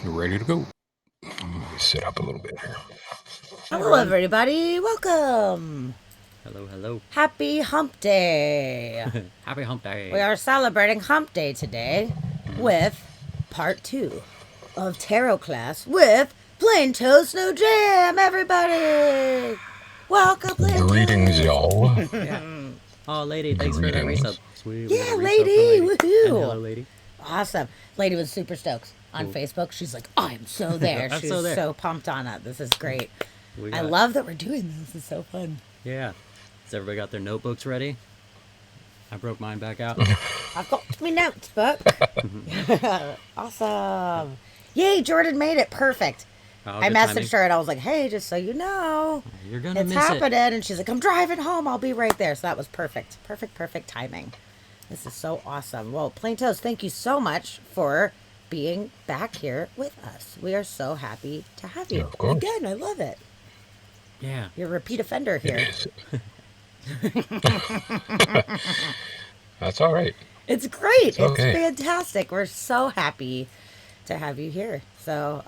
You're ready to go. Let me sit up a little bit here. Hello, everybody. Welcome. Hello, hello. Happy Hump Day. Happy Hump Day. We are celebrating Hump Day today with part 2 of Tarot class with Plain Toast No Jam, everybody. Welcome, Plain Greetings, Toast. y'all. Yeah. Oh, lady, thanks for that Greetings. resub. Sweet. We Yeah, got a resub lady. for Woohoo. And hello, lady. Awesome. Lady was super stoked on Facebook. She's like, I'm so there. I'm She's so there. so pumped on it. This is great. We I got- love that we're doing this. This is so fun. Yeah. Has everybody got their notebooks ready? I broke mine back out. I've got my notebook. Awesome. Yay, Jordan made it. Perfect. Oh, I good messaged timing. her and I was like, hey, just so you know, You're gonna it's miss happening. it. And she's like, I'm driving home. I'll be right there. So that was perfect. Perfect timing. This is so awesome. Well, Plain Toast, thank you so much for being back here with us. We are so happy to have you. Of course. Again, I love it. Yeah. You're a repeat offender It here. is. That's all right. It's great. okay. It's fantastic. We're so happy to have you here. So,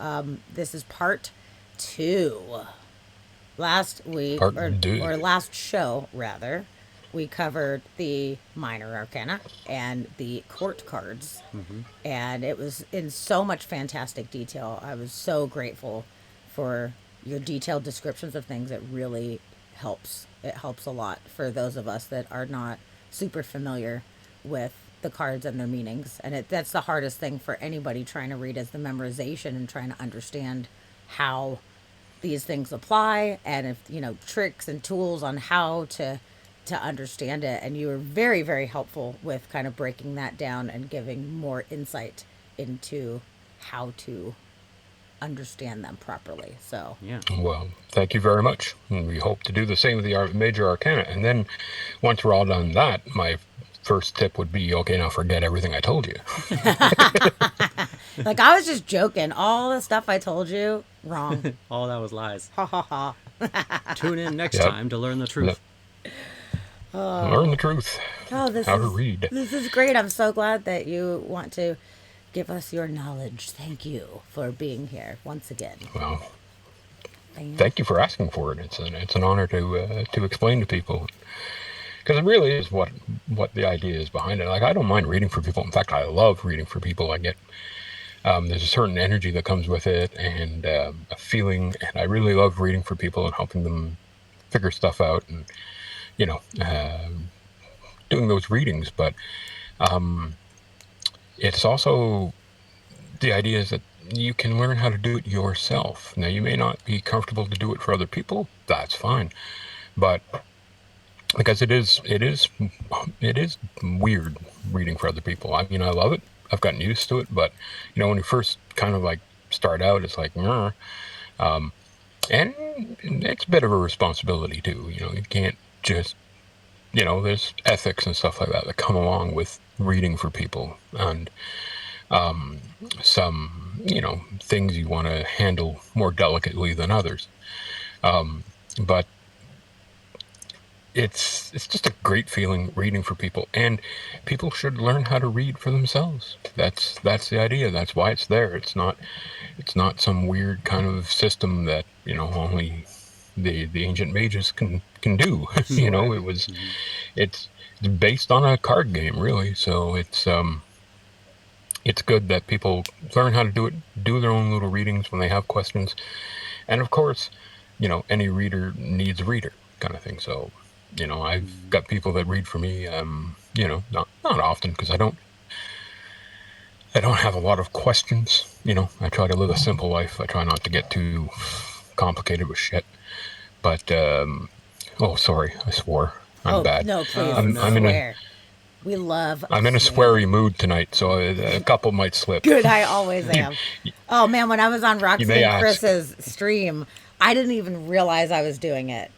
this is part 2. Last week, Part two. or last show, rather, we covered the minor arcana and the court cards. And it was in so much fantastic detail. I was so grateful for your detailed descriptions of things. It really helps. It helps a lot for those of us that are not super familiar with the cards and their meanings. And that's the hardest thing for anybody trying to read, is the memorization and trying to understand how these things apply, and if tricks and tools on how to understand it. And you were very, very helpful with kind of breaking that down and giving more insight into how to understand them properly. So Yeah. Well, thank you very much. And we hope to do the same with the major arcana. And then once we're all done that, my first tip would be, okay, now forget everything I told you. like, I was just joking. All the stuff I told you, wrong. All that was lies. Ha ha ha. Tune in next Yep. time to learn the truth. Learn the truth. Oh, this How to is read. This is great. I'm so glad that you want to give us your knowledge. Thank you for being here once again. Well, thank you for asking for it. It's an honor to explain to people, because it really is what the idea is behind it. Like, I don't mind reading for people. In fact, I love reading for people. I get there's a certain energy that comes with it, and a feeling, and I really love reading for people and helping them figure stuff out, and doing those readings. But it's also, the idea is that you can learn how to do it yourself. Now, you may not be comfortable to do it for other people. That's fine, but because it is weird reading for other people. I mean, I love it. I've gotten used to it, but when you first kind of like start out, it's like, and it's a bit of a responsibility too. You can't just, there's ethics and stuff like that come along with reading for people, and some things you want to handle more delicately than others. But it's just a great feeling reading for people, and people should learn how to read for themselves. That's the idea. That's why it's there. It's not some weird kind of system that only the ancient mages can do. It's based on a card game, really. So it's good that people learn how to do their own little readings when they have questions. And of course, any reader needs a reader, kind of thing. So I've got people that read for me, not often, because I don't have a lot of questions. I try to live a simple life. I try not to get too complicated with shit. But oh, sorry, I swore. I'm bad. No, please. I'm swear. We love. I'm in a sweary mood tonight, so a couple might slip. Good, I always am. Oh man, when I was on Roxy may and ask. Chris's stream, I didn't even realize I was doing it.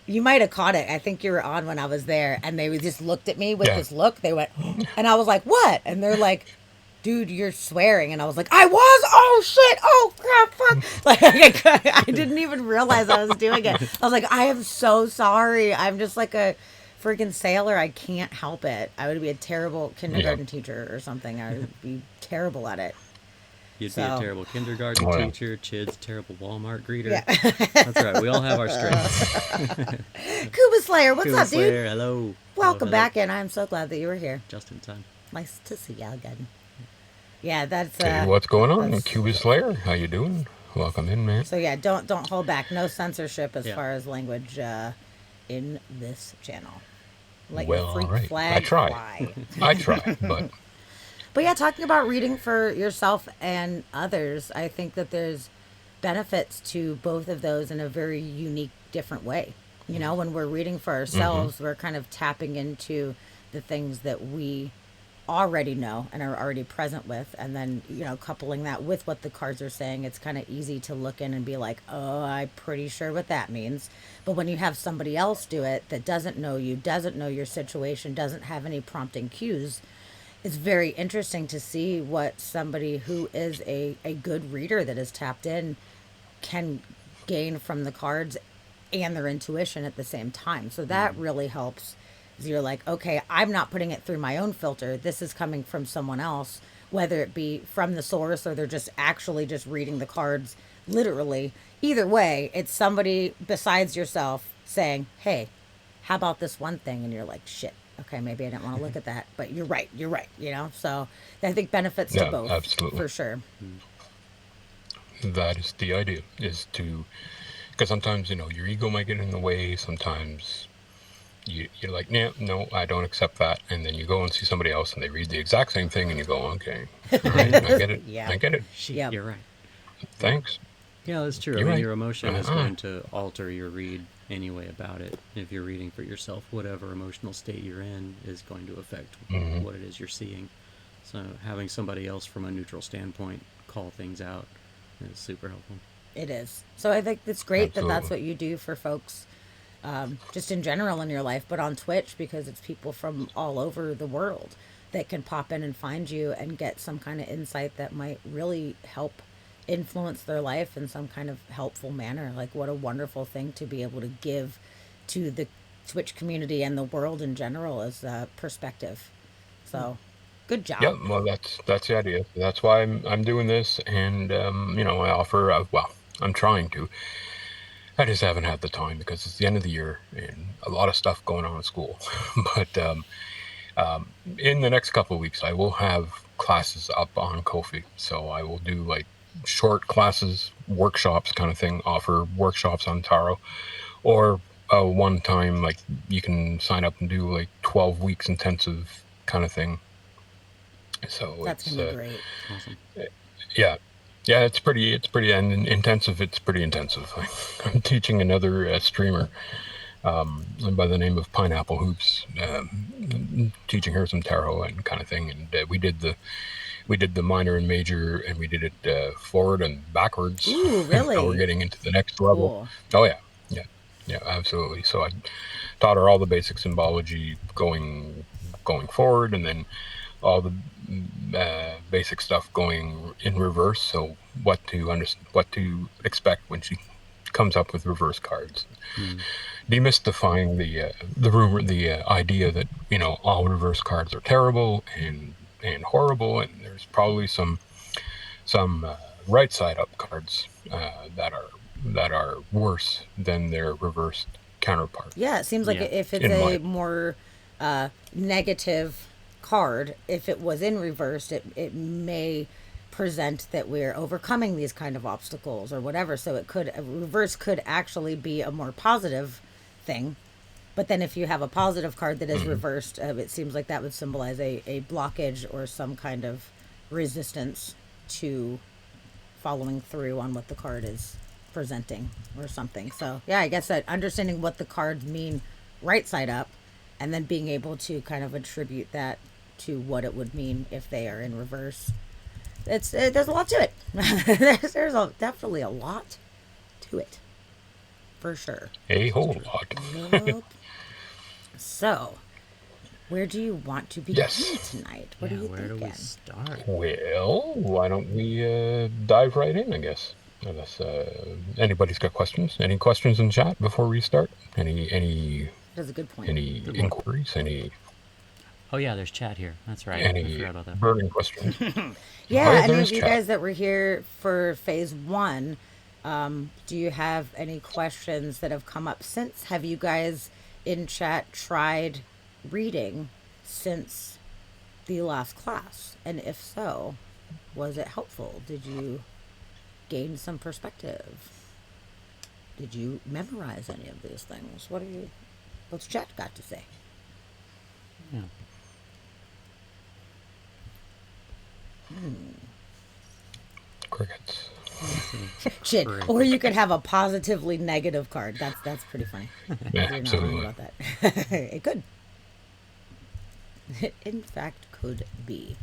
You might have caught it. I think you were on when I was there, and they just looked at me with this look. They went, and I was like, "What?" And they're like, "Dude, you're swearing." And I was like, "I was. Oh shit. Oh crap. Fuck." Like, I didn't even realize I was doing it. I was like, "I am so sorry. I'm just like a freaking sailor. I can't help it. I would be a terrible kindergarten teacher or something. I would be terrible at it." You'd be a So, terrible kindergarten Oh, yeah. teacher. Chid's terrible Walmart greeter. yeah. That's right. We all have our strengths. Kuba Slayer, what's Kuma up, dude? Slayer, hello. Welcome Hello. back, and I'm so glad that you were here. Just in time. Nice to see you again. Yeah, that's Hey, what's going on? that's Cuba Slayer, how you doing? Welcome in, man. so yeah. Don't hold back. No censorship as Yeah. far as language in this channel. Let Well, your freak all right. I flag try. fly. I try, but But yeah, talking about reading for yourself and others, I think that there's benefits to both of those in a very unique, different way. You know, when we're reading for ourselves, we're kind of tapping into the things that we already know and are already present with. And then, you know, coupling that with what the cards are saying, it's kind of easy to look in and be like, oh, I'm pretty sure what that means. But when you have somebody else do it that doesn't know you, doesn't know your situation, doesn't have any prompting cues, it's very interesting to see what somebody who is a good reader that is tapped in can gain from the cards and their intuition at the same time. So that really helps. 'Cause you're like, okay, I'm not putting it through my own filter. This is coming from someone else, whether it be from the source or they're just actually just reading the cards literally. Either way, it's somebody besides yourself saying, hey, how about this one thing? And you're like, shit, okay, maybe I didn't want to look at that, but you're right, you know? So I think benefits to yeah, both absolutely. for sure. That is the idea, is to, because sometimes, your ego might get in the way. Sometimes you're like, nah, no, I don't accept that. And then you go and see somebody else and they read the exact same thing and you go, okay, all right, I get it. Yeah. I get it. Shit, Yep. you're right. Thanks. Yeah, that's true. I You're mean, right. your emotion is Uh-huh. going to alter your read anyway about it. If you're reading for yourself, whatever emotional state you're in is going to affect what it is you're seeing. So having somebody else from a neutral standpoint call things out is super helpful. It is. So I think it's great that that's Absolutely. what you do for folks, just in general in your life, but on Twitch because it's people from all over the world that can pop in and find you and get some kind of insight that might really help influence their life in some kind of helpful manner. Like, what a wonderful thing to be able to give to the Twitch community and the world in general as a perspective. So, good job. Yeah, well, that's the idea. That's why I'm doing this, and I offer. Well, I'm trying to. I just haven't had the time because it's the end of the year and a lot of stuff going on at school. But in the next couple of weeks, I will have classes up on Ko-fi. So I will do like short classes, workshops kind of thing, offer workshops on tarot, or a one time, like you can sign up and do like 12 weeks intensive kind of thing. So That's it's, going to be great. Awesome. yeah. Yeah, it's pretty and intensive. It's pretty intensive. I'm teaching another streamer by the name of Pineapple Hoops, teaching her some tarot and kind of thing. And we did the minor and major, and we did it forward and backwards. Ooh, Now we're really? getting into the next level. Cool. Oh yeah, absolutely. So I taught her all the basic symbology going forward, and then all the basic stuff going in reverse. So what to expect when she comes up with reverse cards. Demystifying the idea that all reverse cards are terrible and horrible, and there's probably some right side up cards that are worse than their reversed counterparts. Yeah, it seems like Yeah. if it's In a my- more negative card, if it was in reversed, it may present that we're overcoming these kind of obstacles or whatever. So a reverse could actually be a more positive thing. But then if you have a positive card that is reversed, it seems like that would symbolize a blockage or some kind of resistance to following through on what the card is presenting or something. So yeah, I guess that understanding what the cards mean right side up and then being able to kind of attribute that to what it would mean if they are in reverse. There's a lot to it. Definitely a lot to it, for sure. A whole lot. Yep. So, where do you want to begin Yes. tonight? What Yeah, are you where thinking? do we start? Well, why don't we dive right in, I guess. Unless anybody's got questions. Any questions in chat before we start? Any That's a good point. inquiries? Any Oh yeah, there's chat here. That's right. I Any forgot about that. burning questions? Oh Yeah, yeah, there any is of you chat. guys that were here for phase one, do you have any questions that have come up since? Have you guys in chat tried reading since the last class? And if so, was it helpful? Did you gain some perspective? Did you memorize any of these things? What's chat got to say? Yeah. Crickets. Shit. Great. Or you could have a positively negative card. That's pretty funny. Yeah, You're not wrong absolutely. about that. It could. It in fact could be.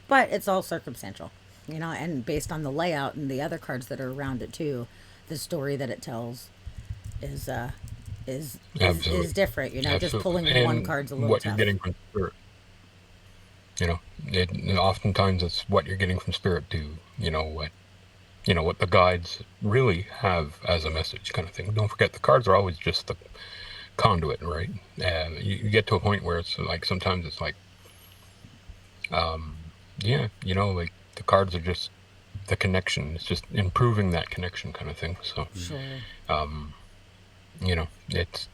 But it's all circumstantial. And based on the layout and the other cards that are around it too, the story that it tells is is Absolutely. different. Just Absolutely. pulling one And card's a little what you're tough. getting from spirit, oftentimes it's what you're getting from spirit to, what the guides really have as a message kind of thing. Don't forget the cards are always just the conduit, right? You get to a point where it's like sometimes it's like, yeah, like the cards are just the connection. It's just improving that connection kind of thing. So, Sure.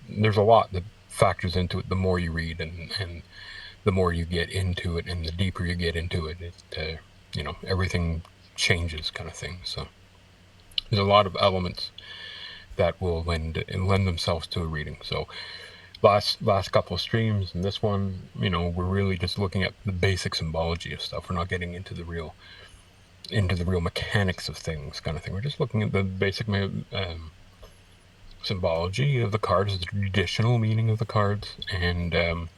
there's a lot that factors into it. The more you read and the more you get into it, and the deeper you get into it, everything changes kind of thing. So there's a lot of elements that will lend themselves to a reading. So last couple of streams and this one, we're really just looking at the basic symbology of stuff. We're not getting into the real mechanics of things kind of thing. We're just looking at the basic symbology of the cards, the traditional meaning of the cards, and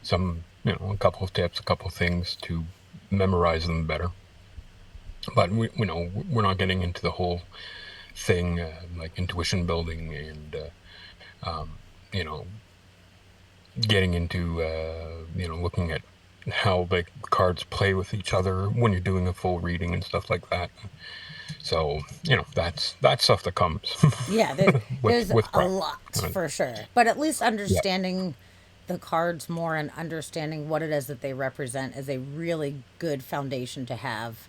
some, a couple of tips, a couple of things to memorize them better. But we're not getting into the whole thing like intuition building and getting into looking at how like cards play with each other when you're doing a full reading and stuff like that. So that's stuff that comes Yeah, with there's a practice. lot for sure. But at least Yeah. understanding the cards more and understanding what it is that they represent is a really good foundation to have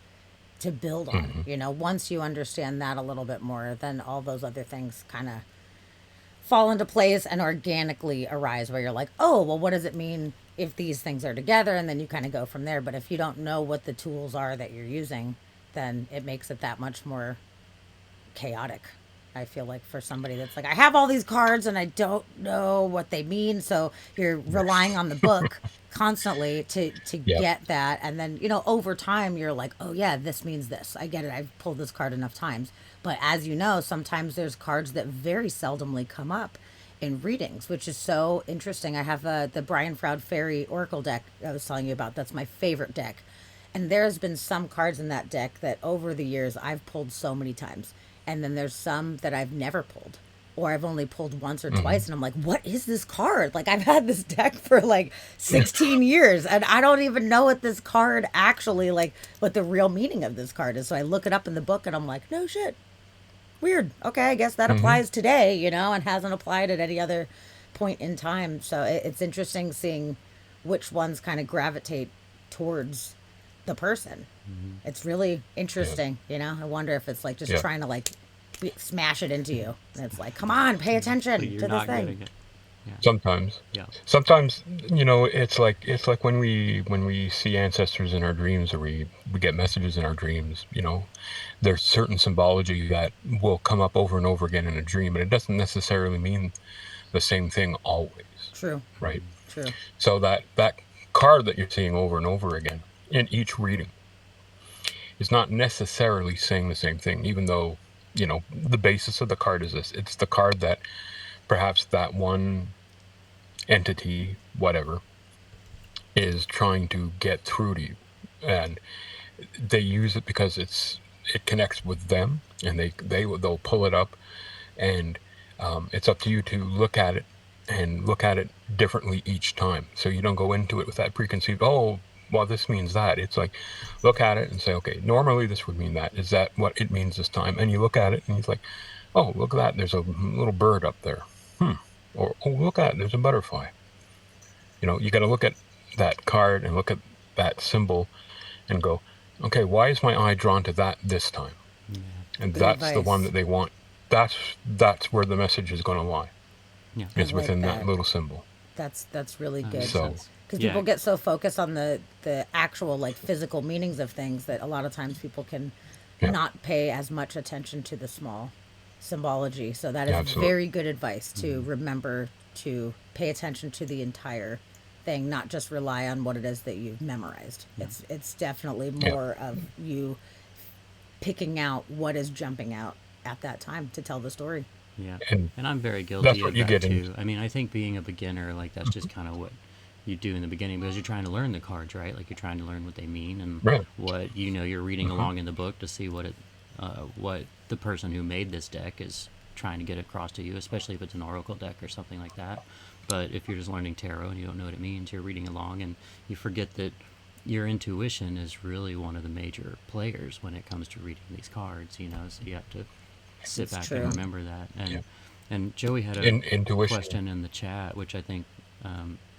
to build on. Mm-hmm. Once you understand that a little bit more, then all those other things kind of fall into place and organically arise where you're like, oh, well, what does it mean if these things are together? And then you kind of go from there. But if you don't know what the tools are that you're using, then it makes it that much more chaotic. I feel like for somebody that's like, I have all these cards and I don't know what they mean. So you're relying on the book constantly to Yeah. get that. And then, over time, you're like, oh, yeah, this means this. I get it. I've pulled this card enough times. But as you know, sometimes there's cards that very seldomly come up in readings, which is so interesting. I have the Brian Froud Fairy Oracle deck I was telling you about. That's my favorite deck. And there's been some cards in that deck that over the years I've pulled so many times. And then there's some that I've never pulled or I've only pulled once or Mm-hmm. twice. And I'm like, what is this card? Like, I've had this deck for like 16 years and I don't even know what this card actually, like, what the real meaning of this card is. So I look it up in the book and I'm like, no shit. Weird. Okay, I guess that Mm-hmm. applies today, and hasn't applied at any other point in time. So it's interesting seeing which ones kind of gravitate towards the person. It's really interesting, I wonder if it's like just Yeah. trying to like smash it into you. And it's like, come on, pay attention You're to this not thing. getting it. Yeah. Sometimes. Yeah. Sometimes, it's like when we see ancestors in our dreams, or we get messages in our dreams. There's certain symbology that will come up over and over again in a dream, but it doesn't necessarily mean the same thing always, True. right? True. So that card that you're seeing over and over again in each reading is not necessarily saying the same thing, even though the basis of the card is this. It's the card that perhaps that one entity, whatever, is trying to get through to you, and they use it because it connects with them, and they'll pull it up, and it's up to you to look at it and look at it differently each time. So you don't go into it with that preconceived, oh, well, this means that. It's like, look at it and say, okay, normally this would mean that. Is that what it means this time? And you look at it and he's like, oh, look at that. There's a little bird up there. Or, oh, look at it. There's a butterfly. You got to look at that card and look at that symbol and go, okay, why is my eye drawn to that this time? Yeah. And Good that's the one advice. that they want. That's where the message is going to lie. Yeah. I Is like within that that. little symbol. That's really That good. makes So sense. Because Yeah. people get so focused on the actual like physical meanings of things that a lot of times people can yeah, not pay as much attention to the small symbology. So that is absolutely. very good advice to remember to pay attention to the entire thing, not just rely on what it is that you've memorized. Yeah. It's definitely Yeah, more of you picking out what is jumping out at that time to tell the story. Yeah. and And I'm very that's guilty what of you that get in. too. I mean, I think being a beginner, like, that's just kind of what you do in the beginning because you're trying to learn the cards, right? Like, you're trying to learn what they mean and Right. what, you're reading along in the book to see what the person who made this deck is trying to get across to you, especially if it's an oracle deck or something like that. But if you're just learning tarot and you don't know what it means, you're reading along and you forget that your intuition is really one of the major players when it comes to reading these cards, so you have to sit It's back and true. remember that. Yeah. And Joey had a Intuition. question in the chat, which I think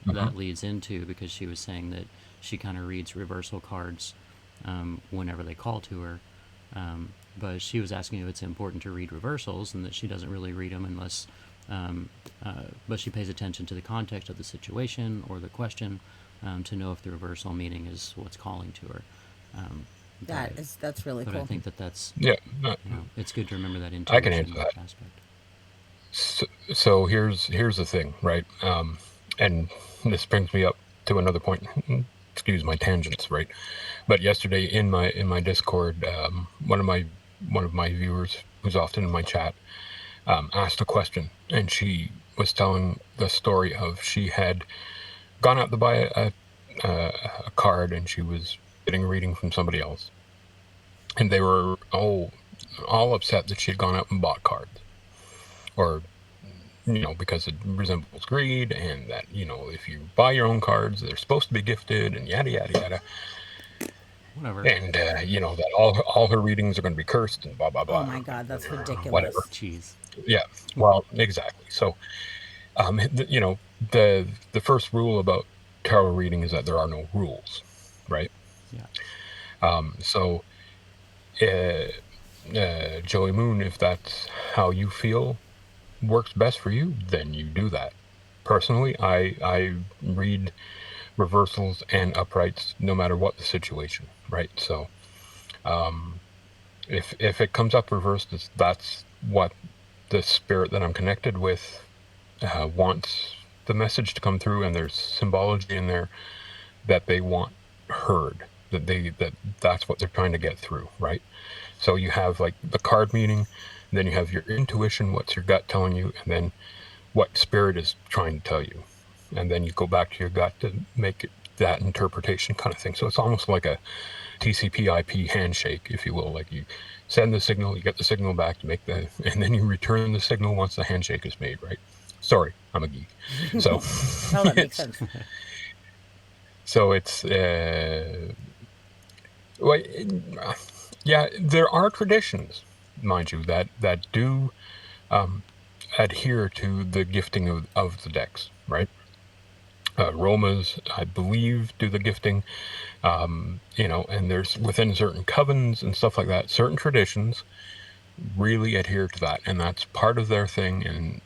Mhm. that leads into because she was saying that she kind of reads reversal cards whenever they call to her. But she was asking if it's important to read reversals and that she doesn't really read them unless, but she pays attention to the context of the situation or the question to know if the reversal meaning is what's calling to her. Um, but, That's really but I cool. think that's, Yeah, it's good to remember that I can answer intuition that. aspect. So here's the thing, right? And this brings me up to another point. Excuse my tangents, right? But yesterday in my Discord, one of my viewers, who's often in my chat, asked a question, and she was telling the story of she had gone out to buy a card, and she was getting a reading from somebody else, and they were all upset that she had gone out and bought cards, or because it resembles greed, and that if you buy your own cards, they're supposed to be gifted, and yada yada yada, Whatever. and that all her readings are going to be cursed and blah blah Oh blah, my God, that's whatever. ridiculous. Jeez. Yeah, well, exactly. So, the first rule about tarot reading is that there are no rules, right? Yeah. So, Joey Moon, if that's how you feel works best for you, then you do that. Personally, I read reversals and uprights no matter what the situation, right? So if it comes up reversed, that's what the spirit that I'm connected with wants the message to come through, and there's symbology in there that they want heard, that's what they're trying to get through, right? So you have like the card meaning, then you have your intuition, what's your gut telling you, and then what spirit is trying to tell you, and then you go back to your gut to make it that interpretation kind of thing. So it's almost like a TCP/IP handshake, if you will. Like you send the signal, you get the signal back to make and then you return the signal once the handshake is made, right? Sorry, I'm a geek. So No, that makes sense. so it's well, yeah, there are traditions, mind you, that do adhere to the gifting of the decks, right? Romas, I believe, do the gifting, and there's within certain covens and stuff like that, certain traditions really adhere to that, and that's part of their thing, and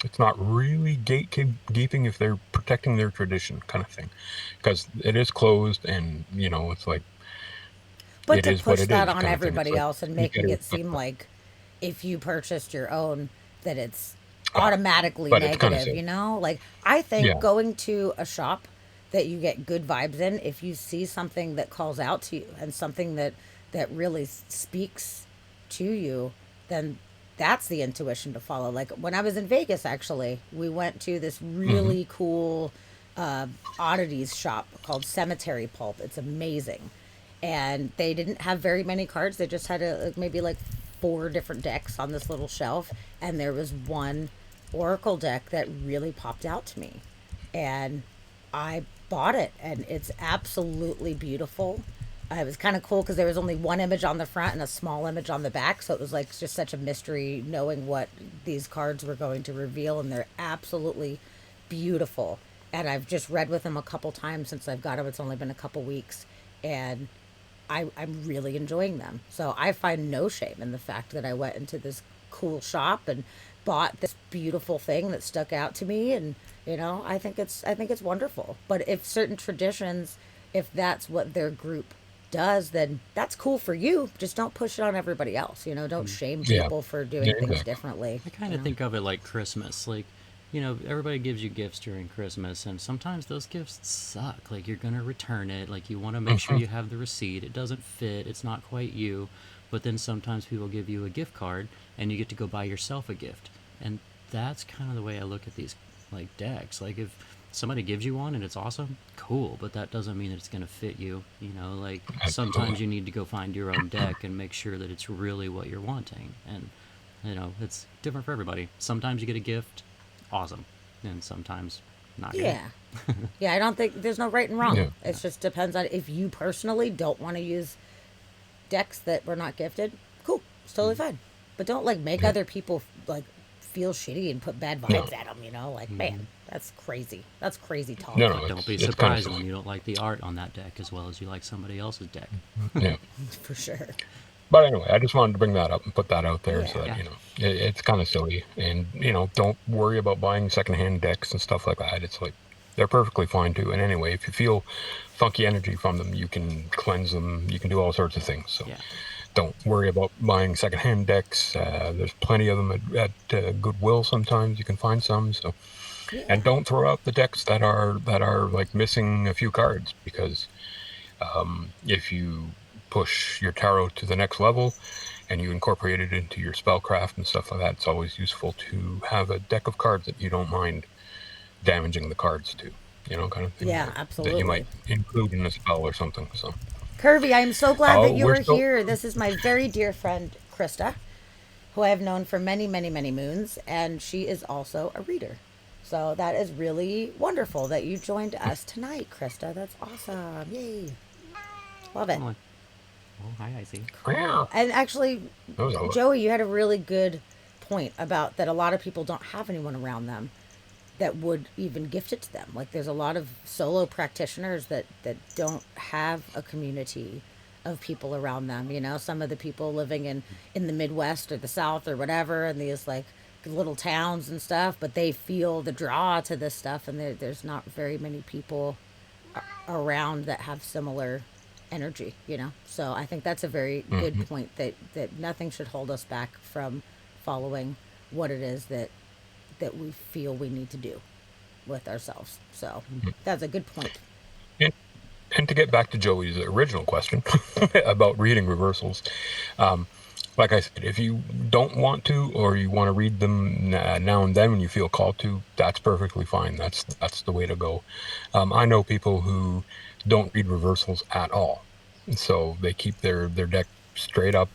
it's not really gatekeeping if they're protecting their tradition kind of thing, because it is closed, and it's like, But it to is what push it that is on kind of thing. It's everybody like, else and you making gotta it respect seem that. like if you purchased your own, that it's Uh, automatically but it's kind of negative, silly. Like, I think Yeah. going to a shop that you get good vibes in, if you see something that calls out to you and something that really speaks to you, then that's the intuition to follow. Like when I was in Vegas, actually, we went to this Hmm. really cool oddities shop called Cemetery Pulp. It's amazing. And they didn't have very many cards. They just had maybe like four different decks on this little shelf. And there was one Oracle deck that really popped out to me. And I bought it, and it's absolutely beautiful. It was kind of cool because there was only one image on the front and a small image on the back. So it was like just such a mystery knowing what these cards were going to reveal. And they're absolutely beautiful. and I've just read with him a couple times since I've got him. It's only been a couple weeks, and I'm really enjoying them. So I find no shame in the fact that I went into this cool shop and bought this beautiful thing that stuck out to me, and I think it's wonderful. But if certain traditions, if that's what their group does, then that's cool for you. Just don't push it on everybody else. Don't shame Yeah. people for Yeah, doing things exactly. differently. I kind of think of it like Christmas. Like, everybody gives you gifts during Christmas, and sometimes those gifts suck. Like, you're going to return it. Like, you want to make sure Hmm. you have the receipt. It doesn't fit, it's not quite you. But then sometimes people give you a gift card, and you get to go buy yourself a gift. And that's kind of the way I look at these, like, decks. Like, if somebody gives you one and it's awesome, cool, but that doesn't mean that it's going to fit you. Like, sometimes Absolutely. you need to go find your own deck and make sure that it's really what you're wanting. And it's different for everybody. Sometimes you get a gift, awesome, and sometimes not good. Yeah. Yeah, I don't think there's no right and wrong. Yeah. It just depends on if you personally don't want to use decks that were not gifted. Cool, it's totally fine. But don't like make Yeah. other people like feel shitty and put bad No. vibes at them. Like, man, that's crazy. That's crazy talk. No. No. But don't be It's kind of surprised when silly. you don't like the art on that deck as well as you like somebody else's deck. Yeah. For sure. But anyway, I just wanted to bring that up and put that out there so Yeah. that Yeah. it's kind of silly, and don't worry about buying secondhand decks and stuff like that. It's like they're perfectly fine too. And anyway, if you feel funky energy from them, you can cleanse them. You can do all sorts of things. So Yeah. don't worry about buying secondhand decks. There's plenty of them at Goodwill. Sometimes you can find some. So, Yeah. and don't throw out the decks that are like missing a few cards, because if you push your tarot to the next level and you incorporate it into your spellcraft and stuff like that, it's always useful to have a deck of cards that you don't mind damaging the cards to, kind of thing, Yeah, that you might absolutely. include in a spell or something. So, Kirby, I am so glad that oh, you we're are still, here. This is my very dear friend, Krista, who I have known for many, many, many moons, and she is also a reader. So that is really wonderful that you joined us tonight, Krista. That's awesome. Yay. Love it. I'm like, oh, hi, I see. yeah, Cool. And actually, that was a, Joey, you had a really good point about that a lot of people don't have anyone around them that would even gift it to them. Like there's a lot of solo practitioners that don't have a community of people around them. Some of the people living in the Midwest or the South or whatever, and these like little towns and stuff, but they feel the draw to this stuff, and there's not very many people around that have similar energy. So I think that's a very good mhm. point, that nothing should hold us back from following what it is that we feel we need to do with ourselves. So that's a good point. and, and to get back to Joey's original question about reading reversals, um, like I said, if you don't want to, or you want to read them now and then when you feel called to, that's perfectly fine. That's the way to go. I know people who don't read reversals at all, so they keep their deck straight up,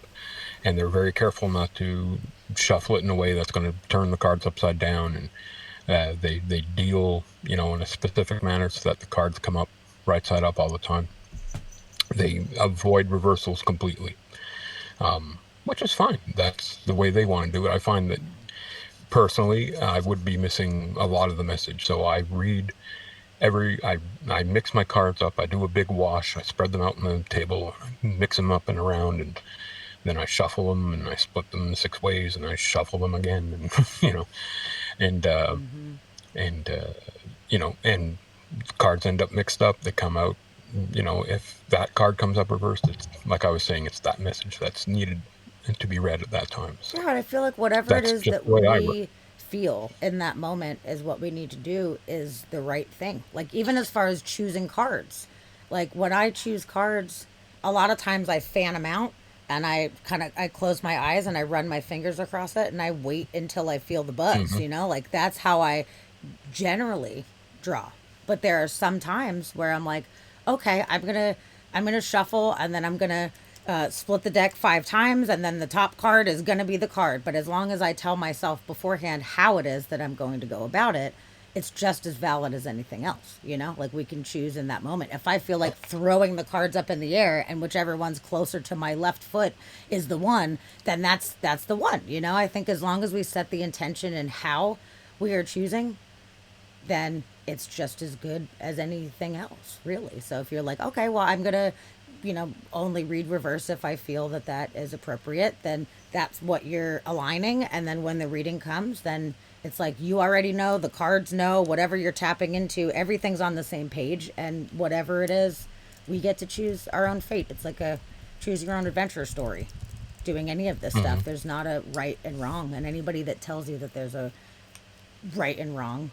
and they're very careful not to shuffle it in a way that's going to turn the cards upside down, and they deal in a specific manner so that the cards come up right side up all the time. They avoid reversals completely, which is fine. That's the way they want to do it. I find that personally, I would be missing a lot of the message. So I read I mix my cards up. I do a big wash. I spread them out on the table, mix them up and around, and then I shuffle them and I split them 6 ways, and I shuffle them again, and and and and cards end up mixed up. They come out. If that card comes up reversed, it's like I was saying, it's that message that's needed to be read at that time. So Yeah, and I feel like whatever it that's is just that the way I work. we feel in that moment is what we need to do is the right thing. Like even as far as choosing cards. Like when I choose cards, a lot of times I fan them out and I close my eyes and I run my fingers across it and I wait until I feel the buzz, Hmm. Like that's how I generally draw. But there are some times where I'm like, okay, I'm gonna shuffle and then I'm gonna split the deck 5 times and then the top card is gonna be the card. But as long as I tell myself beforehand how it is that I'm going to go about it, it's just as valid as anything else. Like we can choose in that moment. If I feel like throwing the cards up in the air and whichever one's closer to my left foot is the one, then that's the one. I think as long as we set the intention and how we are choosing, then it's just as good as anything else, really. So if you're like, okay, well, I'm going to, only read reverse if I feel that that is appropriate, then that's what you're aligning. And then when the reading comes, then it's like you already know, the cards know, whatever you're tapping into, everything's on the same page. And whatever it is, we get to choose our own fate. It's like a choose your own adventure story. Doing any of this stuff, there's not a right and wrong. And anybody that tells you that there's a right and wrong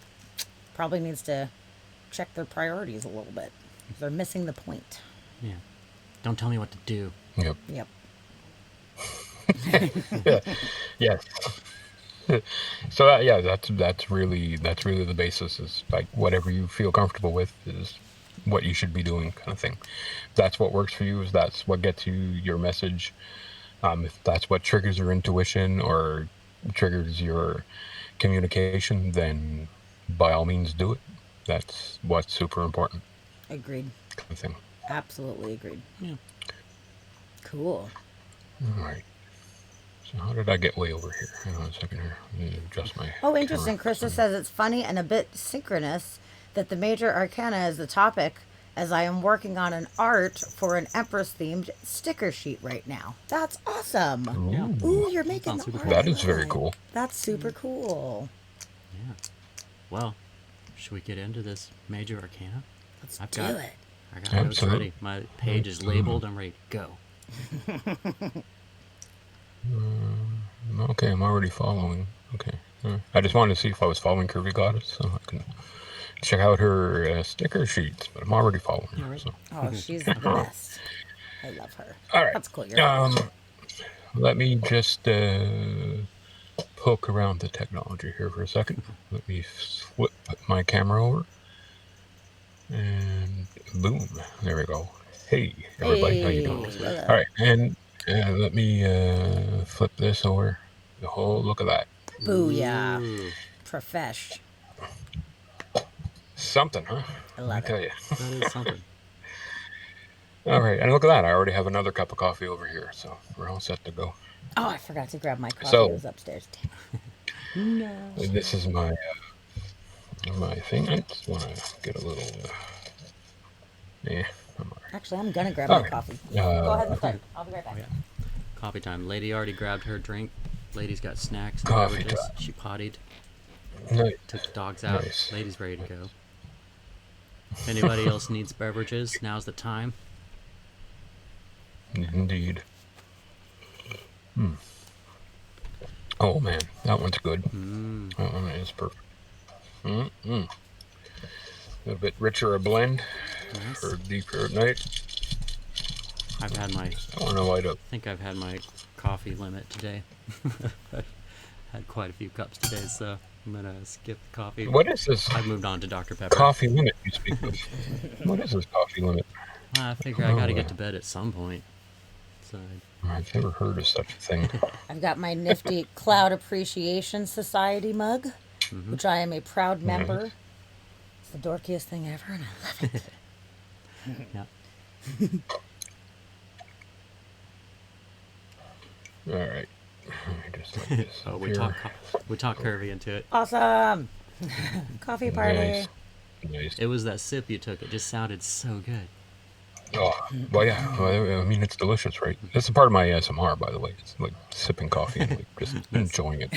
probably needs to check their priorities a little bit. They're missing the point. Yeah. Don't tell me what to do. Yep. Yep. Yes. So yeah, that's really the basis. Is like whatever you feel comfortable with is what you should be doing, kind of thing. If that's what works for you. Is that's what gets you your message. If that's what triggers your intuition or triggers your communication, then by all means do it. That's what's super important. Agreed. Kind of thing. Absolutely agreed. Yeah. Cool. All right. So how did I get way over here? Hang on a second here. Let me adjust my Oh, interesting. camera. Krista says it's funny and a bit synchronous that the major arcana is the topic, as I am working on an art for an Empress themed sticker sheet right now. That's awesome. Yeah. Ooh, you're making Sounds the super art. cool. That I is love very it. cool. That's super cool. Yeah. Well, should we get into this major arcana? Let's I've do got it. I got notes Absolutely. ready. My page is labeled. I'm ready to go. Okay, I'm already following. Okay. I just wanted to see if I was following Curvy Goddess so I can check out her sticker sheets, but I'm already following her. Yeah, right. So. Oh, she's the best. I love her. All right. That's cool. You're Let me just poke around the technology here for a second. Let me flip my camera over. And boom. There we go. Hey, everybody. How you doing? Hey. All right. And let me flip this over. Oh, look at that. Booyah. Ooh, Profesh. Something, huh? I Let me love tell it. you. that is something. All right. And look at that. I already have another cup of coffee over here. So we're all set to go. Oh, I forgot to grab my coffee. So- It was upstairs. Damn it. No. This is my thing. I just want to get a little. Yeah, I'm all right. Actually, I'm going to grab my Okay. coffee. Go ahead and start. I'll be right back. Oh, yeah. Coffee time. Lady already grabbed her drink. Lady's got snacks and Coffee beverages. time. She pottied. Nice. Took the dogs out. Nice. Lady's ready to go. If anybody else needs beverages, now's the time. Indeed. Oh man, that one's good. That one is perfect. A little bit richer a blend Nice. for deeper at night. I've had my. I want to light up. I think I've had my coffee limit today. I've had quite a few cups today, so I'm gonna skip the coffee. What is this I've moved on to Dr. Pepper. coffee limit you speak of? What is this coffee limit? I figure I gotta get to bed at some point. So I've never heard of such a thing. I've got my nifty Cloud Appreciation Society mug, which I am a proud member. It's the dorkiest thing ever, and I love it. yeah. All right. Let me just light this Oh, up we here. talk curvy into it. Awesome. Coffee party. Nice. Nice. It was that sip you took. It just sounded so good. Oh, well, yeah. Well, I mean, it's delicious, right? That's a part of my ASMR, by the way. It's like sipping coffee and like just enjoying it.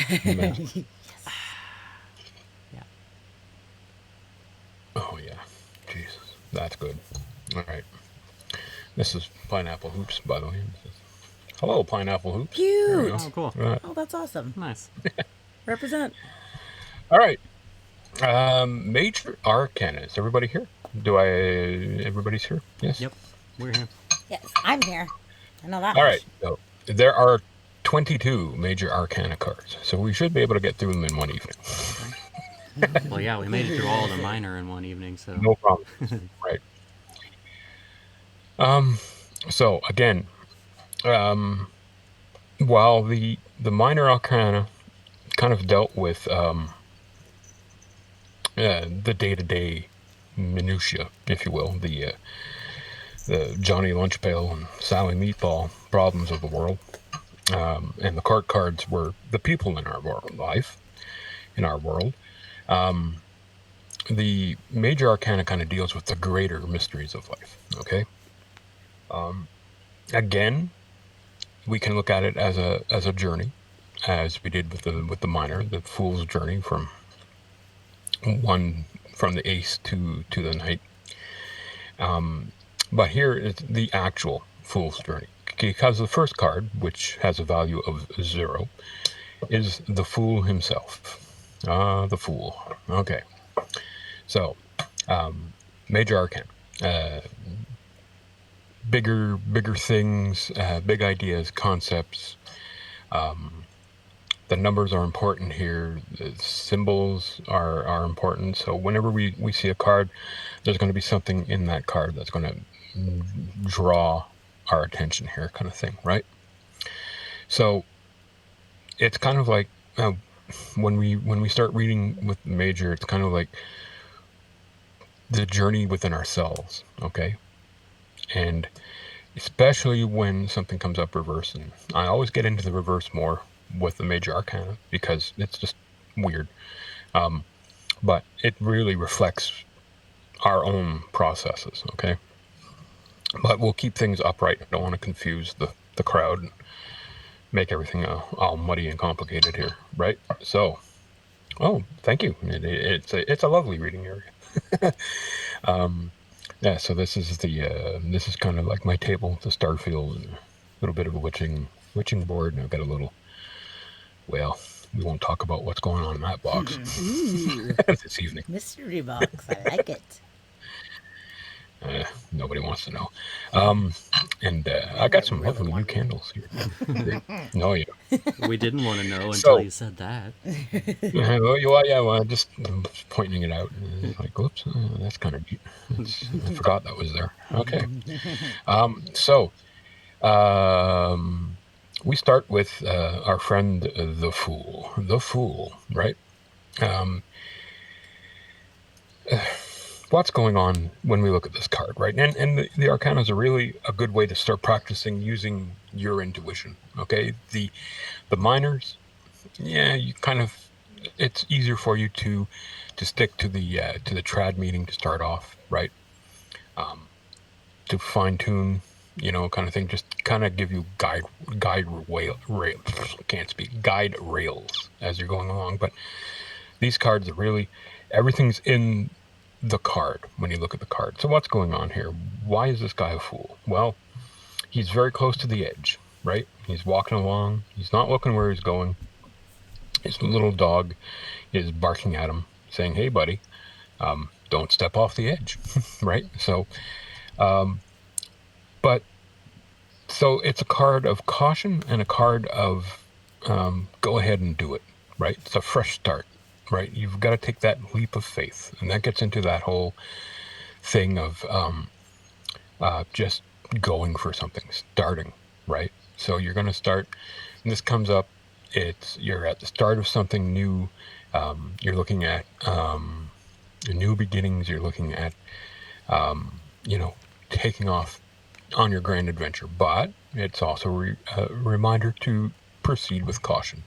Yeah. Oh, yeah. Jesus. That's good. All right. This is Pineapple Hoops, by the way. Hello, Pineapple Hoops. There we Cute. go. Oh, cool. Right. Oh, that's awesome. Nice. Represent. All right. Major Arcana. Is everybody here? Everybody's here? Yes? Yep. We're here. Yes, I'm here. I know that All much. right. So there are 22 Major Arcana cards, so we should be able to get through them in one evening. Well, yeah, we made it through all the minor in one evening, so. No problem. Right. So again, while the minor arcana kind of dealt with the day-to-day minutia, if you will, the Johnny Lunchpail and Sally Meatball problems of the world, and the cards were the people in our life, in our world. the Major Arcana kind of deals with the greater mysteries of life. Okay. Again, we can look at it as a journey, as we did with the Minor, the Fool's journey from the Ace to the Knight. But here is the actual Fool's journey, because the first card, which has a value of 0, is the Fool himself. The Fool. Okay. So, Major Arcana. Bigger things, big ideas, concepts. The numbers are important here. The symbols are important. So whenever we see a card, there's going to be something in that card that's going to draw our attention here, kind of thing, right? So it's kind of like when we start reading with the Major, it's kind of like the journey within ourselves, okay? And especially when something comes up reverse, and I always get into the reverse more with the Major Arcana because it's just weird. But it really reflects our own processes, okay? But we'll keep things upright. I don't want to confuse the crowd and make everything all muddy and complicated here, right? So, thank you. It's a lovely reading area. Yeah, so this is this is kind of like my table, the Starfield, and a little bit of a witching board, and I've got a little. Well, we won't talk about what's going on in that box this evening. Mystery box. I like it. Nobody wants to know. And I got some lovely new candles here. No, you don't. We didn't want to know So- until you said that. well, I'm just pointing it out. Like, whoops, that's kind of neat. I forgot that was there. Okay. So, we start with our friend the Fool. The Fool, right? What's going on when we look at this card, right? And the Arcana is really a good way to start practicing using your intuition, okay? The minors, yeah, you kind of, it's easier for you to stick to the trad meeting to start off, right? To fine tune, kind of thing, just kind of give you guide rails as you're going along. But these cards are really, everything's in the card when you look at the card. So what's going on here? Why is this guy a fool? Well, he's very close to the edge, right? He's walking along. He's not looking where he's going. His little dog is barking at him, saying, "Hey, buddy, don't step off the edge," right? So, but so it's a card of caution and a card of go ahead and do it, right? It's a fresh start. Right, you've got to take that leap of faith, and that gets into that whole thing of just going for something, starting, right? So you're going to start, and this comes up. You're at the start of something new. You're looking at new beginnings. You're looking at taking off on your grand adventure, but it's also a reminder to proceed with caution,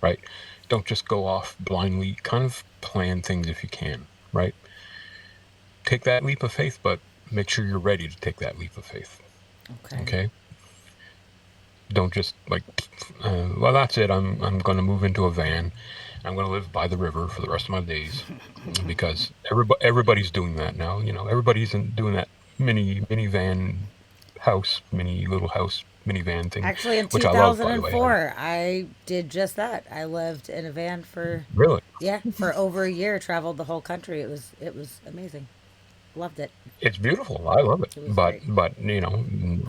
right? Don't just go off blindly. Kind of plan things if you can, right? Take that leap of faith, but make sure you're ready to take that leap of faith. Okay? Don't just well, that's it. I'm going to move into a van. I'm going to live by the river for the rest of my days because everybody's doing that now. Everybody's doing that minivan house, little house minivan thing. Actually, in which I love, by the way. 2004, I did just that. I lived in a van for Really? for over a year. Traveled the whole country. It was amazing. Loved it. It's beautiful. I love it. was But great. but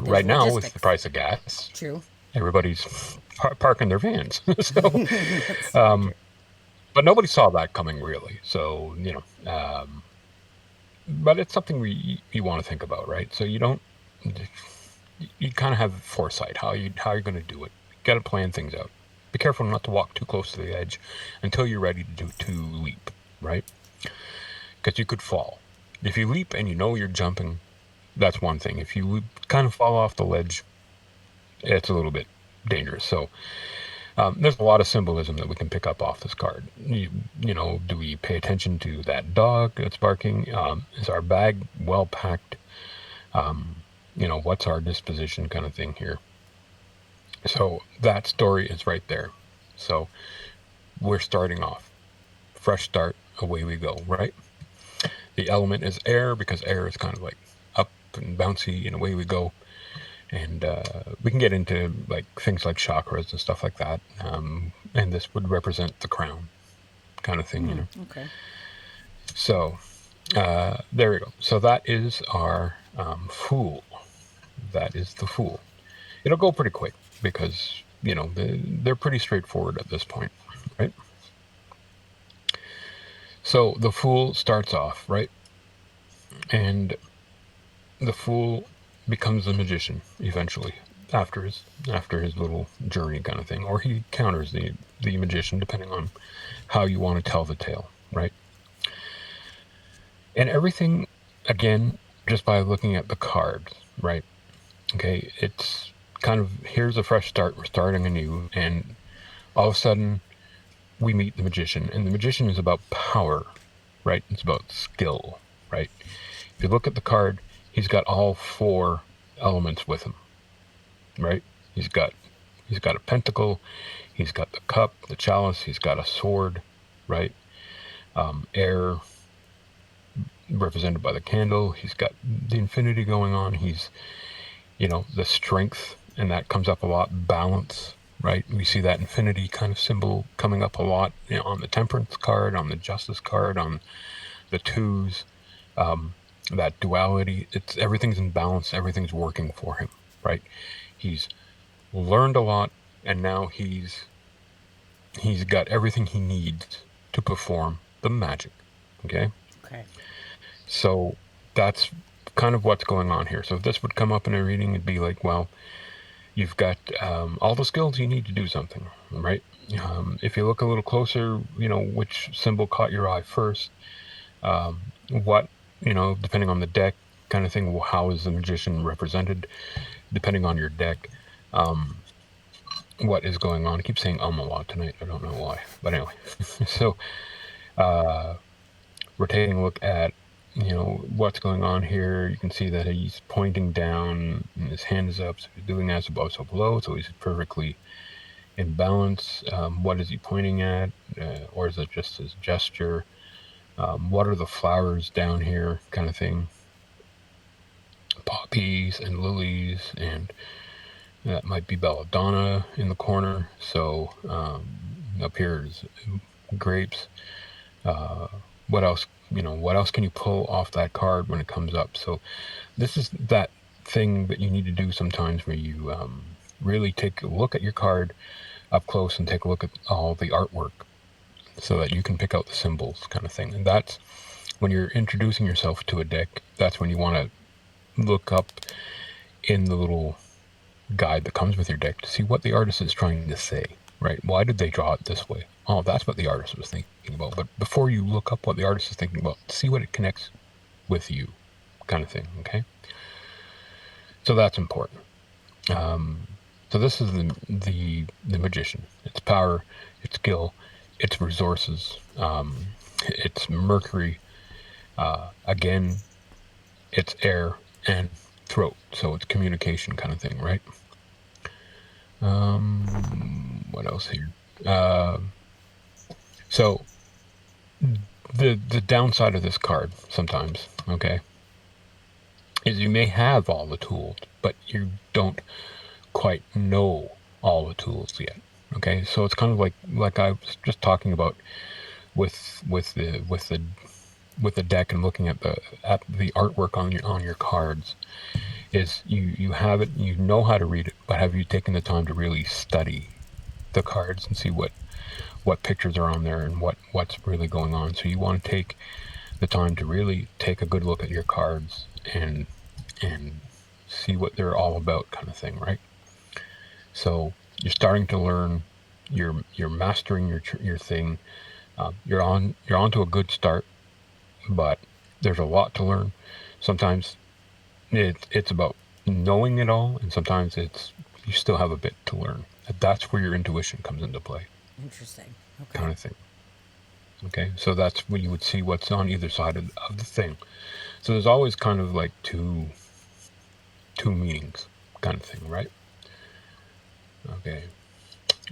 right now with logistics. the price of gas, True. everybody's parking their vans. So, but nobody saw that coming really. So but it's something you want to think about, right? So you don't. You kind of have foresight how you're going to do it. You got to plan things out. Be careful not to walk too close to the edge until you're ready to leap, right? Because you could fall. If you leap and you're jumping, that's one thing. If you kind of fall off the ledge, it's a little bit dangerous. So There's a lot of symbolism that we can pick up off this card. Do we pay attention to that dog that's barking? Is our bag well packed? What's our disposition kind of thing here? So that story is right there. So we're starting off. Fresh start, away we go, right? The element is air because air is kind of like up and bouncy, and away we go. And we can get into like things like chakras and stuff like that. And this would represent the crown kind of thing. Okay. So there we go. So that is our Fool. That is the Fool. It'll go pretty quick because, they're pretty straightforward at this point, right? So the Fool starts off, right? And the Fool becomes a magician eventually after his little journey kind of thing, or he counters the magician depending on how you want to tell the tale, right? And everything, again, just by looking at the cards, right? Okay, it's kind of, here's a fresh start, we're starting anew, and all of a sudden we meet the magician, and the magician is about power, right? It's about skill, right? If you look at the card, he's got all 4 elements with him, right? He's got a pentacle, he's got the cup, the chalice, he's got a sword, right? Air represented by the candle, he's got the infinity going on, he's, the strength, and that comes up a lot, balance, right? We see that infinity kind of symbol coming up a lot, on the temperance card, on the justice card, on the 2s, that duality. It's everything's in balance, everything's working for him, right? He's learned a lot, and now he's got everything he needs to perform the magic. Okay. So that's kind of what's going on here. So if this would come up in a reading, it'd be like, well, you've got all the skills you need to do something, right? If you look a little closer, which symbol caught your eye first, what, depending on the deck kind of thing, how is the magician represented, depending on your deck, what is going on. I keep saying a lot tonight, I don't know why, but anyway. So we're taking a look at, what's going on here. You can see that he's pointing down and his hand is up, so he's doing as above, so below, so he's perfectly in balance. What is he pointing at, or is it just his gesture? What are the flowers down here kind of thing? Poppies and lilies, and that might be belladonna in the corner. So up here is grapes. What else? What else can you pull off that card when it comes up? So this is that thing that you need to do sometimes, where you really take a look at your card up close and take a look at all the artwork, so that you can pick out the symbols kind of thing. And that's when you're introducing yourself to a deck, that's when you want to look up in the little guide that comes with your deck to see what the artist is trying to say, right? Why did they draw it this way? Oh, that's what the artist was thinking about. But before you look up what the artist is thinking about, see what it connects with you, kind of thing, okay? So that's important. So this is the magician. It's power, it's skill, it's resources, it's Mercury, again, it's air and throat, so it's communication kind of thing, right? What else here? So the downside of this card sometimes, okay, is you may have all the tools, but you don't quite know all the tools yet. Okay, so it's kind of like I was just talking about with the deck and looking at the artwork on your cards. Is you have it, you know how to read it, but have you taken the time to really study the cards and see what pictures are on there and what's really going on? So you want to take the time to really take a good look at your cards and see what they're all about, kind of thing, right? So you're starting to learn, you're mastering your thing. You're on to a good start, but there's a lot to learn. Sometimes it's about knowing it all, and sometimes you still have a bit to learn. That's where your intuition comes into play, Interesting. Okay. kind of thing. Okay, so that's when you would see what's on either side of the thing. So there's always kind of like two meanings, kind of thing, right? Okay.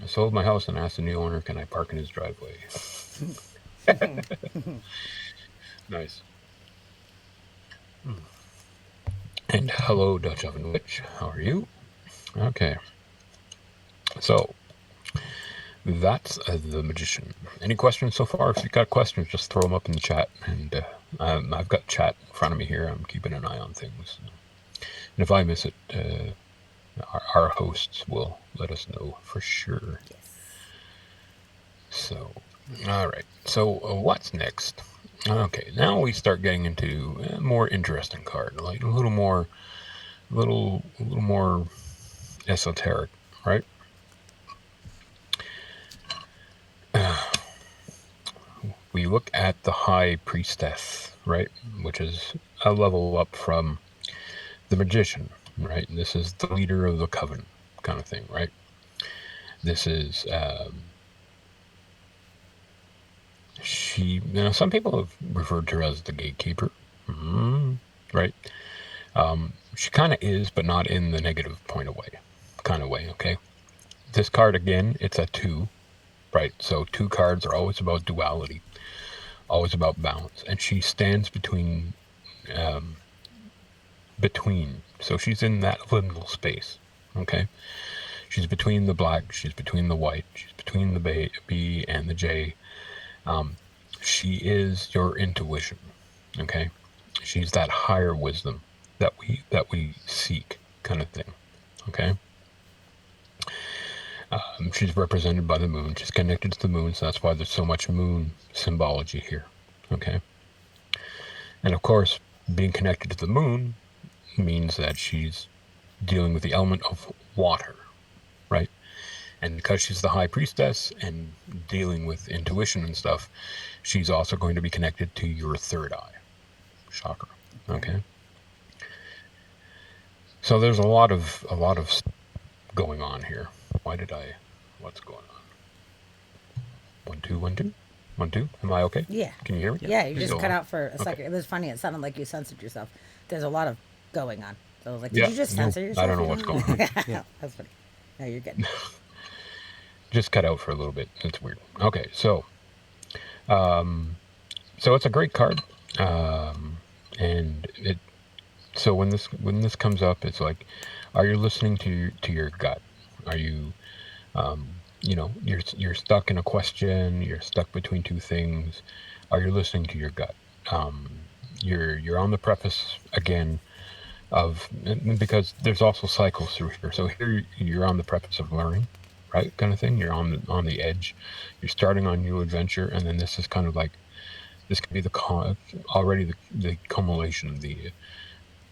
I sold my house and asked the new owner, can I park in his driveway? Nice. And hello, Dutch Oven Witch. How are you? Okay. So that's the magician. Any questions so far? If you've got questions, just throw them up in the chat. And I've got chat in front of me here. I'm keeping an eye on things. And if I miss it, our hosts will let us know for sure. Yes. So, all right. So what's next? Okay, now we start getting into a more interesting card, like a little more esoteric, right? We look at the High Priestess, right, which is a level up from the Magician, right? This is the leader of the coven, kind of thing, right? This is she. Some people have referred to her as the gatekeeper, right? She kind of is, but not in the negative kind of way. Okay. This card again, it's a 2, right? So 2 cards are always about duality, always about balance, and she stands between. So she's in that liminal space. Okay. She's between the black, she's between the white, she's between the B and the J. She is your intuition. Okay. She's that higher wisdom that we seek, kind of thing. Okay. She's represented by the moon. She's connected to the moon, so that's why there's so much moon symbology here. Okay. And of course, being connected to the moon means that she's dealing with the element of water, right? And because she's the High Priestess and dealing with intuition and stuff, she's also going to be connected to your third eye chakra. Okay. So there's a lot of going on here. What's going on? 1 2 1 2 1 2. Am I okay? Yeah. Can you hear me? Yeah, you just Go cut on. out for a second. Okay. It was funny. It sounded like you censored yourself. There's a lot of going on. So I was like, did Yeah, you just no, censor yourself? I don't know what's going on. Yeah. That's funny. No, you're good. Just cut out for a little bit. It's weird. Okay, so it's a great card, and it. So when this comes up, it's like, are you listening to your gut? Are you, you're stuck in a question. You're stuck between 2 things. Are you listening to your gut? You're on the preface again of, because there's also cycles through here. So here you're on the preface of learning, right, kind of thing. You're on the edge. You're starting on new adventure, and then this is kind of like, this could be already the culmination of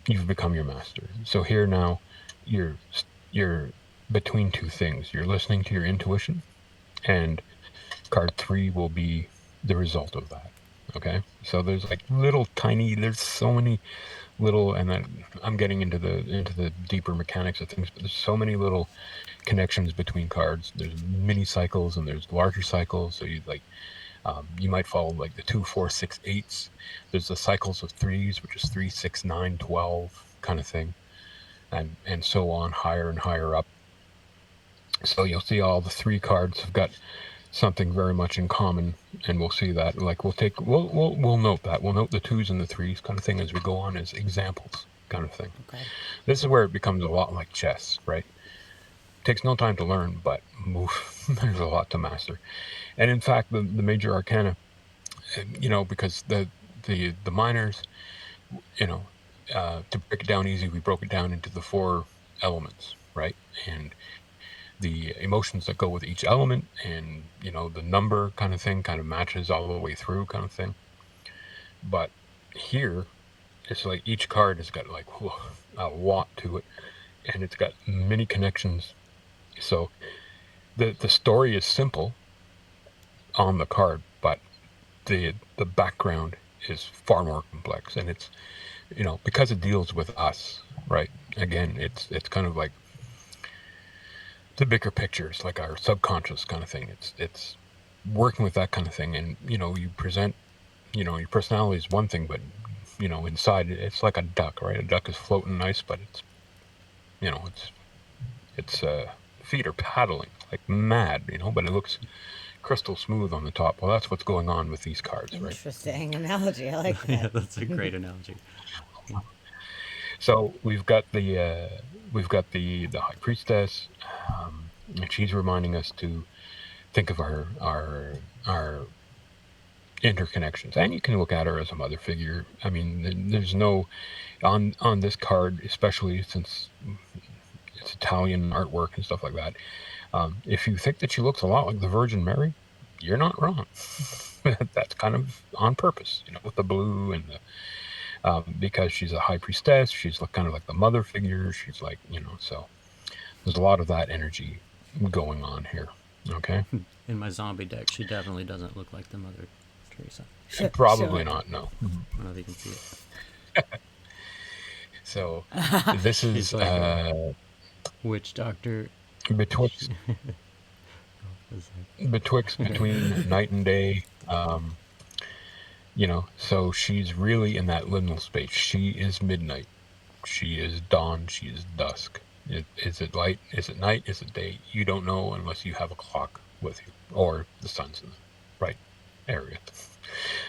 you've become your master. So here now, you're between 2 things. You're listening to your intuition, and card 3 will be the result of that. Okay, so there's like there's so many little, and then I'm getting into the deeper mechanics of things, but there's so many little connections between cards. There's mini cycles and there's larger cycles. So you might follow like the 2 4 6 8s. There's the cycles of 3s, which is 3 6 9 12 kind of thing, and so on, higher and higher up. So you'll see all the 3 cards have got something very much in common, and we'll see that. Like we'll note that. We'll note the 2s and the 3s kind of thing as we go on as examples, kind of thing. Okay. This is where it becomes a lot like chess, right? Takes no time to learn, but there's a lot to master. And in fact, the major arcana, because the minors, to break it down easy, we broke it down into the 4 elements, right? And the emotions that go with each element, and the number kind of thing kind of matches all the way through, kind of thing. But here, it's like each card has got like a lot to it, and it's got many connections. So the story is simple on the card, but the background is far more complex, and it's because it deals with us, right? Again, it's kind of like the bigger picture. It's like our subconscious kind of thing. It's working with that kind of thing, and you present, your personality is one thing, but inside it's like a duck, right? A duck is floating nice, but its feet are paddling like mad, but it looks crystal smooth on the top. Well, that's what's going on with these cards, right? Interesting analogy. I like that. Yeah, that's a great analogy. So we've got the high priestess, and she's reminding us to think of our interconnections, and you can look at her as a mother figure. I mean, there's no on this card, especially since it's Italian artwork and stuff like that. If you think that she looks a lot like the Virgin Mary, you're not wrong. That's kind of on purpose, with the blue and the because she's a high priestess. She's kind of like the mother figure. She's like, so there's a lot of that energy going on here. Okay. In my zombie deck, she definitely doesn't look like the Mother Teresa. Probably not. No. I don't know if you can see it. So this is She's like a witch doctor. betwixt between night and day. So she's really in that liminal space. She is midnight. She is dawn. She is dusk. Is it light? Is it night? Is it day? You don't know unless you have a clock with you, or the sun's in the right area.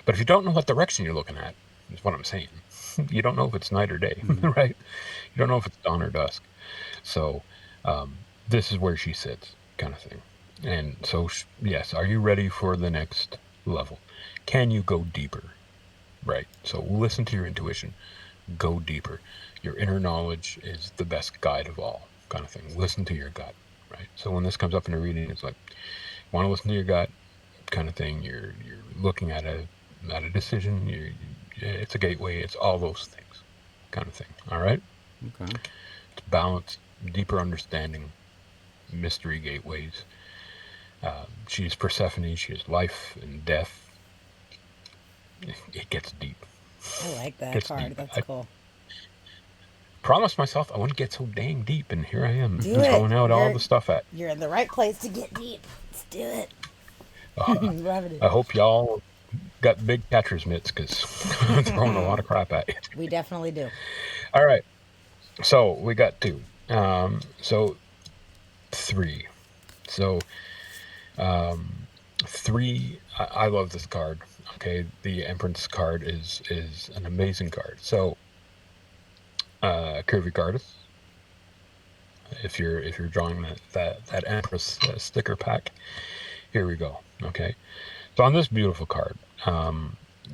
But if you don't know what direction you're looking at, is what I'm saying. You don't know if it's night or day, right? You don't know if it's dawn or dusk. So this is where she sits, kind of thing. And so, yes, are you ready for the next level? Can you go deeper? Right. So listen to your intuition. Go deeper. Your inner knowledge is the best guide of all, kind of thing. Listen to your gut, right? So when this comes up in a reading, it's like, you want to listen to your gut, kind of thing. You're looking at a decision. It's a gateway. It's all those things, kind of thing. All right. Okay. It's balance, deeper understanding, mystery gateways. She's Persephone. She is life and death. It gets deep. I like that card. Deep. That's cool. Promised myself I wouldn't get so dang deep, and here I am throwing out all the stuff at. You're in the right place to get deep. Let's do it. I hope y'all got big catcher's mitts, because I'm throwing a lot of crap at you. We definitely do. All right. So we got 2. So 3. So 3. I love this card. Okay, the Empress card is an amazing card. So, Curvy Goddess. If you're drawing that Empress sticker pack, here we go. Okay, so on this beautiful card,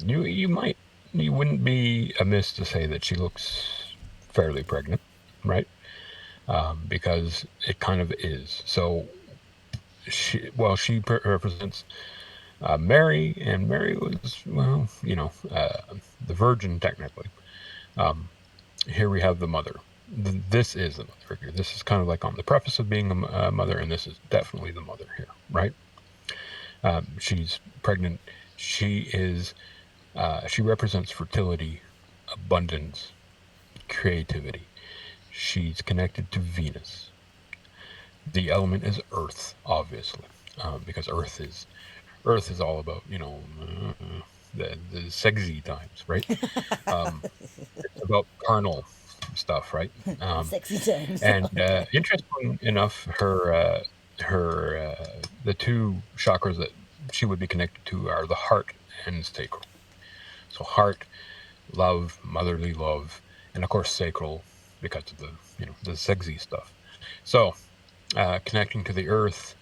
you wouldn't be amiss to say that she looks fairly pregnant, right? Because it kind of is. So she represents Mary, and Mary was, the Virgin technically. Here we have the mother. This is the mother figure. This is kind of like on the preface of being a mother, and this is definitely the mother here, right? She's pregnant. She represents fertility, abundance, creativity. She's connected to Venus. The element is Earth, obviously, because Earth is all about, the sexy times, right? It's about carnal stuff, right? Sexy times. And interesting enough, the 2 chakras that she would be connected to are the heart and sacral. So heart, love, motherly love, and of course sacral, because of the sexy stuff. So connecting to the earth.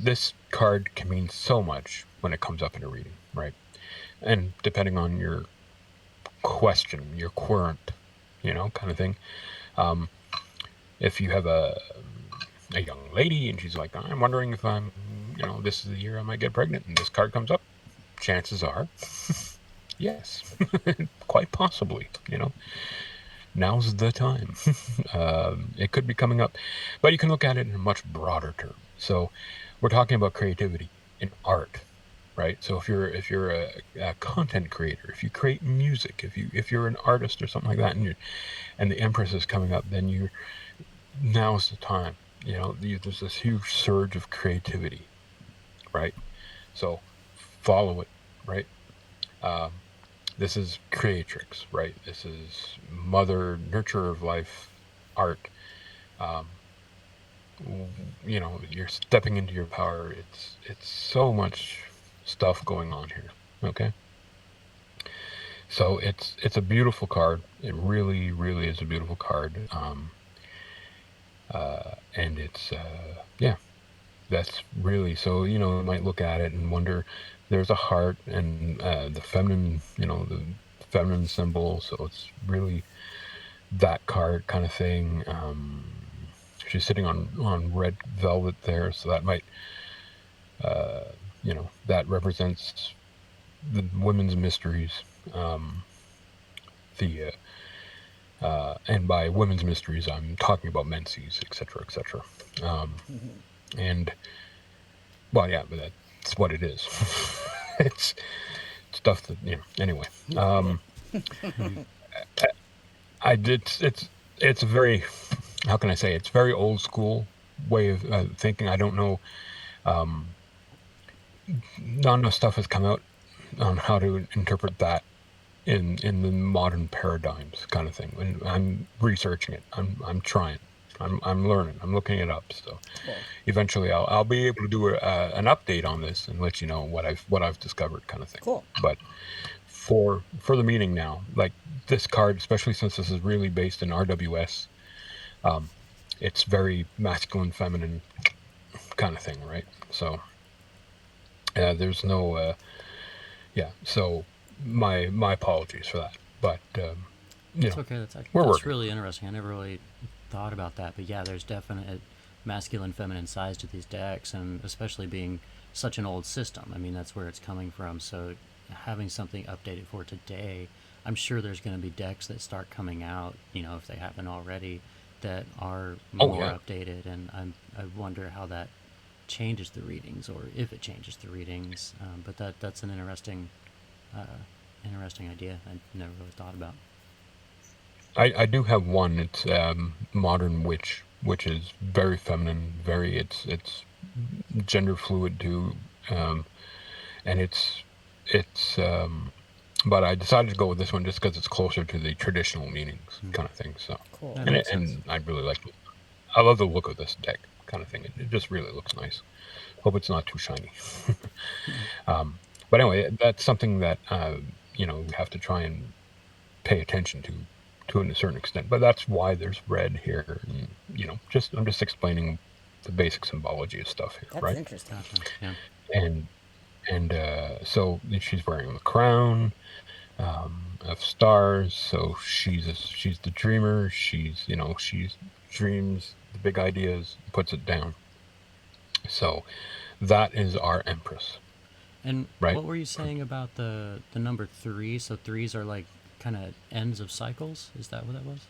This card can mean so much when it comes up in a reading, right? And depending on your question, your querent, kind of thing. If you have a young lady and she's like, I'm wondering if I'm, this is the year I might get pregnant, and this card comes up, chances are, yes, quite possibly, now's the time. It could be coming up, but you can look at it in a much broader term. So we're talking about creativity in art, right? So if you're a content creator, if you create music, if you're an artist or something like that, and the Empress is coming up, then now's the time there's this huge surge of creativity, right? So follow it, right? Um, this is creatrix, right? This is mother, nurturer of life, art. Um, you're stepping into your power. It's so much stuff going on here. Okay, so it's a beautiful card. It really, really is a beautiful card. And it's yeah, that's really so. You might look at it and wonder. There's a heart and the feminine, the feminine symbol. So it's really that card kind of thing. She's sitting on red velvet there, so that might that represents the women's mysteries. The And by women's mysteries, I'm talking about menses, etc., etc. And well, yeah, but that's what it is. It's stuff that Anyway, I did. It's a very, how can I say? It's very old school way of thinking. I don't know. Not enough stuff has come out on how to interpret that in the modern paradigms, kind of thing. And I'm researching it. I'm trying. I'm learning. I'm looking it up. So Cool. eventually, I'll be able to do an update on this and let you know what I've discovered, kind of thing. Cool. But for the meaning now, like this card, especially since this is really based in RWS, it's very masculine, feminine kind of thing, right? So there's no yeah. So my apologies for that, but It's okay. That's working. really interesting. I never really thought about that, but yeah, there's definite masculine, feminine sides to these decks, and especially being such an old system. I mean, that's where it's coming from. So having something updated for today, I'm sure there's going to be decks that start coming out. If they haven't already, that are Oh more yeah. updated, and I wonder how that changes the readings, or if it changes the readings. But that's an uh, interesting idea. I never really thought about. I do have one. It's modern witch, which is very feminine, very it's gender fluid too, and it's but I decided to go with this one just because it's closer to the traditional meanings, kind of thing. So, Cool. That and makes sense. I really like it. I love the look of this deck, kind of thing. It just really looks nice. Hope it's not too shiny. But anyway, that's something that we have to try and pay attention to a certain extent. But that's why there's red here. And, I'm just explaining the basic symbology of stuff here, That's right? interesting. Gotcha. Yeah. And so she's wearing the crown of stars. So she's the dreamer. She's dreams the big ideas, puts it down. So that is our empress, And right? what were you saying about the number three? So threes are like kind of ends of cycles. Is that what that was?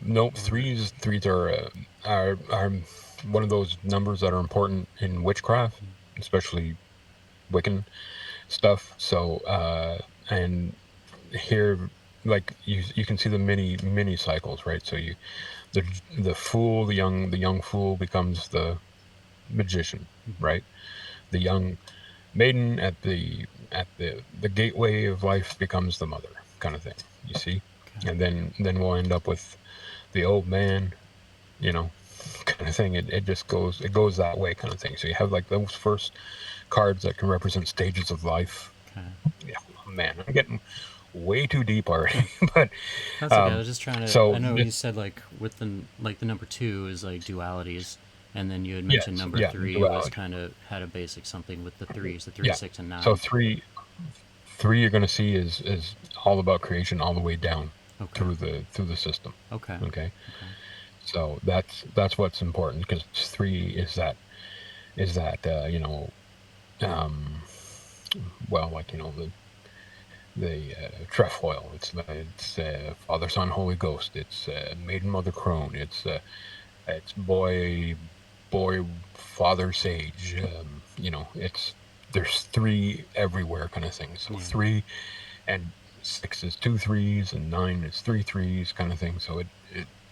Nope, Or threes are one of those numbers that are important in witchcraft, especially Wiccan stuff. So and here, like you can see the mini cycles, right? So the the fool, the young fool becomes the magician, right? The young maiden at the gateway of life becomes the mother, kind of thing. You see, okay. and then we'll end up with the old man, you know, kind of thing. It just goes that way, kind of thing. So you have like those first cards that can represent stages of life. Okay. Yeah, man, I'm getting way too deep already. But That's okay. I was just trying to. I so know you said like with the number two is like dualities, and then you had mentioned yes, number yeah, three was duality. kind of had a basic something with the threes, the three, Yeah. 6, and So 9. three you're going to see is all about creation all the way down Okay. through the system. Okay. Okay. Okay. So that's what's important, because three is that um, well, like the trefoil. It's Father, Son, Holy Ghost. It's Maiden, Mother, Crone. It's boy, Father, Sage. It's there's three everywhere, kind of thing. So Yeah. three and six is two threes, and nine is three threes, kind of thing. So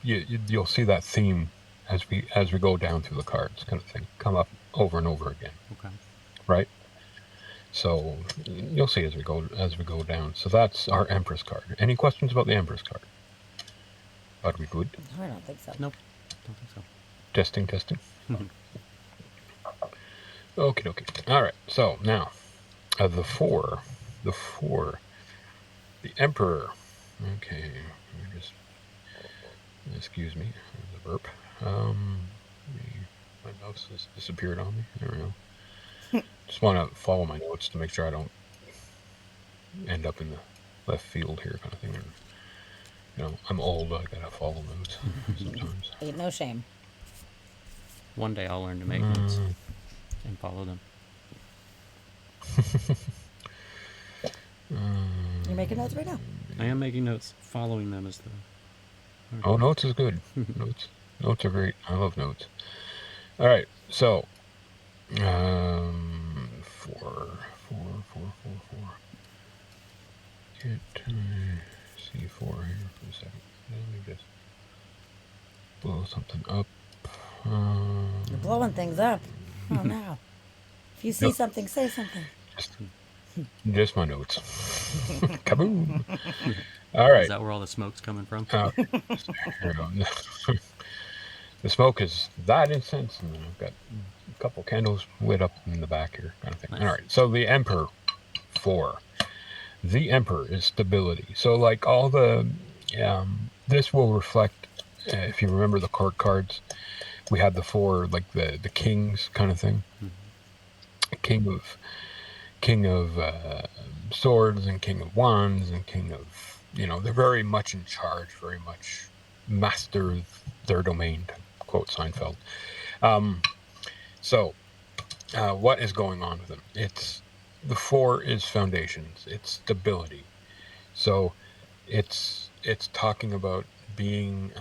you'll see that theme as we go down through the cards, kind of thing, come up over and over again. Okay. Right. So you'll see as we go down. So that's our Empress card. Any questions about the Empress card? Are we good? I don't think so. Nope. Don't think so. Testing. Okay. All right. So now, the four, the Emperor. Okay. Let me just excuse me. The burp. My mouse has disappeared on me. There we go. Just want to follow my notes to make sure I don't end up in the left field here, kind of thing. And, you know, I'm old. I gotta follow notes sometimes. Ain't no shame. One day I'll learn to make notes and follow them. You're making notes right now. I am making notes. Following them is the... Oh, notes is good. Notes are great. I love notes. All right, so 4. Get C4 here for a second. Let me just blow something up. You're blowing things up. Oh no. If you see something, say something. Just my notes. Kaboom! All right. Is that where all the smoke's coming from? Here we go. The smoke is that incense, and I've got a couple candles lit up in the back here, kind of thing. Nice. All right. So the Emperor 4. The Emperor is stability. So like all the, this will reflect. If you remember the court cards, we had the 4, like the kings kind of thing. Mm-hmm. King of swords and King of wands and King of, they're very much in charge, very much master of their domain, to quote Seinfeld. So what is going on with them? It's the 4 is foundations. It's stability. So it's talking about being.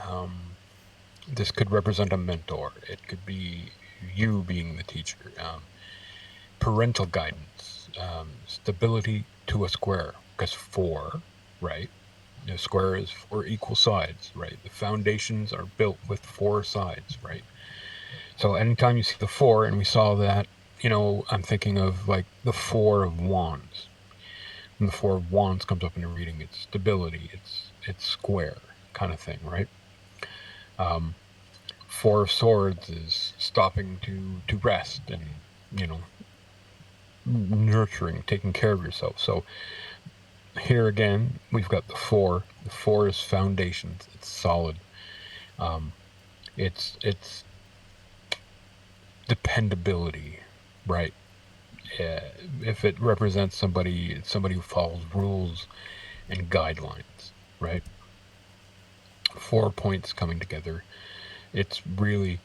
This could represent a mentor. It could be you being the teacher. Parental guidance. Stability to a square, because 4, right? The square is 4 equal sides, right? The foundations are built with 4 sides, right? So anytime you see the 4, and we saw that, I'm thinking of like the 4 of wands. When the 4 of wands comes up in a reading, it's stability, it's square kind of thing, right? 4 of swords is stopping to rest and, nurturing, taking care of yourself. So here again, we've got the 4. The 4 is foundations. It's solid. It's dependability, right? If it represents somebody who follows rules and guidelines, right? 4 points coming together. It's really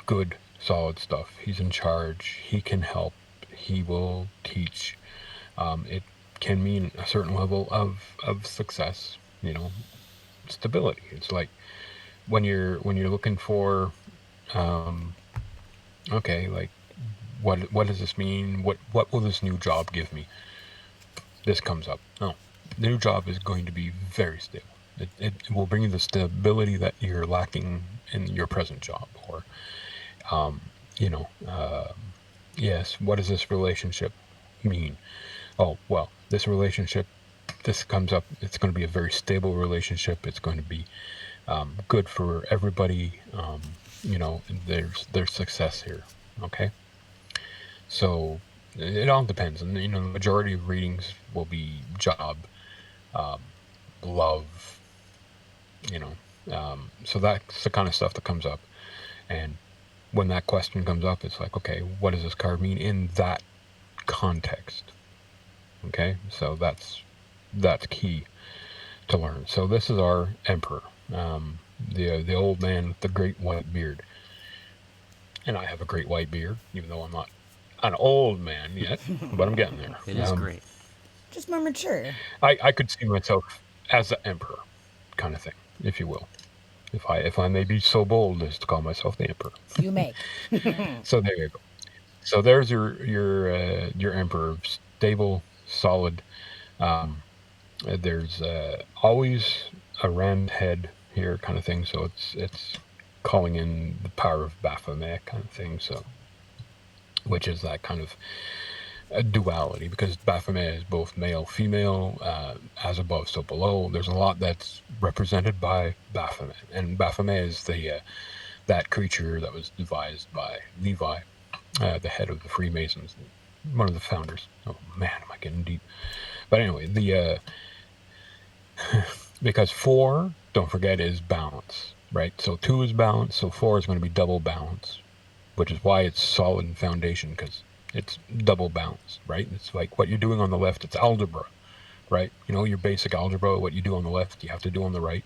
good, solid stuff. He's in charge. He can help. He will teach. It can mean a certain level of success, stability. It's like when you're looking for, okay, like what does this mean? What will this new job give me? This comes up. No, the new job is going to be very stable. It will bring you the stability that you're lacking in your present job, or, yes, what does this relationship mean? Oh, well, this relationship, this comes up, it's going to be a very stable relationship. It's going to be good for everybody. There's success here. Okay. So it all depends. And, the majority of readings will be job, love, so that's the kind of stuff that comes up. And when that question comes up, it's like, okay, what does this card mean in that context? Okay, so that's key to learn. So this is our Emperor, the old man with the great white beard. And I have a great white beard, even though I'm not an old man yet, but I'm getting there. It is great. Just more mature. I could see myself as the Emperor, kind of thing, if you will. If I may be so bold as to call myself the Emperor. You may. So there you go. So there's your Emperor, stable, solid. There's always a rammed head here, kind of thing. So it's calling in the power of Baphomet kind of thing. So, which is that kind of a duality, because Baphomet is both male, female, as above, so below. There's a lot that's represented by Baphomet, and Baphomet is that creature that was devised by Levi, the head of the Freemasons, one of the founders. Oh man, am I getting deep? But anyway, because 4, don't forget, is balance, right? So 2 is balance, so 4 is going to be double balance, which is why it's solid foundation, because it's double balance, right? It's like what you're doing on the left, it's algebra, right? You know, your basic algebra, what you do on the left, you have to do on the right,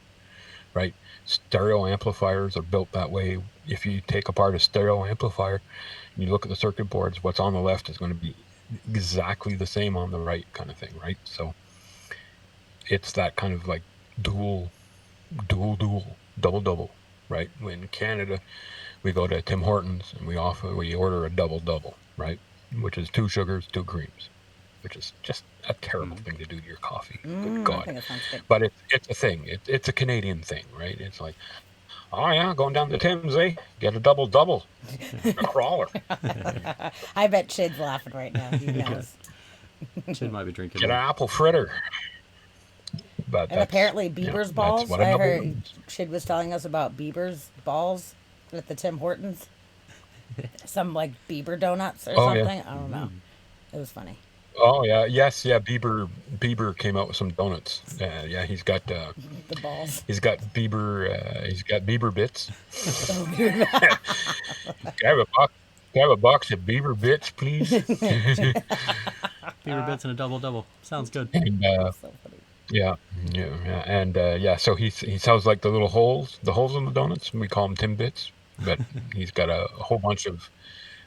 right? Stereo amplifiers are built that way. If you take apart a stereo amplifier and you look at the circuit boards, what's on the left is going to be exactly the same on the right, kind of thing, right? So it's that kind of like dual, double, right? In Canada, we go to Tim Hortons and we order a double, right? Which is 2 sugars, 2 creams, which is just a terrible thing to do to your coffee. Good I God. think it sounds good. But it's a thing. It's a Canadian thing, right? It's like, oh yeah, going down to Tim's, eh? Get a double, a crawler. I bet Chid's laughing right now. He knows. Chid might be drinking. Get an apple fritter. But And apparently Bieber's balls. That's what a I double heard means. Chid was telling us about Bieber's balls at the Tim Hortons. Some like Bieber donuts or Oh, yeah. something. I don't know. It was funny. Oh yeah, yes, yeah. Bieber came out with some donuts. Yeah, he's got The balls. He's got Bieber bits. Can I have a box of Bieber bits, please? Beaver bits and a double. Sounds good. And So funny. yeah, and yeah. So he sells like the little holes in the donuts. We call them Tim bits, but he's got a whole bunch of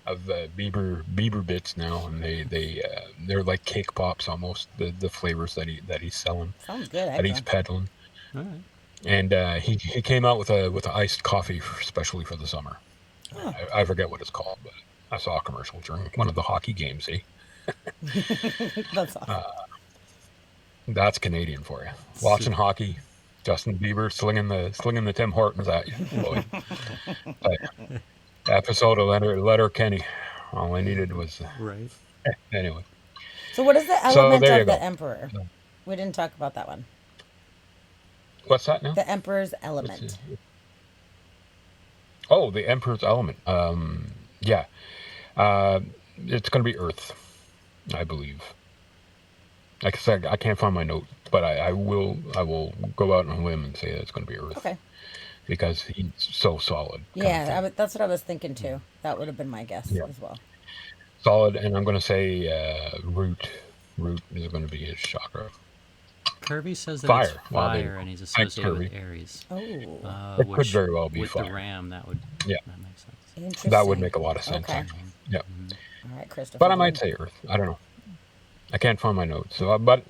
Bieber bits now, and they're like cake pops almost. The flavors that he's selling, Sounds good. that he's Excellent. peddling. All right. And he came out with a iced coffee especially for the summer. Oh. I forget what it's called, but I saw a commercial during one of the hockey games. That's awesome. That's Canadian for you. Watching hockey, Justin Bieber slinging the Tim Hortons at you. Boy. Episode of Letter Kenny. All I needed was Right. anyway. So what is the So element there you of the go. emperor? We didn't talk about that one. What's that now? The emperor's What's element. it? Oh, the Emperor's element. Yeah. It's going to be Earth, I believe. Like I said, I can't find my note, but I will go out on a limb and say that it's going to be Earth. Okay. Because he's so solid. Yeah, that's what I was thinking too. That would have been my guess Yeah. as well. Solid, and I'm going to say Root. Root is going to be his chakra. Kirby says that Fire. it's Well, fire, and he's associated with Kirby. Aries. Oh, It could Which, very well be with fire. the ram, that makes sense. interesting. That would make a lot of sense. Okay. Actually. Yeah. All right, Christopher. But I might say Earth. I don't know. I can't find my notes. So, but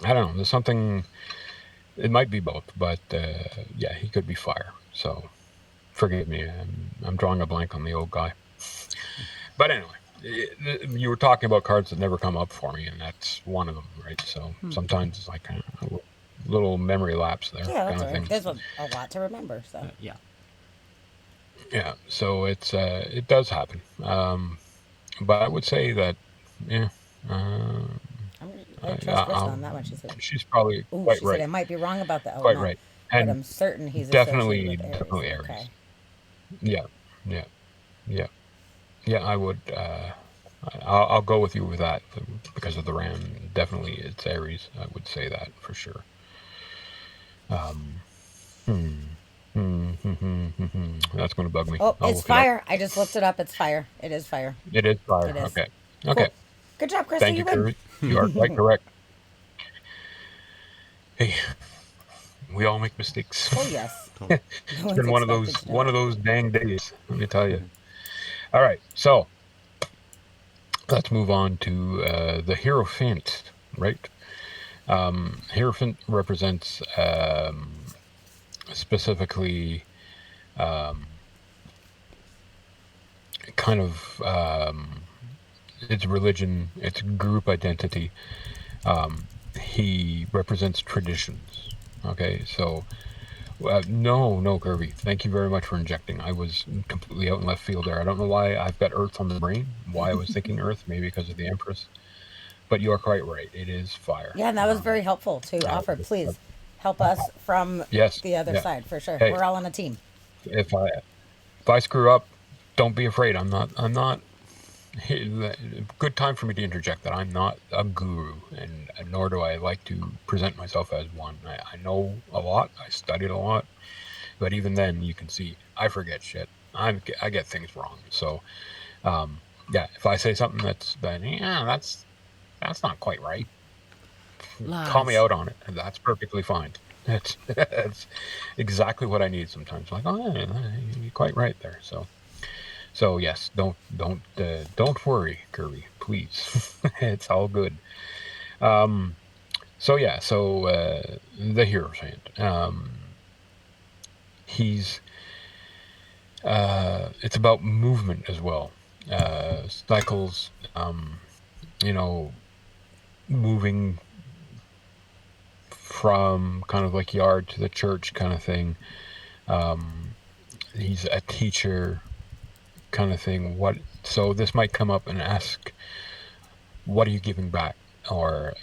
I don't know. There's something. It might be both, but yeah, he could be fire. So, forgive me. I'm drawing a blank on the old guy. But anyway, you were talking about cards that never come up for me, and that's one of them, right? So sometimes it's like a little memory lapse there, Yeah, kind that's of all thing. right. There's a lot to remember. So Yeah. Yeah. So it does happen. But I would say that, yeah. I trust Chris on that one. She said, She's probably "Ooh," quite she right. said, "I might be wrong about the Quite element, right. but And I'm certain he's definitely associated with Aries." Aries. Okay. Yeah. I would. I'll go with you with that because of the ram. Definitely, it's Aries. I would say that for sure. That's going to bug me. Oh, I'll it's look it up. fire. I just looked it up. It's fire. It is fire. It is fire. It is. Okay. Cool. Okay. Good job, Chris. Thank you, win. Kirby. You are quite correct. Hey, we all make mistakes. Oh yes. Totally. No It's been one's expected to know one it. of those dang days. Let me tell you. All right, so let's move on to the Hierophant, right? Hierophant represents specifically kind of its religion, its group identity. He represents traditions. Okay, so No, Kirby. Thank you very much for injecting. I was completely out in left field there. I don't know why I've got Earth on the brain. Why I was thinking Earth, maybe because of the Empress. But you are quite right. It is fire. Yeah, and that was very helpful to I, offer. Please help us from yes, the other yeah. side for sure. Hey, We're all on a team. if I screw up, don't be afraid. I'm not. Good time for me to interject that I'm not a guru, and nor do I like to present myself as one. I know a lot. I studied a lot, but even then, you can see I forget shit. I get things wrong. So, um, yeah, if I say something that's not quite right, call me Lies. out on it, and that's perfectly fine. That's exactly what I need sometimes. Like, oh, yeah, you're quite right there. So yes, don't worry, Kirby, please. It's all good. Um, so the Hero's Hand. He's it's about movement as well. Cycles. You know, moving from kind of like yard to the church kind of thing. Um, he's a teacher kind of thing. So this might come up and ask, what are you giving back? Or,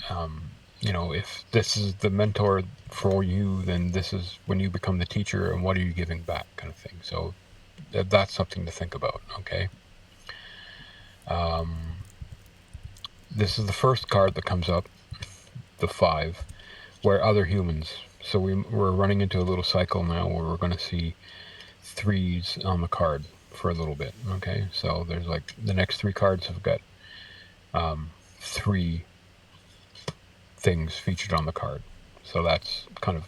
if this is the mentor for you, then this is when you become the teacher, and what are you giving back, kind of thing. So that's something to think about. Okay. Um, this is the first card that comes up, the 5, where other humans. So we're running into a little cycle now where we're going to see 3s on the card for a little bit. Okay. So there's like the next 3 cards have got 3 things featured on the card. So that's kind of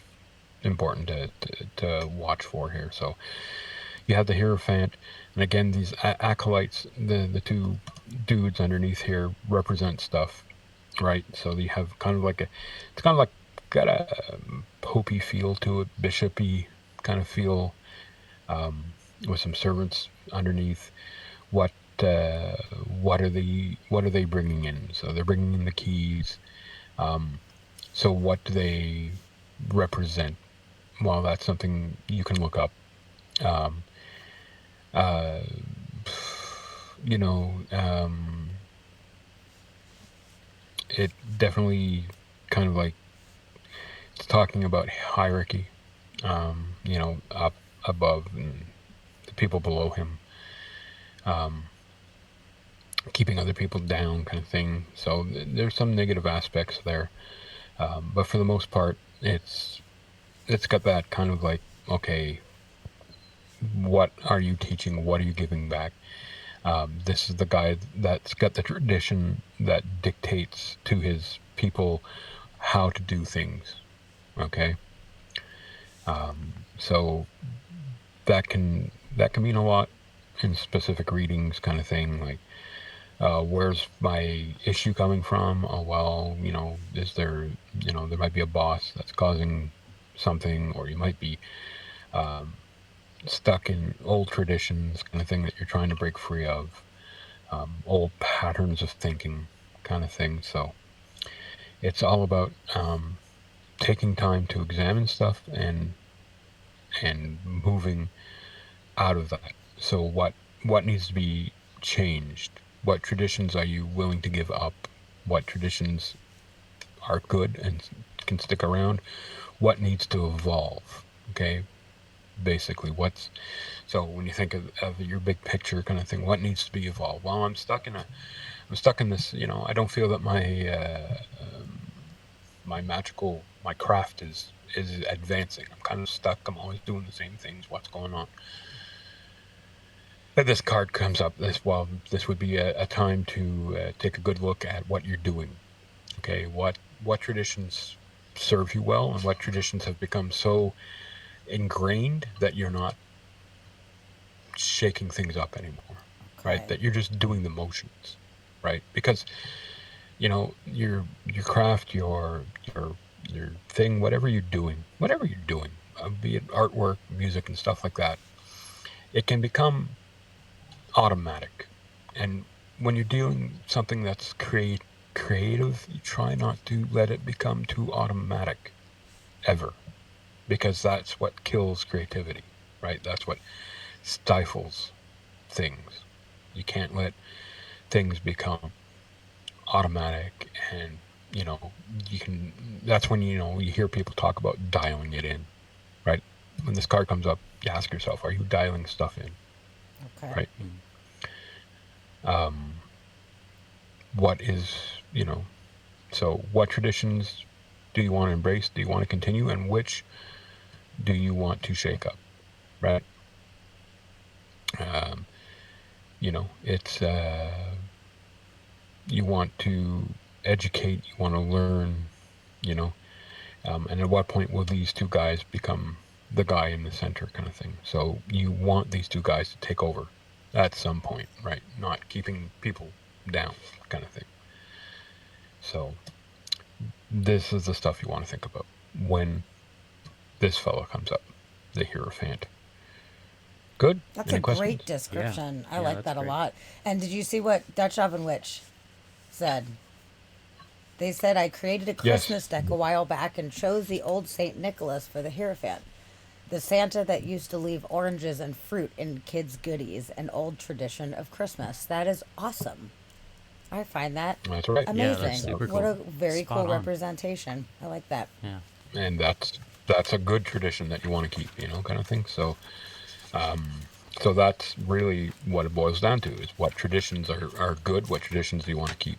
important to watch for here. So you have the Hierophant, and again, these acolytes, the 2 dudes underneath here represent stuff, right? So you have kind of like it's kind of like got a popey feel to it, bishopy kind of feel, with some servants underneath. What what are they bringing in? So they're bringing in the keys. So what do they represent? Well, that's something you can look up. Um, uh, you know, it definitely kind of like it's talking about hierarchy. Up above and the people below him, keeping other people down, kind of thing. So there's some negative aspects there, but for the most part, it's got that kind of like, okay, what are you teaching? What are you giving back? This is the guy that's got the tradition that dictates to his people how to do things. Okay, so that can mean a lot in specific readings, kind of thing. Like, where's my issue coming from? Oh well, is there there might be a boss that's causing something, or you might be stuck in old traditions, kind of thing that you're trying to break free of. Old patterns of thinking, kind of thing. So it's all about taking time to examine stuff and moving out of that. So what needs to be changed? What traditions are you willing to give up? What traditions are good and can stick around? What needs to evolve? Okay, basically, so when you think of your big picture kind of thing, what needs to be evolved? Well, I'm stuck in this. I don't feel that my craft is advancing. I'm kind of stuck. I'm always doing the same things. What's going on? But this card comes up. This would be a time to take a good look at what you're doing. Okay, what traditions serve you well, and what traditions have become so ingrained that you're not shaking things up anymore, right? Okay. That you're just doing the motions, right? Because your craft, your thing, whatever you're doing, be it artwork, music, and stuff like that, it can become automatic. And when you're doing something that's creative, you try not to let it become too automatic ever. because that's what kills creativity, right? That's what stifles things. You can't let things become automatic, and you can. That's when you hear people talk about dialing it in, right? When this card comes up, you ask yourself, are you dialing stuff in, Okay. right? What is so what traditions do you want to embrace? Do you want to continue, and which do you want to shake up, right? Um, it's you want to educate, you want to learn, you know, and at what point will these two guys become the guy in the center kind of thing? So you want these two guys to take over at some point, right? Not keeping people down kind of thing. So this is the stuff you want to think about when this fellow comes up, the Hierophant. Good? That's Any a questions? great description. I Yeah, like that's that a great. lot. And did you see what Dutch Oven Witch said? They said, I created a Yes. Christmas deck a while back and chose the old St. Nicholas for the Hierophant. The Santa that used to leave oranges and fruit in kids' goodies, an old tradition of Christmas. That is awesome. I find that That's right. Yeah, that's amazing. super What cool. a very Spot cool on. representation. I like that. Yeah. And that's a good tradition that you want to keep, kind of thing. So that's really what it boils down to, is what traditions are good, what traditions do you want to keep,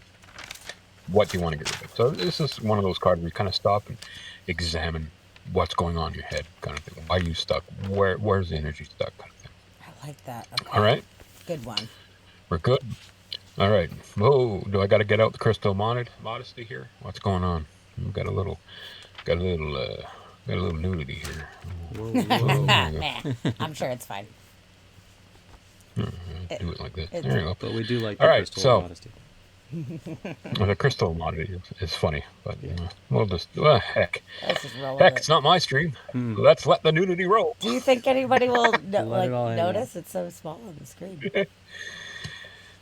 what do you want to get rid of. So this is one of those cards where you kind of stop and examine what's going on in your head kind of thing. Why are you stuck? Where's the energy stuck kind of thing. I like that. All Okay. right, Good one. we're good. All right. Whoa, do I got to get out the crystal modesty here? What's going on? We've got a little nudity here. Whoa, Whoa, whoa. there you Nah, I'm sure it's fine. go. It, Do it like this. it's There you go. But we do like All the right, crystal of so modesty. the crystal commodity is funny, but we'll just heck, Let's just roll with it's it. not my stream. Hmm. Let's let the nudity roll. Do you think anybody will Let it all hang out. notice? It's so small on the screen.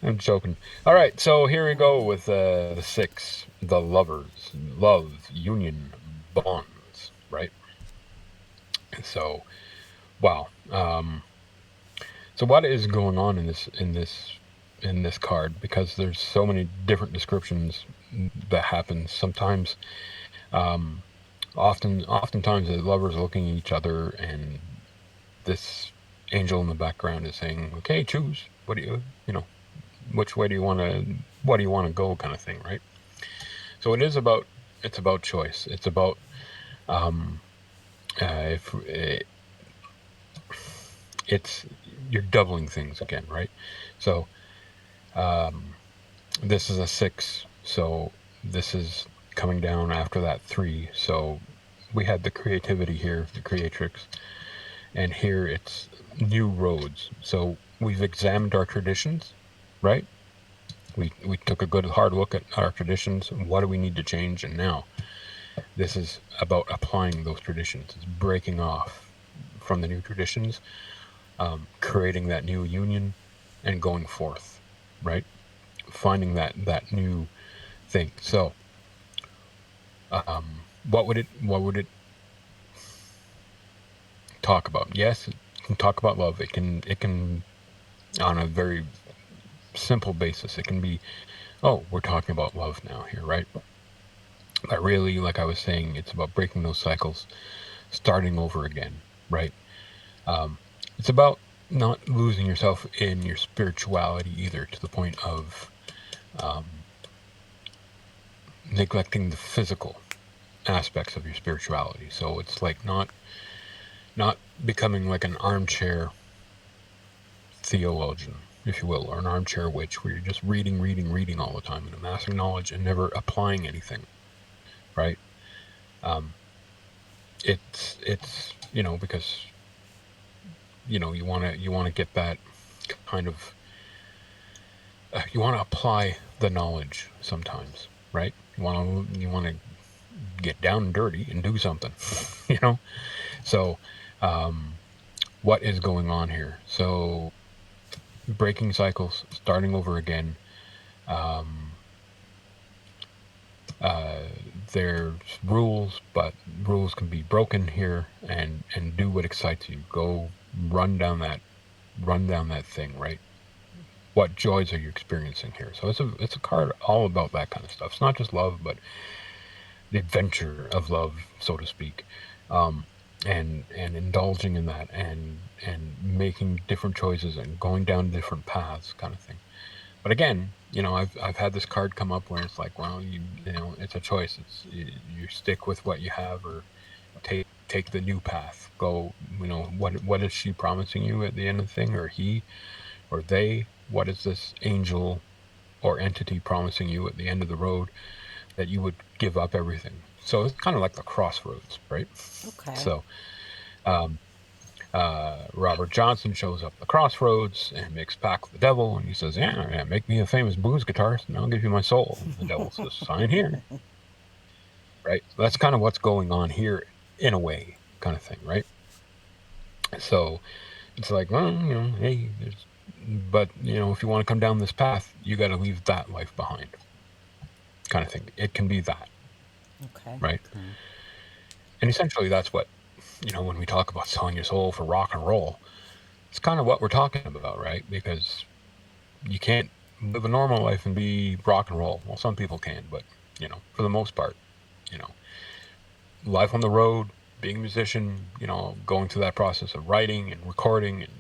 I'm joking. All right, so here we go with the six, the lovers, love, union, bonds, right? So, wow. So what is going on in this card? Because there's so many different descriptions that happen. Sometimes, oftentimes the lovers are looking at each other, and this angel in the background is saying, "Okay, choose. What do which way do you want to? What do you want to go?" Kind of thing, right? So it's about choice. It's about if it's you're doubling things again, right? So this is a 6, so this is coming down after that 3. So we had the creativity here, the creatrix, and here it's new roads. So we've examined our traditions, right? We took a good hard look at our traditions. What do we need to change? And now this is about applying those traditions. It's breaking off from the new traditions, creating that new union, and going forth, right? Finding that new thing. So, what would it talk about? Yes, it can talk about love. It can on a very simple basis. It can be, oh, we're talking about love now here, right? But really, like I was saying, it's about breaking those cycles, starting over again, right? It's about not losing yourself in your spirituality either, to the point of neglecting the physical aspects of your spirituality. So it's like not becoming like an armchair theologian, if you will, or an armchair witch, where you're just reading all the time and amassing knowledge and never applying anything, right? It's because you want to get that kind of you want to apply the knowledge sometimes, right? You want to get down and dirty and do something, So, what is going on here? So, breaking cycles, starting over again. there's rules, but rules can be broken here, and do what excites you. Go run down that thing, right? What joys are you experiencing here? So it's a card all about that kind of stuff. It's not just love, but the adventure of love, so to speak, and indulging in that, and making different choices and going down different paths, kind of thing. But again, I've had this card come up where it's like, well, it's a choice. It's you stick with what you have, or take the new path. Go, what is she promising you at the end of the thing, or he, or they? What is this angel or entity promising you at the end of the road, that you would give up everything? So it's kind of like the crossroads, right? Okay. So Robert Johnson shows up at the crossroads and makes pact with the devil, and he says, yeah, make me a famous blues guitarist and I'll give you my soul. And the devil says, sign here. Right? So that's kind of what's going on here, in a way, kind of thing, right? So it's like, well, hey, but if you want to come down this path, you got to leave that life behind, kind of thing. It can be that. Okay. Right? And essentially that's what, when we talk about selling your soul for rock and roll, it's kind of what we're talking about, right? Because you can't live a normal life and be rock and roll. Well, some people can, but for the most part, life on the road, being a musician, going through that process of writing and recording and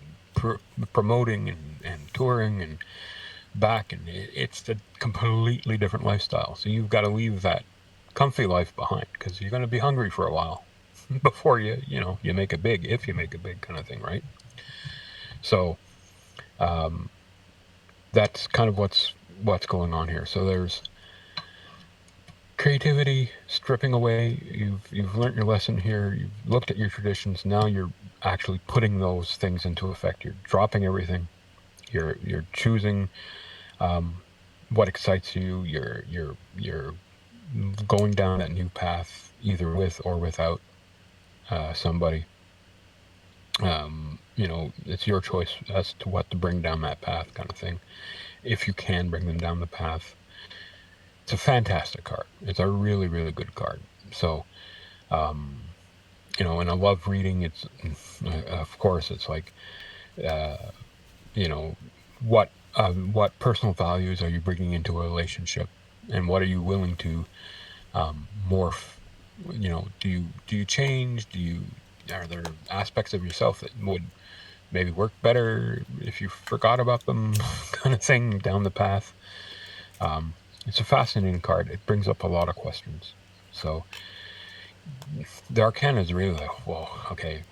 promoting and touring and back, and it's a completely different lifestyle. So you've got to leave that comfy life behind, because you're going to be hungry for a while before you make it big, if you make it big, kind of thing, right? So that's kind of what's going on here. So there's creativity, stripping away. You've learned your lesson here. You've looked at your traditions. Now you're actually putting those things into effect. You're dropping everything. You're choosing what excites you. You're going down that new path, either with or without somebody. It's your choice as to what to bring down that path, kind of thing. If you can bring them down the path. It's a fantastic card. It's a really, really good card. So, and I love reading. It's, of course, it's like, what personal values are you bringing into a relationship, and what are you willing to morph? Do you change? Are there aspects of yourself that would maybe work better if you forgot about them, kind of thing, down the path? It's a fascinating card. It brings up a lot of questions. So the Arcana is really like, whoa, okay,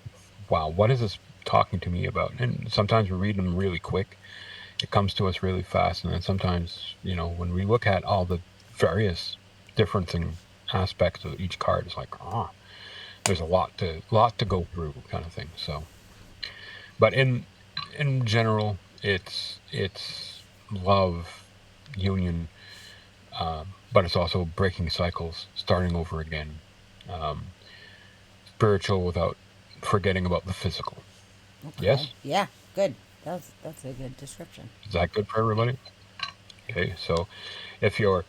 wow, what is this talking to me about? And sometimes we read them really quick. It comes to us really fast. And then sometimes, when we look at all the various different aspects of each card, it's like, there's a lot to go through, kind of thing. So, but in general, it's love, union, but it's also breaking cycles, starting over again, spiritual without forgetting about the physical. Okay. Yes? Yeah. Good. That's a good description. Is that good for everybody? Okay, so if your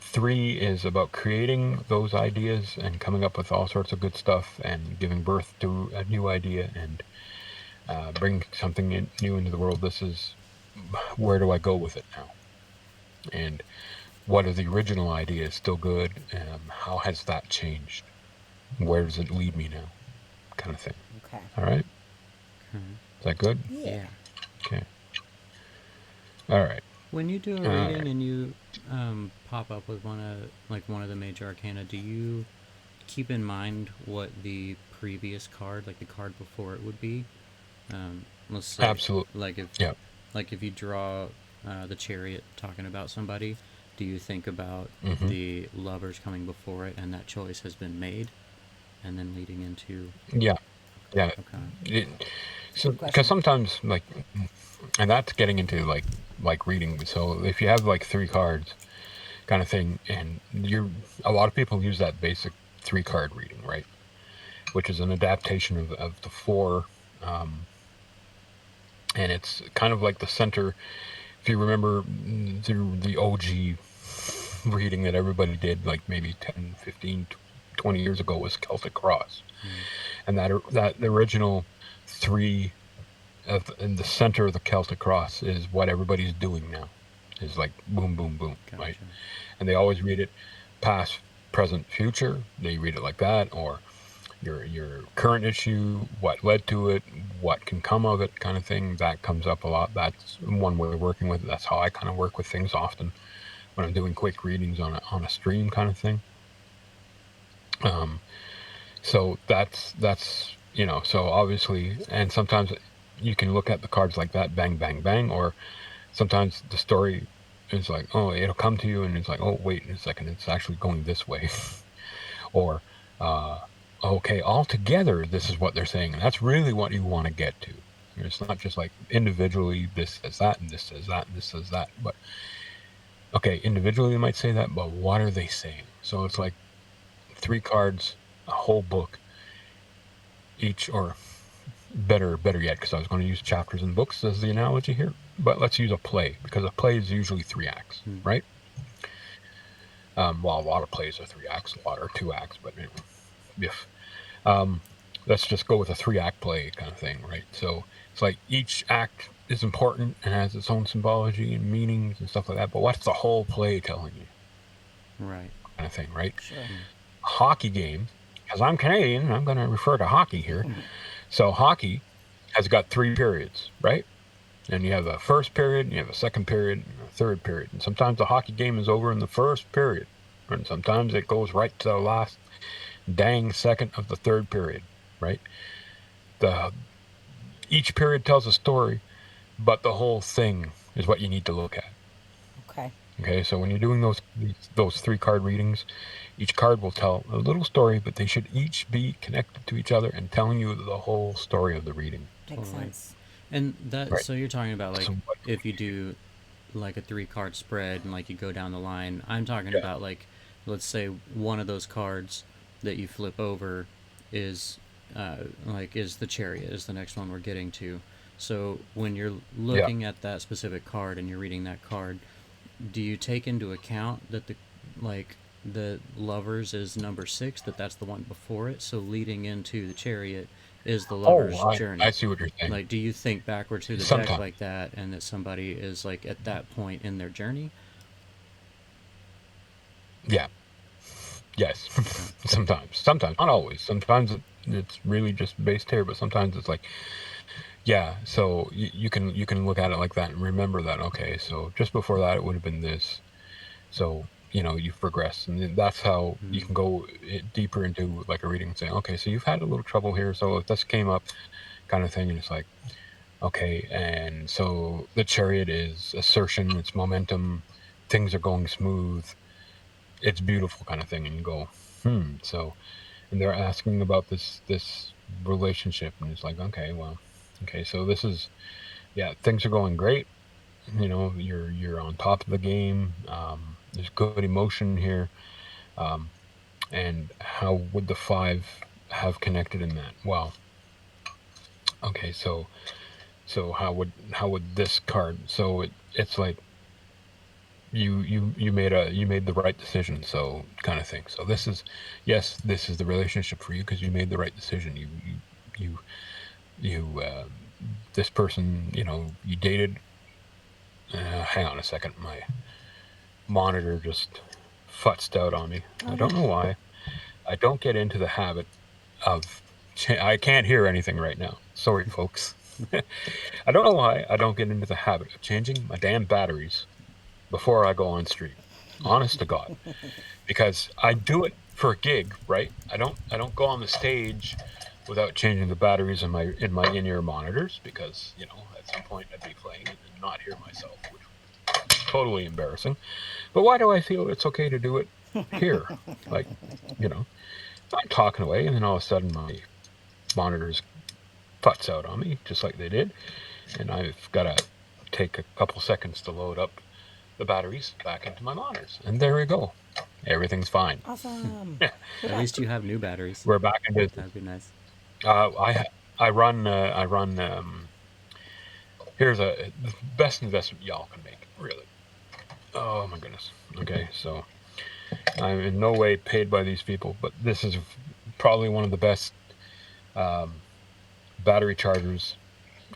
3 is about creating those ideas and coming up with all sorts of good stuff and giving birth to a new idea and bring something new into the world, this is, where do I go with it now? And what are the original ideas still good? How has that changed? Where does it lead me now? Kind of thing. Okay. All right? Is that good? Yeah. Okay. All right. When you do a reading and you pop up with one of the major arcana, do you keep in mind what the previous card, like the card before it, would be? Let's say, Absolutely. like if you draw the Chariot talking about somebody, do you think about the lovers coming before it and that choice has been made, and then leading into? Yeah. Okay. So because sometimes, like, and that's getting into like reading. So if you have like 3 cards, kind of thing, and a lot of people use that basic 3 card reading, right? Which is an adaptation of the 4, and it's kind of like the center. If you remember the OG reading that everybody did like maybe 10, 15, 20 years ago was Celtic Cross. And that the original three in the center of the Celtic Cross is what everybody's doing now. Is like boom, boom, boom, Gotcha. right? And they always read it past, present, future. They read it like that, or your current issue, what led to it, what can come of it, kind of thing. That comes up a lot. That's one way of working with it. That's how I kind of work with things often when I'm doing quick readings on a stream, kind of thing. So that's so obviously, and sometimes you can look at the cards like that, bang, bang, bang, or sometimes the story is like, oh, it'll come to you, and it's like, oh, wait a second, it's actually going this way, or okay, altogether, this is what they're saying, and that's really what you want to get to. It's not just like individually, this says that, and this says that, and this says that, but okay, individually they might say that, but what are they saying? So it's like 3 cards, a whole book, each, or better yet, because I was going to use chapters and books as the analogy here, but let's use a play, because a play is usually 3 acts, right? Well, a lot of plays are 3 acts, a lot are 2 acts, but anyway, if let's just go with a 3-act play kind of thing, right? So it's like each act is important and has its own symbology and meanings and stuff like that, but what's the whole play telling you? Right. Kind of thing, right? Sure. Hockey game, because I'm Canadian, I'm going to refer to hockey here. So hockey has got 3 periods, right? And you have a first period, and you have a second period, and a third period. And sometimes the hockey game is over in the first period, and sometimes it goes right to the last dang second of the third period, right? Each period tells a story, but the whole thing is what you need to look at. Okay. Okay, so when you're doing those 3 card readings, each card will tell a little story, but they should each be connected to each other and telling you the whole story of the reading. Makes Totally. sense. And that, Right. so you're talking about like So what- if you do like a 3-card spread and like you go down the line. I'm talking Yeah. about like, let's say one of those cards that you flip over is is the Chariot, is the next one we're getting to. So when you're looking at that specific card and you're reading that card, do you take into account that the Lovers is number 6, that's the one before it, so leading into the Chariot is the Lover's journey? I see what you're saying. Like, do you think backward through the deck Sometimes. like that, and that somebody is like at that point in their journey? Yeah. Yes. Sometimes, not always. Sometimes it's really just based here, but sometimes it's like, yeah. So you can look at it like that and remember that. Okay, so just before that, it would have been this. So you've progressed, and that's how you can go deeper into like a reading and say, okay, so you've had a little trouble here. So if this came up, kind of thing, and it's like, okay, and so the Chariot is assertion, it's momentum, things are going smooth, it's beautiful, kind of thing, and you go, so, and they're asking about this relationship, and it's like, okay, well, okay, so this is, yeah, things are going great, you're on top of the game, there's good emotion here, and how would the 5 have connected in that? Well, okay, so how would this card, so it's like you made the right decision, so kind of thing. So this is the relationship for you because you made the right decision. You this person, you dated. Hang on a second, my monitor just futzed out on me. I don't know why. I don't get into the habit of I can't hear anything right now. Sorry, folks. I don't know why I don't get into the habit of changing my damn batteries before I go on stream. Honest to God. Because I do it for a gig, right? I don't go on the stage without changing the batteries in my in-ear monitors because, at some point I'd be playing and not hear myself, which is totally embarrassing. But why do I feel it's okay to do it here? Like, I'm talking away and then all of a sudden my monitors futz out on me just like they did, and I've got to take a couple seconds to load up the batteries back into my monitors, and there we go. Everything's fine. Awesome. At least you have new batteries. We're back in business. That'd be nice. I run. Here's the best investment y'all can make. Really. Oh my goodness. Okay, so I'm in no way paid by these people, but this is probably one of the best battery chargers,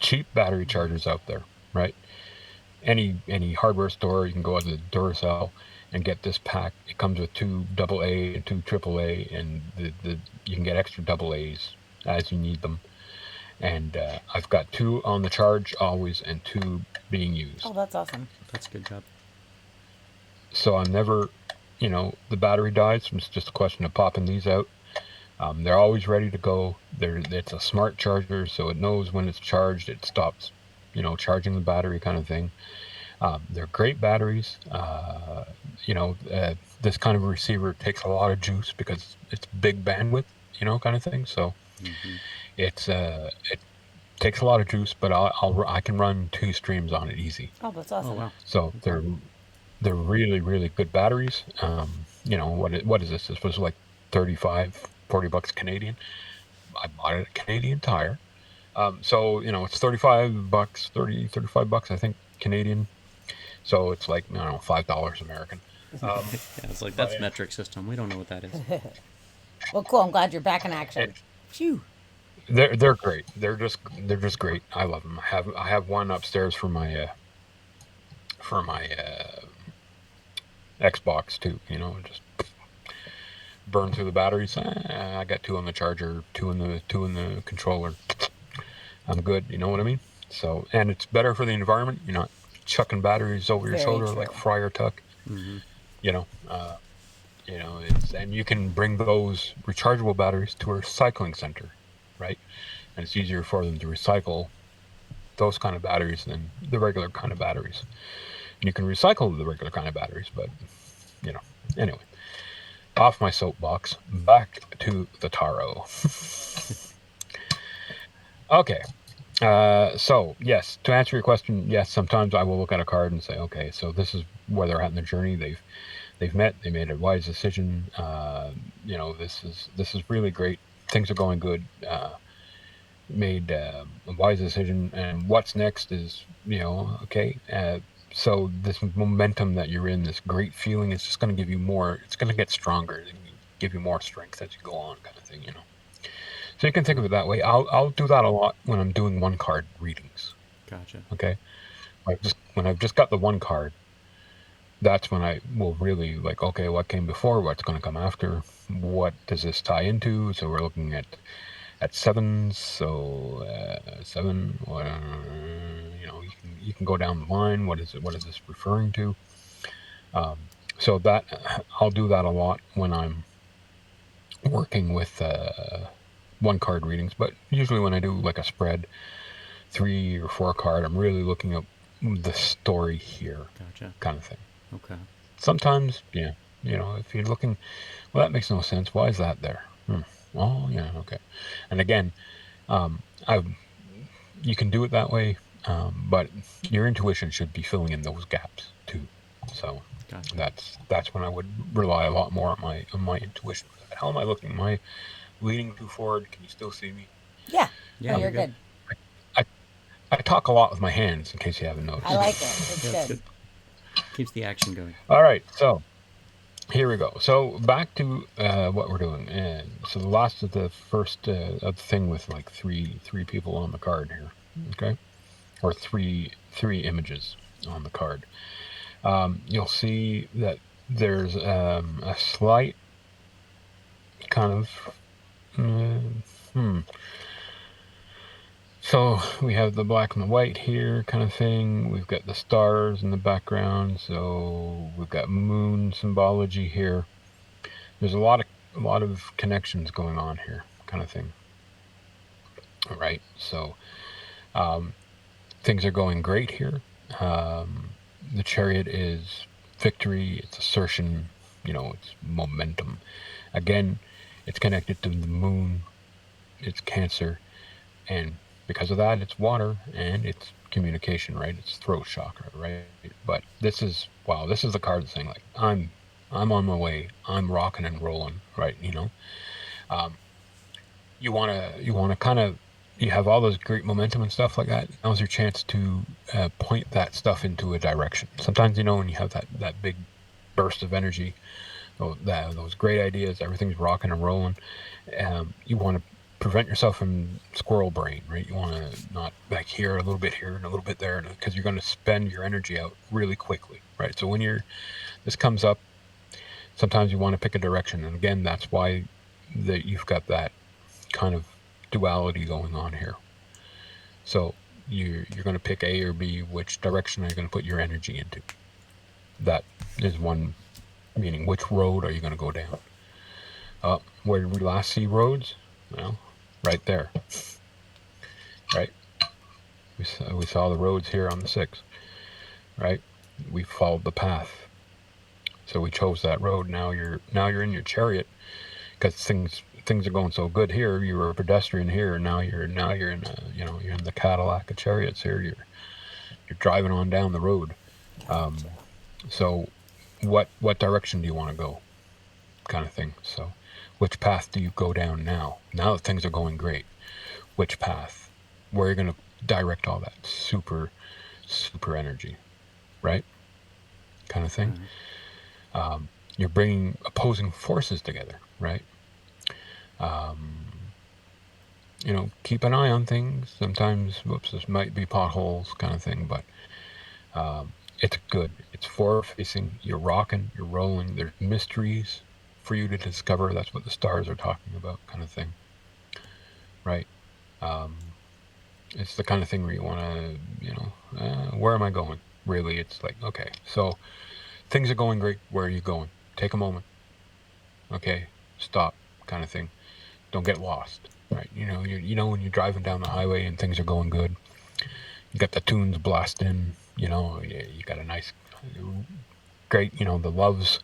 cheap battery chargers out there, right? Any hardware store, you can go out to the Duracell and get this pack. It comes with 2 AA and 2 AAA, and you can get extra AA's as you need them. And I've got 2 on the charge always, and 2 being used. Oh, that's awesome. That's a good job. So I'm never, the battery dies. It's just a question of popping these out. They're always ready to go. It's a smart charger, so it knows when it's charged. It stops, charging the battery, kind of thing. They're great batteries. This kind of receiver takes a lot of juice because it's big bandwidth, kind of thing. So it takes a lot of juice, but I can run 2 streams on it easy. Oh, that's awesome. Oh, wow. So they're really, really good batteries. What is this? This was like $40 Canadian. I bought it at Canadian Tire. So it's $35, 35 bucks, I think, Canadian. So it's like, I don't know, $5 American. Yeah, it's like, that's metric system. We don't know what that is. Well, cool. I'm glad you're back in action. Phew. They're great. They're just great. I love them. I have one upstairs for my Xbox too. Just burn through the batteries. I got 2 on the charger, 2 in the controller. I'm good. You know what I mean? So, and it's better for the environment. You're not chucking batteries over your Very shoulder true. like Friar Tuck. And you can bring those rechargeable batteries to a recycling center, right? And it's easier for them to recycle those kind of batteries than the regular kind of batteries. And you can recycle the regular kind of batteries, but anyway, off my soapbox, back to the tarot. Okay. So yes, to answer your question, yes, sometimes I will look at a card and say, okay, so this is where they're at in the journey. They've met, they made a wise decision. This is really great. Things are going good. Made a wise decision, and what's next is, okay. So this momentum that you're in, this great feeling, is just going to give you more. It's going to get stronger and give you more strength as you go on, kind of thing. So you can think of it that way. I'll do that a lot when I'm doing 1 card readings. Gotcha. Okay. When I've just got the 1 card, that's when I will really like, okay, what came before, what's going to come after, what does this tie into? So we're looking at 7s. So 7. You can go down the line. What is it? What is this referring to? So that I'll do that a lot when I'm working with 1 card readings. But usually when I do like a spread, 3 or 4 card, I'm really looking at the story here. Gotcha. Kind of thing. Okay. Sometimes, yeah, if you're looking, well, that makes no sense. Why is that there? Oh, yeah, okay. And again, you can do it that way, but your intuition should be filling in those gaps too. So Gotcha. that's when I would rely a lot more on my intuition. How am I looking? Am I leaning too forward? Can you still see me? Yeah. Yeah, No, you're you're good. I talk a lot with my hands, in case you haven't noticed. I like it. It's Yeah, good. it's good. Keeps the action going. All right, so here we go. So back to what we're doing. And so the last of the first of the thing with like three people on the card here, okay, or three images on the card. You'll see that there's a slight kind of. So we have the black and the white here kind of thing. We've got the stars in the background. So we've got moon symbology here. There's a lot of connections going on here kind of thing. All right. So things are going great here. The Chariot is victory. It's assertion. It's momentum. Again, it's connected to the moon. It's Cancer. And because of that, it's water and it's communication, right? It's throat chakra, right? But this is the card saying like, I'm on my way. I'm rocking and rolling, right? You want to kind of, you have all those great momentum and stuff like that. Now's your chance to point that stuff into a direction. Sometimes, when you have that big burst of energy, those great ideas, everything's rocking and rolling. You want to prevent yourself from squirrel brain, right? You want to not like here, a little bit here, and a little bit there, because you're going to spend your energy out really quickly, right? So when this comes up, sometimes you want to pick a direction, and again, that's why you've got that kind of duality going on here. So you're going to pick A or B. Which direction are you going to put your energy into? That is one meaning. Which road are you going to go down? Where did we last see roads? Well, right there. Right? We saw the roads here on the 6th. Right? We followed the path. So we chose that road. Now you're in your chariot, because things are going so good here. You were a pedestrian here. Now you're in you're in the Cadillac of chariots here. You're driving on down the road. So what direction do you want to go? Kind of thing. So which path do you go down now? Now that things are going great, which path? Where are you going to direct all that super energy, right? Kind of thing. Mm-hmm. You're bringing opposing forces together, right? Keep an eye on things. Sometimes, this might be potholes, kind of thing, but it's good. It's forward-facing. You're rocking. You're rolling. There's mysteries for you to discover. That's what the stars are talking about, kind of thing, right? It's the kind of thing where you want to, where am I going? Really, it's like, okay, so things are going great. Where are you going? Take a moment. Okay, stop, kind of thing. Don't get lost, right? You know when you're driving down the highway and things are going good. You got the tunes blasting. You got a nice, great, the Love's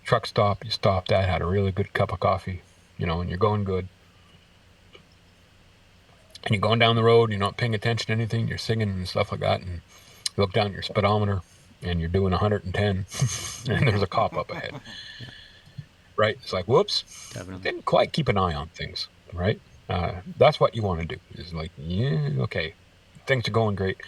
truck stop. You stopped at, had a really good cup of coffee, and you're going good. And you're going down the road, you're not paying attention to anything, you're singing and stuff like that, and you look down at your speedometer, and you're doing 110, and there's a cop up ahead. Right? It's like, whoops, definitely didn't quite keep an eye on things, right? That's what you want to do, is like, yeah, okay, things are going great.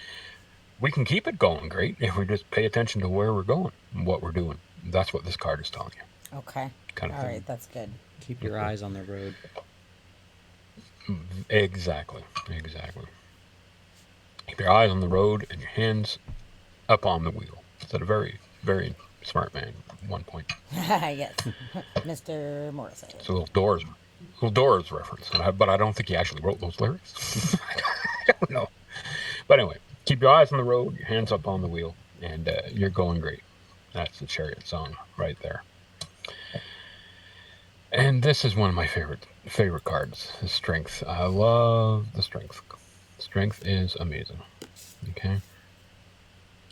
We can keep it going great if we just pay attention to where we're going and what we're doing. That's what this card is telling you. Okay. Kind of all thing. Right, that's good. Keep your eyes on the road. Exactly. Keep your eyes on the road and your hands up on the wheel. That's a very, very smart man. 1 point. Yes, Mr. Morrison. It's a little Doors reference, but I don't think he actually wrote those lyrics. I don't know. But anyway, keep your eyes on the road, your hands up on the wheel, and you're going great. That's the Chariot song right there. And this is one of my favorite cards, the Strength. I love the Strength. Strength is amazing. Okay.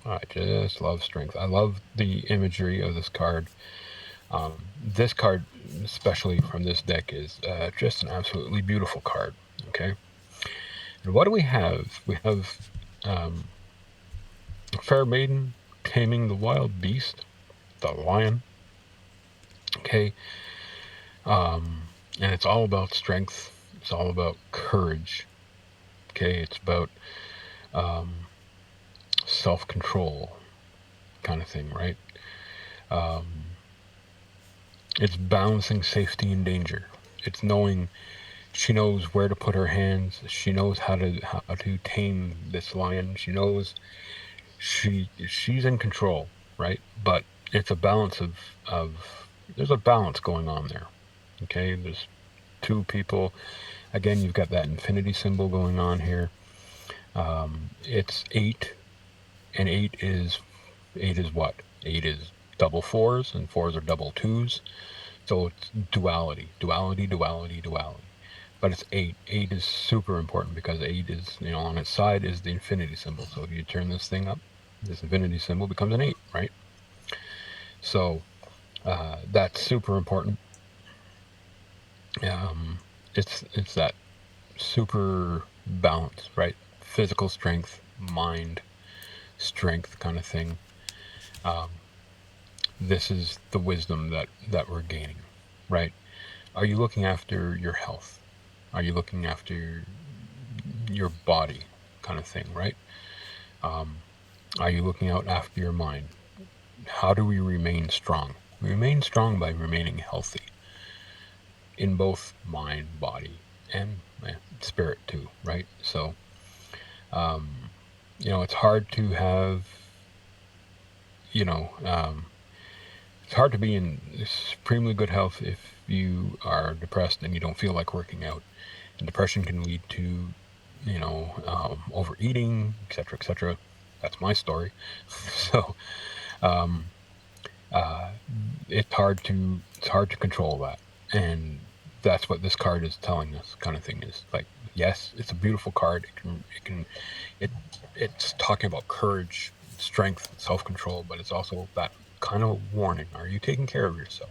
I just love Strength. I love the imagery of this card. This card, especially from this deck, is just an absolutely beautiful card. Okay. And what do we have? We have Fair Maiden taming the wild beast, the lion. Okay. And it's all about strength. It's all about courage. Okay, it's about self-control, kind of thing, right? It's balancing safety and danger. It's knowing, she knows where to put her hands. She knows how to tame this lion. She knows she's in control, right? But it's a balance of there's a balance going on there. Okay, there's two people. Again, you've got that infinity symbol going on here. It's 8, and 8 is what? 8 is double 4s, and 4s are double 2s. So it's duality. But it's 8. 8 is super important because 8 is, on its side is the infinity symbol. So if you turn this thing up, this infinity symbol becomes an 8, right? So that's super important. It's that super balance, right? Physical strength, mind strength, kind of thing. This is the wisdom that we're gaining, right? Are you looking after your health? Are you looking after your body, kind of thing, right? Are you looking out after your mind? How do we remain strong? remain strong by remaining healthy in both mind, body, and spirit too, right? So, it's hard to have, it's hard to be in supremely good health if you are depressed and you don't feel like working out. And depression can lead to, overeating, etc., etc. That's my story. So, it's hard to control that, and that's what this card is telling us. Kind of thing is like, yes, it's a beautiful card. It's talking about courage, strength, self-control, but it's also that kind of warning. Are you taking care of yourself?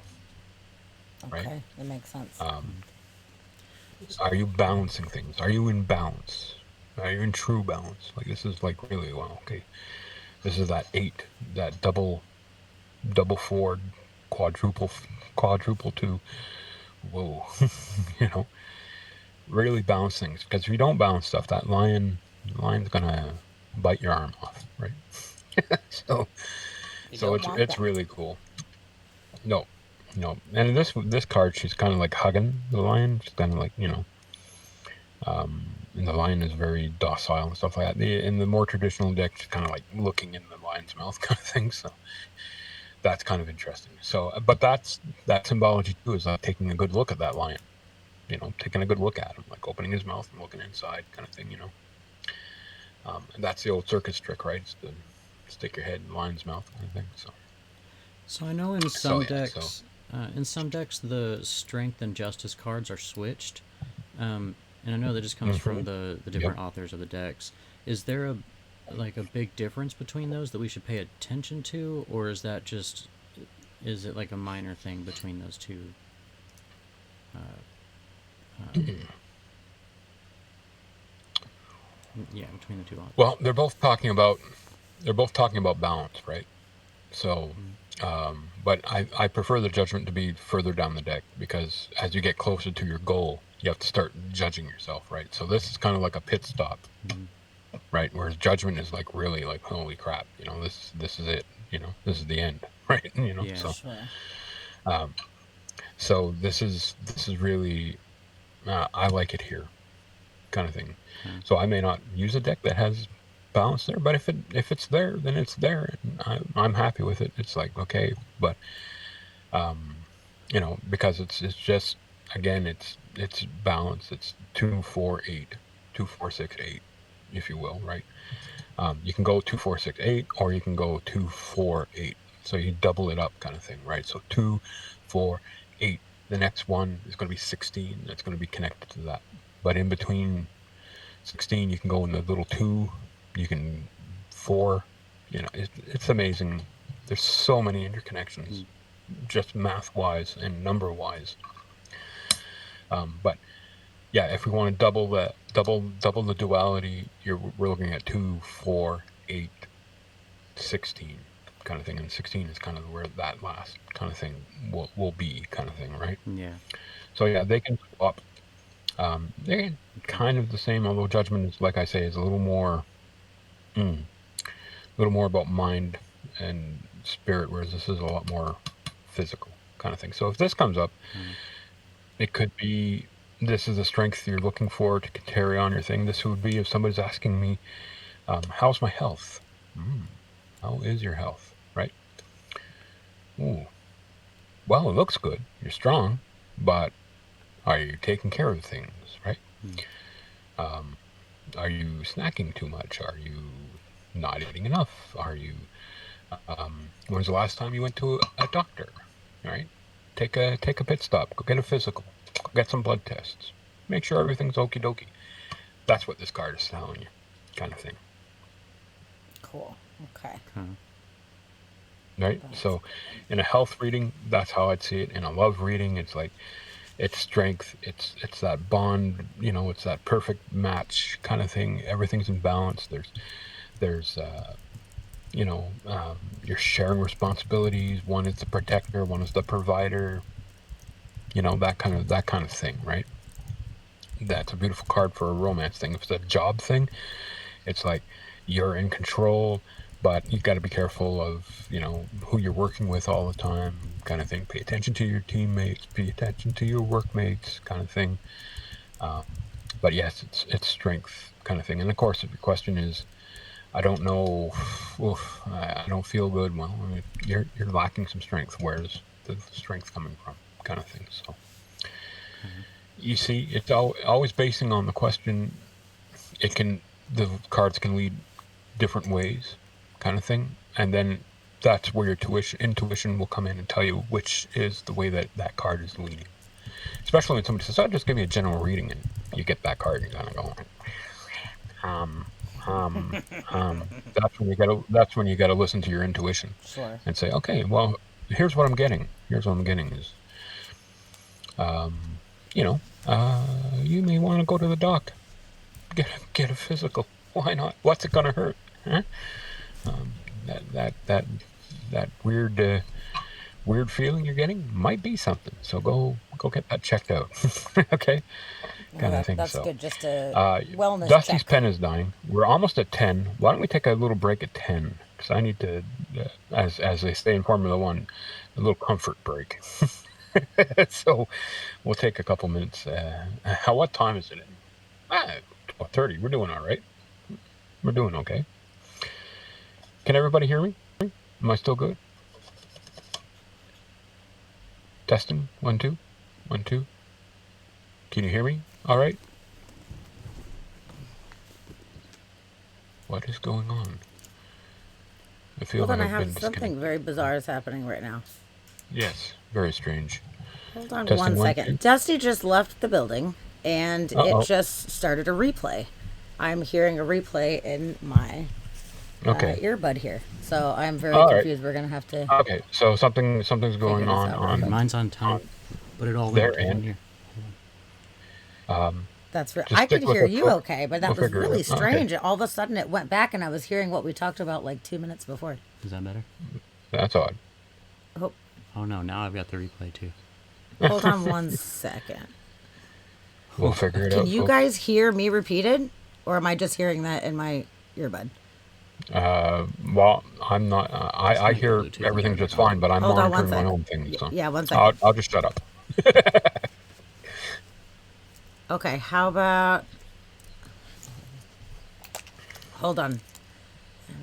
Right? Okay, that makes sense. Are you balancing things? Are you in balance? Are you in true balance? Like, this is like really, well, okay. This is that 8, that double 4, quadruple 2. Whoa. Really balance things, because if you don't balance stuff, that lion's gonna bite your arm off, right? so You so don't it's want it's that. really cool. No, no. And in this card, she's kind of like hugging the lion. She's kind of like, and the lion is very docile and stuff like that. In the more traditional deck, she's kind of like looking in the lion's mouth kind of thing. So that's kind of interesting. So, but that symbology too is like taking a good look at that lion. Taking a good look at him, like opening his mouth and looking inside, kind of thing. And that's the old circus trick, right? It's to stick your head in the lion's mouth, kind of thing. So I know in So some yeah, so decks, the strength and justice cards are switched, and I know that just comes from the yep. different authors of the decks. Is there a big difference between those that we should pay attention to, or is it like a minor thing between those two? Yeah, between the two authors. Well, they're both talking about balance, right? So, but I prefer the judgment to be further down the deck, because as you get closer to your goal, you have to start judging yourself, right? So this is kind of like a pit stop, right? Whereas judgment is like really like, holy crap, this is it, this is the end, right? Yeah. Sure. So this is really, I like it here, kind of thing. So I may not use a deck that has balance there, but if it's there, then it's there, and I'm happy with it. It's like, okay, but because it's just, again, it's balance. It's 2 4 8, 2 4 6 8, if you will, right? You can go 2 4 6 8, or you can go 2 4 8. So you double it up, kind of thing, right? So 2 4 8. The next one is going to be 16. That's going to be connected to that. But in between 16, you can go in the little 2. You can 4. It's amazing. There's so many interconnections, just math-wise and number-wise. But yeah, if we want to double the duality, we're looking at 2 4 8 16 kind of thing, and 16 is kind of where that last kind of thing will be, kind of thing, right? Yeah. So yeah, they can swap. They're kind of the same, although judgment is, like I say, is a little more about mind and spirit, whereas this is a lot more physical, kind of thing. So if this comes up, it could be, this is the strength you're looking for to carry on your thing. This would be if somebody's asking me, how's my health? How is your health, right? Ooh. Well, it looks good. You're strong, but are you taking care of things, right? Are you snacking too much? Are you not eating enough? Are you, when was the last time you went to a doctor, right? Take a pit stop. Go get a physical. Go get some blood tests. Make sure everything's okie dokie. That's what this card is telling you, kind of thing. Cool. Okay. Right? So in a health reading, that's how I'd see it. In a love reading, it's like, it's strength, it's that bond, it's that perfect match kind of thing. Everything's in balance. There's you're sharing responsibilities. One is the protector, one is the provider, that kind of thing, right? That's a beautiful card for a romance thing. If it's a job thing, it's like you're in control, but you got to be careful of, who you're working with all the time, kind of thing. Pay attention to your teammates, pay attention to your workmates, kind of thing. But yes, it's strength kind of thing. And of course, if your question is, I don't know, oof, I don't feel good. Well, I mean, you're lacking some strength. Where's the strength coming from, kind of thing. So you see, it's always basing on the question. The cards can lead different ways, kind of thing, and then that's where your intuition will come in and tell you which is the way that card is leading. Especially when somebody says, "Oh, just give me a general reading," and you get that card and you kind of go, um, um, That's when you gotta listen to your intuition. Sure. And say, okay, well, here's what I'm getting. Here's what I'm getting is, you know, you may want to go to the doc, get a physical. Why not? What's it gonna hurt? Huh? Um, that weird feeling you're getting might be something. So go get that checked out. Okay, kind of thing. That's So, good. Just a wellness Dusty's check. pen is dying. We're almost at 10. Why don't we take a little break at 10? Because I need to, as they say in Formula One, a little comfort break. So we'll take a couple minutes. What time is it? 12:30. We're doing all right. We're doing okay. Can everybody hear me? Am I still good? Testing. 1 2 1 2. Can you hear me? All right. What is going on? I feel Hold on, like I I've been have disconnected. something very bizarre is happening right now. Yes, very strange. Hold on Testing one 1 second. 2. Dusty just left the building, and it Uh-oh. just started a replay. I'm hearing a replay in my Okay. earbud here, so I'm very All right. confused. We're gonna have to. Okay, so something's going this on out real quick. Mine's on time, but it all their went to one end. here. That's right. Just I could stick with hear it you for- okay, but that we'll was figure it really out. Okay. strange. All of a sudden, it went back, and I was hearing what we talked about like 2 minutes before. Is that better? That's odd. Oh, Oh no, now I've got the replay too. hold on one second. We'll figure it out. Can you folks. guys hear me repeated, or am I just hearing that in my earbud? Well, I'm not. I hear Bluetooth everything there. just fine, but I'm Hold on one monitoring my second. own thing. So Yeah, 1 second. I'll just shut up. Okay, how about... Hold on.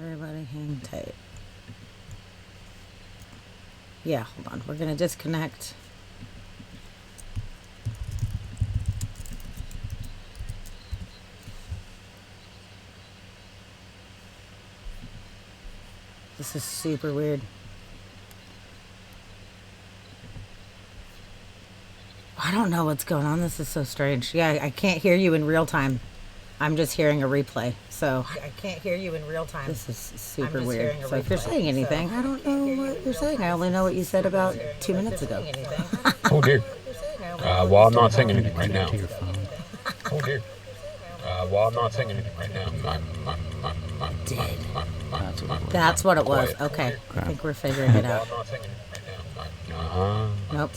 Everybody hang tight. Yeah, hold on. We're going to disconnect. This is super weird. I don't know what's going on. This is so strange. Yeah, I can't hear you in real time. I'm just hearing a replay. So I can't hear you in real time. this is super just weird. hearing a So if you're replay, saying anything, I don't know what you're saying. I only know what you said about 2 minutes ago. Oh dear. Well, I'm not saying anything right now. To your phone. Oh dear. Well, I'm not saying anything right now. That's what it was. That's what it was. Quiet. Okay. I think we're figuring it out. I'm not saying anything right now. Nope.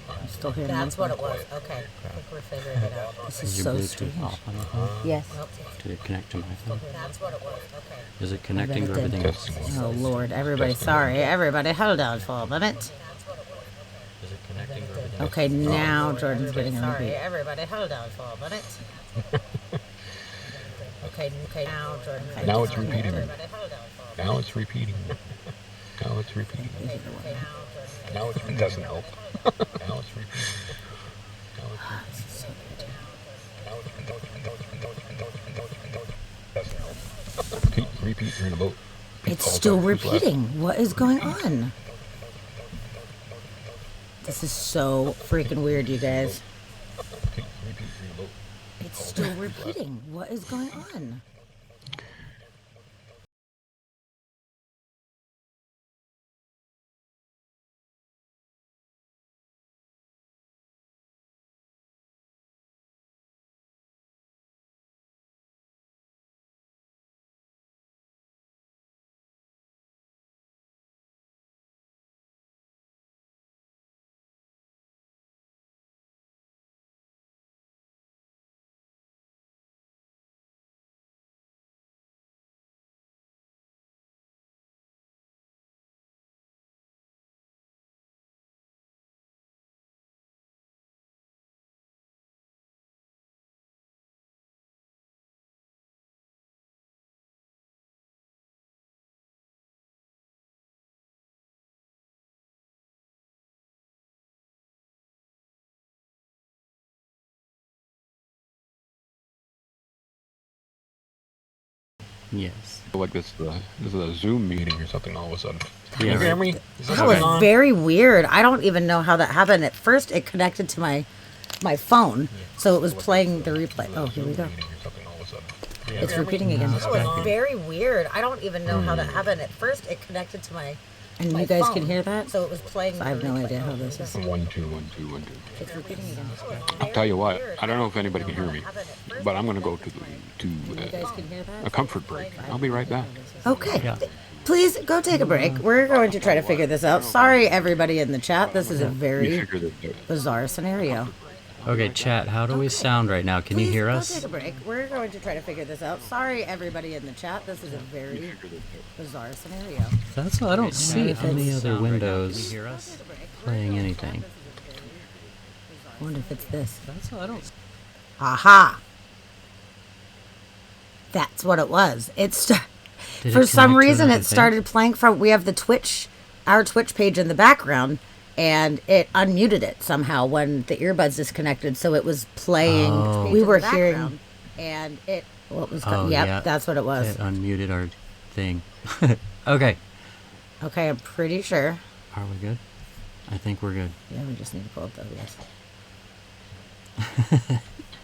I'm still hearing That's one. what it was. Okay. I think we're figuring it out. This Is is your so Bluetooth strange. off on your phone? Yes. Did it connect to my phone? That's what it was. Okay. Is it connecting to it did. everything else? Testing. Oh, Lord. Everybody, sorry. Everybody, hold on for a minute. Is it connecting to everything else? Okay, now Jordan's getting on the Sorry, beat. everybody, hold on for a minute. Okay, now Jordan. Now it's repeating. Everybody, hold on for a minute. Now it's repeating. Now it's repeating. Now it doesn't help. Now it's repeating. Now it's repeating. Doesn't help. Repeat. You're in a boat. It's still repeating. What is going on? This is so freaking weird, you guys. Repeat. You're in a boat. It's still repeating. What is going on? Yes. Like this is a Zoom meeting or something all of a sudden. Can Yeah, you hear right. me? Is this That was going on? very weird. I don't even know how that happened. At first, it connected to my phone, so it was playing the replay. Oh, here we go. It's repeating again. That was very weird. I don't even know how that happened. At first, it connected to my And my you guys phone, can hear that? so it was playing. I have the no replay. idea how Oh, this here is. we go. 1 2 1 2 1 2. It's repeating again. I'll tell you what. I don't know if anybody can hear me, but I'm going to go to You guys can hear a that? comfort break. I'll be right back. Okay. Yeah. Please go take a break. We're going to try to figure this out. Sorry, everybody in the chat. This is a You very figure that bizarre scenario. Okay, chat, how do we sound right now? Can you Please hear go us? take a break. We're going to try to figure this out. Sorry, everybody in the chat. This is a very bizarre scenario. That's I don't see any other windows Take a break. playing anything. I wonder if it's this. That's I don't. Aha! That's what it was. Did For it some connect to reason, another it thing? started playing from. We have our Twitch page in the background, and it unmuted it somehow when the earbuds disconnected. So it was playing. Oh. We were hearing, and it. What was? Oh, Yep, yeah. that's what it was. It unmuted our thing. Okay. Okay, I'm pretty sure. Are we good? I think we're good. Yeah, we just need to pull up the OBS.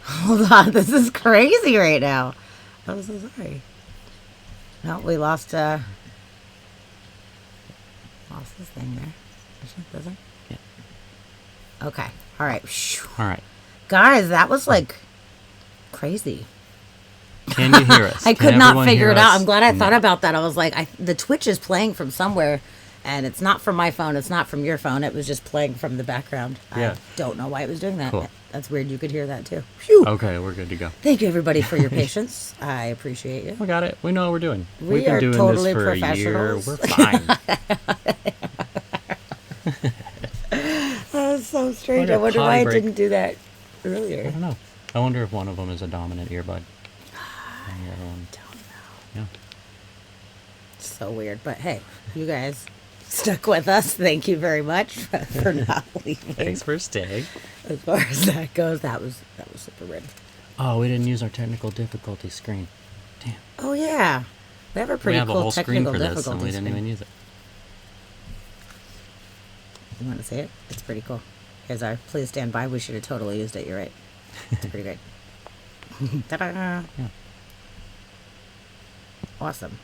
Hold on, this is crazy right now. I'm so sorry. No, we lost this thing there. Does it? Yeah. Okay. All right. Phew. All right. Guys, that was like crazy. Can you hear us? I Can could not everyone figure hear it out. us? I'm glad I No. thought about that. I was like, the Twitch is playing from somewhere, and it's not from my phone. It's not from your phone. It was just playing from the background. Yeah. I don't know why it was doing that. Cool. That's weird. You could hear that too. Phew. Okay, we're good to go. Thank you, everybody, for your patience. I appreciate you. We got it. We know what we're doing. We We've been are doing totally this for a year. professionals. We're fine. That was so strange. What a I wonder why potty I break. didn't do that I earlier. don't know. I wonder if one of them is a dominant earbud. And the other one. Yeah. So weird. But hey, you guys stuck with us. Thank you very much for not leaving. Thanks for staying. As far as that goes, that was super weird. Oh, we didn't use our technical difficulty screen. Damn. Oh yeah, we have a We pretty have a cool whole screen technical for this, and difficulty we didn't screen. even use it. You want to see it? It's pretty cool. Here's our. Please stand by. We should have totally used it. You're right. It's pretty great. Ta-da! Yeah. Awesome.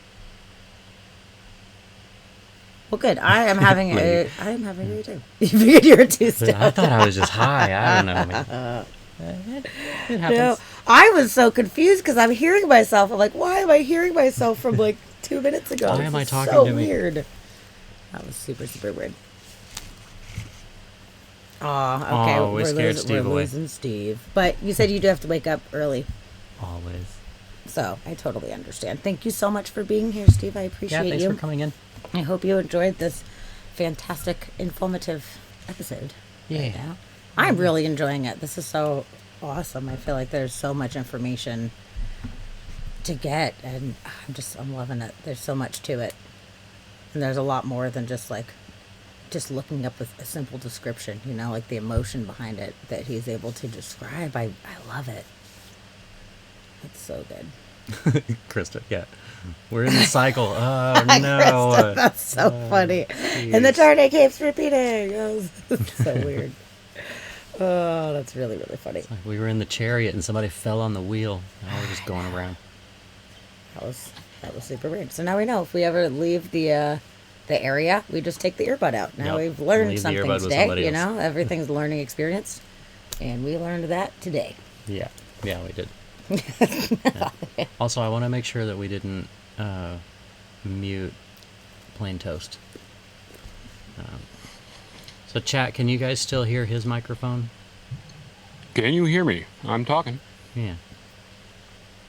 Well, good. I am having a great time. You figured you were too I stoned. thought I was just high. I don't know. Man. It happens. No, I was so confused because I'm hearing myself. I'm like, why am I hearing myself from like 2 minutes ago? Why This am I is talking so to me? weird. That was super, super weird. Okay. Aw, we scared Steve we're away. losing Steve. But you said you do have to wake up early. Always. So I totally understand. Thank you so much for being here, Steve. I Yeah, appreciate thanks you. for coming in. I hope you enjoyed this fantastic, informative episode. Yeah. Right now. I'm really enjoying it. This is so awesome. I feel like there's so much information to get, and I'm loving it. There's so much to it. And there's a lot more than just looking up a simple description, like the emotion behind it that he's able to describe. I love it. It's so good. Krista, yeah. We're in the cycle. Oh, Krista, no. that's so funny. And the jeez. chart keeps repeating. Oh, it's so weird. Oh, that's really, really funny. Like we were in the chariot and somebody fell on the wheel. Now we're just going around. That was super weird. So now we know if we ever leave the area, we just take the earbud out. Now Yep. we've learned Leave the something earbud with today. somebody else. Everything's a learning experience, and we learned that today. Yeah. Yeah, we did. Yeah. Also, I want to make sure that we didn't mute Plain Toast. So, chat, can you guys still hear his microphone? Can you hear me? I'm talking. Yeah.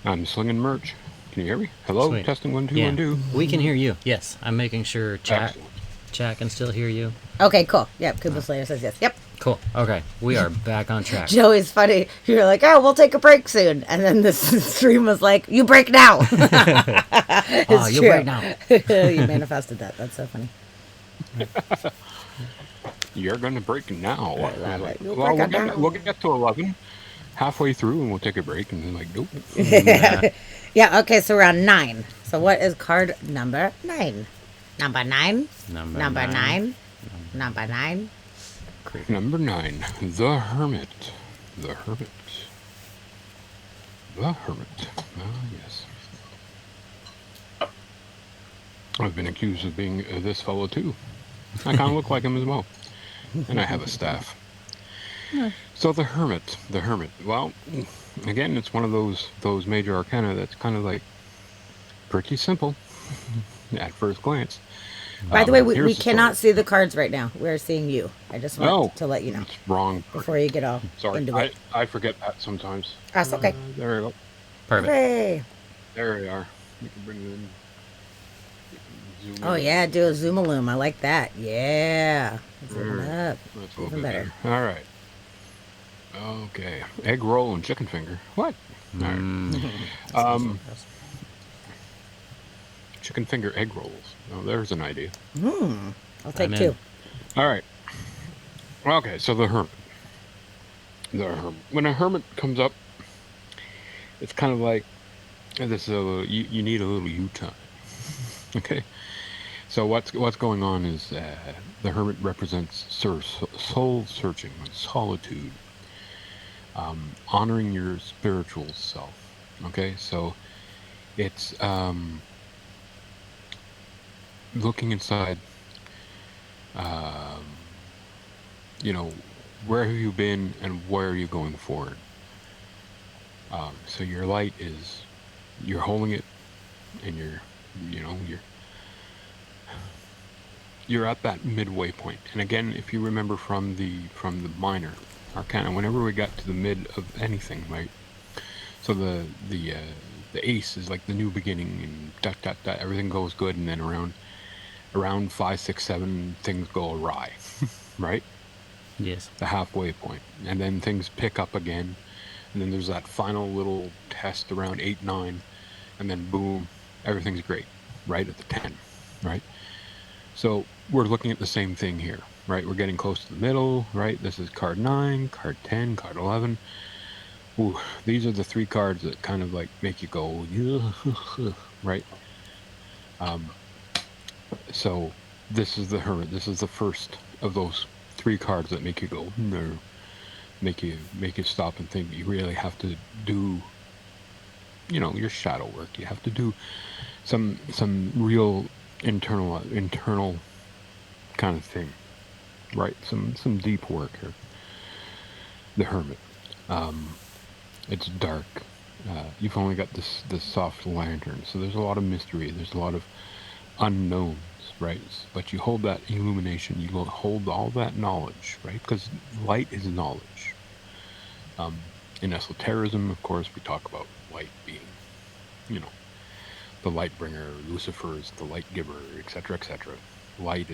I'm slinging merch. Can you hear me? Hello, Sweet. testing 1 2 Yeah. 1 2. We can hear you. Yes, I'm making sure chat can still hear you. Okay, cool. Yep, Kuba Slayer says yes. Yep. Cool. Okay, we are back on track. Joey's funny. You're like, oh, we'll take a break soon. And then this stream was like, you break now. Oh, you true. break now. You manifested that. That's so funny. You're gonna break now. I love it. You'll Well, break it we'll down. get to 11, halfway through, and we'll take a break. And then like, nope. Yeah, okay, so we're on 9. So what is card number 9? Number 9? Number Number 9? nine. Number 9? Cricket. Number 9, the Hermit. The Hermit. The Hermit. Ah, yes. I've been accused of being this fellow too. I kind of look like him as well. And I have a staff. So the Hermit. The Hermit. Well, again, it's one of those major arcana that's kind of like pretty simple at first glance. By the way, we here's the cannot story. see the cards right now. We're seeing you. I just want to let you know It's wrong. before you get all Sorry, into it. I forget that sometimes. That's okay. There we go. Perfect. Hooray. There we are. You can bring them in. You can zoom Oh, in. yeah, do a zoom-a-loom. I like that. Yeah. Zoom it up. That's a little Even bit better. better. All right. Okay. Egg roll and chicken finger. What? All right. Mm. Chicken finger egg rolls. Oh, there's an idea. I'll take I'm in. 2. All right. Okay, so the Hermit. The Hermit. When a Hermit comes up, it's kind of like this. You need a little you time. Okay. So what's going on is the Hermit represents soul searching, solitude, honoring your spiritual self. Okay, so it's looking inside. Where have you been and where are you going forward? So your light is, you're holding it, and you're at that midway point. And again, if you remember from the minor arcana, whenever we got to the mid of anything, right? So the ace is like the new beginning, and dot dot dot, everything goes good, and then around 5, 6, 7, things go awry, right? Yes. The halfway point, and then things pick up again, and then there's that final little test around 8, 9, and then boom, everything's great, right at the 10, right? So we're looking at the same thing here, right? We're getting close to the middle, right? This is card 9, card 10, card 11. Ooh, these are the 3 cards that kind of like make you go, right? So this is the Hermit. This is the first of those 3 cards that make you go, no, make you stop and think. You really have to do, your shadow work. You have to do some real internal kind of thing, right? Some deep work here. The Hermit. It's dark. You've only got this soft lantern, so there's a lot of mystery. There's a lot of unknowns, right? But you hold that illumination. You hold all that knowledge, right? Because light is knowledge. In esotericism, of course, we talk about light being, the light bringer. Lucifer is the light giver, etc., etc. Light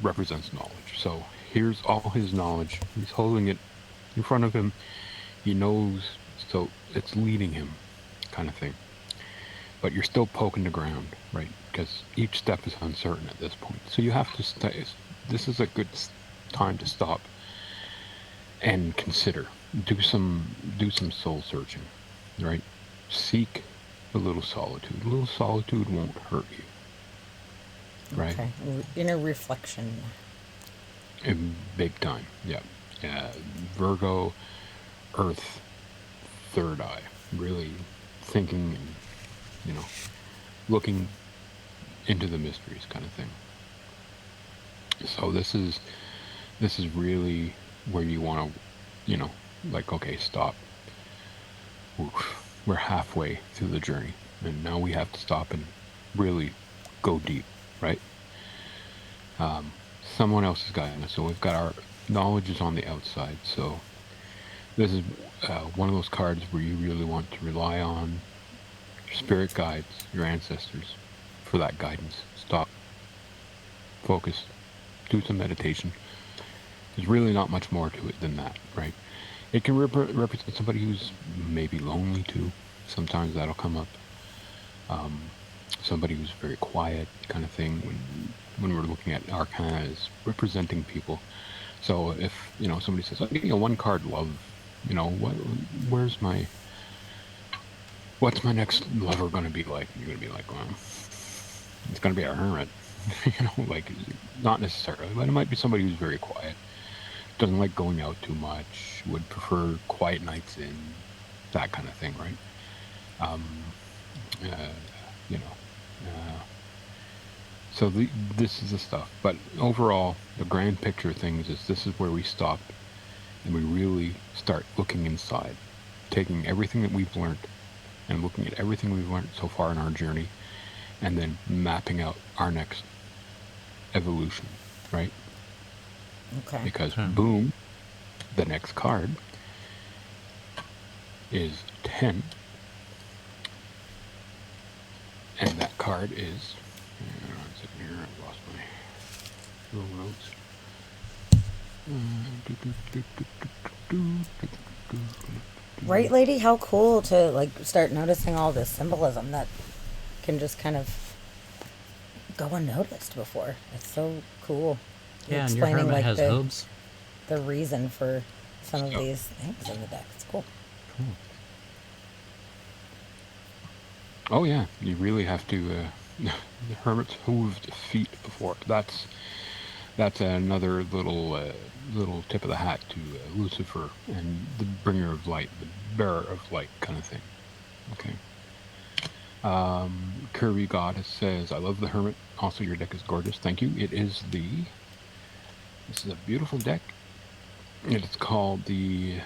represents knowledge. So here's all his knowledge. He's holding it in front of him. He knows, so it's leading him, kind of thing. But you're still poking the ground, right? Because each step is uncertain at this point. So you have to stay. This is a good time to stop and consider. Do some soul searching, right? Seek a little solitude. A little solitude won't hurt you, right? Okay. Inner reflection. In big time, yeah. Virgo, Earth, third eye. Really thinking and, looking into the mysteries kind of thing. So this is really where you want to, like, okay, stop. Oof. We're halfway through the journey, and now we have to stop and really go deep, right? Someone else is guiding us, so we've got our knowledge is on the outside. So this is one of those cards where you really want to rely on your spirit guides, your ancestors, for that guidance. Stop, focus, do some meditation. There's really not much more to it than that, right? It can represent somebody who's maybe lonely too. Sometimes that'll come up. Somebody who's very quiet, kind of thing. When we're looking at Arcana, is representing people. So if somebody says, "I'm getting a 1 card love," where's my what's my next lover going to be like? You're going to be like, well, it's going to be a hermit. Like, not necessarily, but it might be somebody who's very quiet, doesn't like going out too much, would prefer quiet nights in, that kind of thing, right? Um, uh, you know, uh, so this is the stuff. But overall, the grand picture of things is this is where we stop and we really start looking inside, taking everything that we've learned and looking at everything we've learned so far in our journey, and then mapping out our next evolution, right? Okay. Because boom, the next card is 10, and that card is, hang on a second here, I've lost my little notes. Right, lady? How cool to like start noticing all this symbolism that can just kind of go unnoticed before. It's so cool. You're Yeah, and your hermit has hooves. the reason for some of So- these things in the deck. It's cool. Cool. Oh yeah, you really have to. The hermit's hooved feet before. That's another little tip of the hat to Lucifer and the bringer of light, the bearer of light, kind of thing. Okay. Curvy Goddess says, "I love the hermit. Also, your deck is gorgeous. Thank you. This is a beautiful deck. It's called the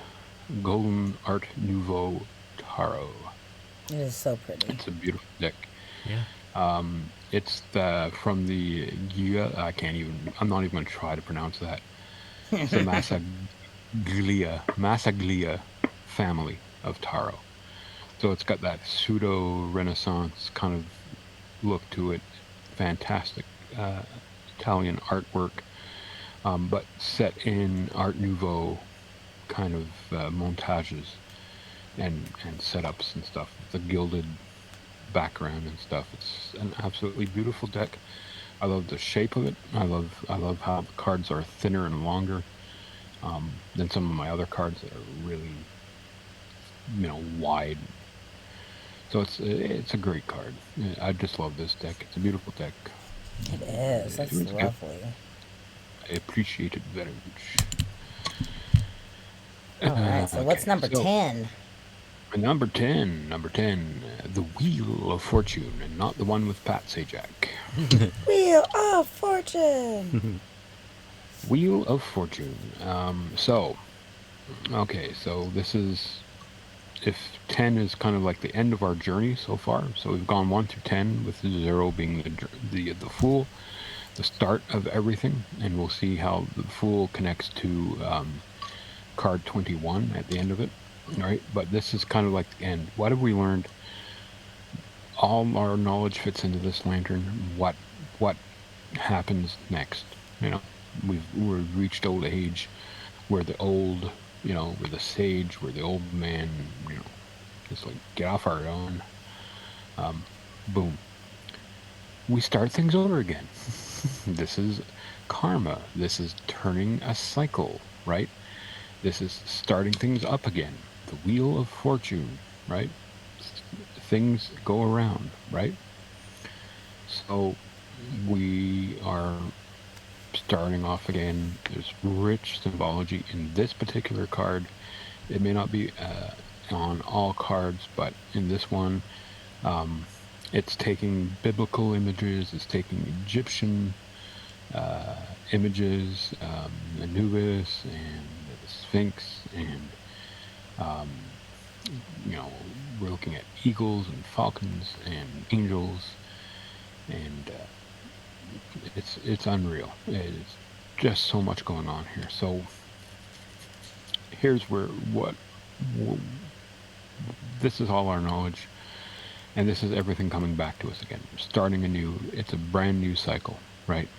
Golden Art Nouveau Tarot. It is so pretty. It's a beautiful deck. Yeah. It's from the I'm not even going to try to pronounce that. It's the Massaglia family of tarot. So it's got that pseudo-Renaissance kind of look to it. Fantastic Italian artwork, but set in Art Nouveau kind of montages and setups and stuff. The gilded background and stuff. It's an absolutely beautiful deck. I love the shape of it. I love how the cards are thinner and longer than some of my other cards that are really, wide. So it's a great card. I just love this deck. It's a beautiful deck. It is. That's It was good. lovely. I appreciate it very much. All right. So what's Okay, number so 10? Number 10, the Wheel of Fortune, and not the one with Pat Sajak. Wheel of Fortune. Wheel of Fortune. So this is, if 10 is kind of like the end of our journey so far. So we've gone 1 through 10, with 0 being the Fool, the start of everything, and we'll see how the Fool connects to card 21 at the end of it. Right, but this is kind of like the end. What have we learned? All our knowledge fits into this lantern. What happens next? We've reached old age. We're the old, we're the sage. We're the old man. Just like get off our own. Boom. We start things over again. This is karma. This is turning a cycle. Right. This is starting things up again. The Wheel of Fortune, right? Things go around, right? So we are starting off again. There's rich symbology in this particular card. It may not be on all cards, but in this one, it's taking biblical images, it's taking Egyptian images, Anubis and the Sphinx, and we're looking at eagles and falcons and angels, and it's unreal. It's just so much going on here. So here's this is all our knowledge, and this is everything coming back to us again. We're starting anew. It's a brand new cycle, right?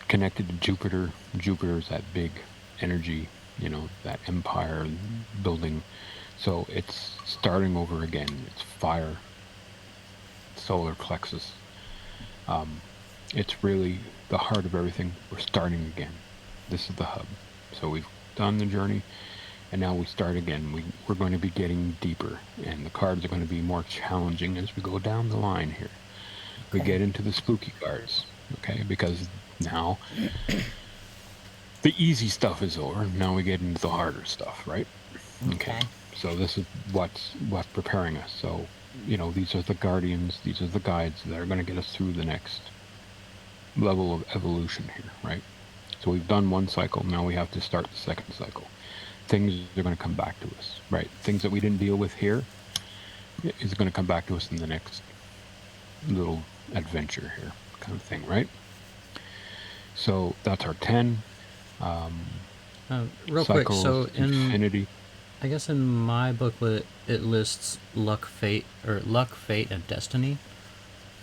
Connected to Jupiter. Jupiter's that big energy, that empire building. So it's starting over again. It's fire, solar plexus. It's really the heart of everything. We're starting again. This is the hub. So we've done the journey. And now we start again. We're going to be getting deeper, and the cards are going to be more challenging as we go down the line here. We Okay. get into the spooky cards, okay? Because now the easy stuff is over. Now we get into the harder stuff, right? Okay. Okay. So this is what's preparing us. So, these are the guardians, these are the guides that are going to get us through the next level of evolution here, right? So we've done one cycle, now we have to start the second cycle. Things are going to come back to us, right? Things that we didn't deal with here is going to come back to us in the next little adventure here, kind of thing, right? So that's our 10. Real quick, Cycles, so infinity. I guess in my booklet it lists luck, fate, and destiny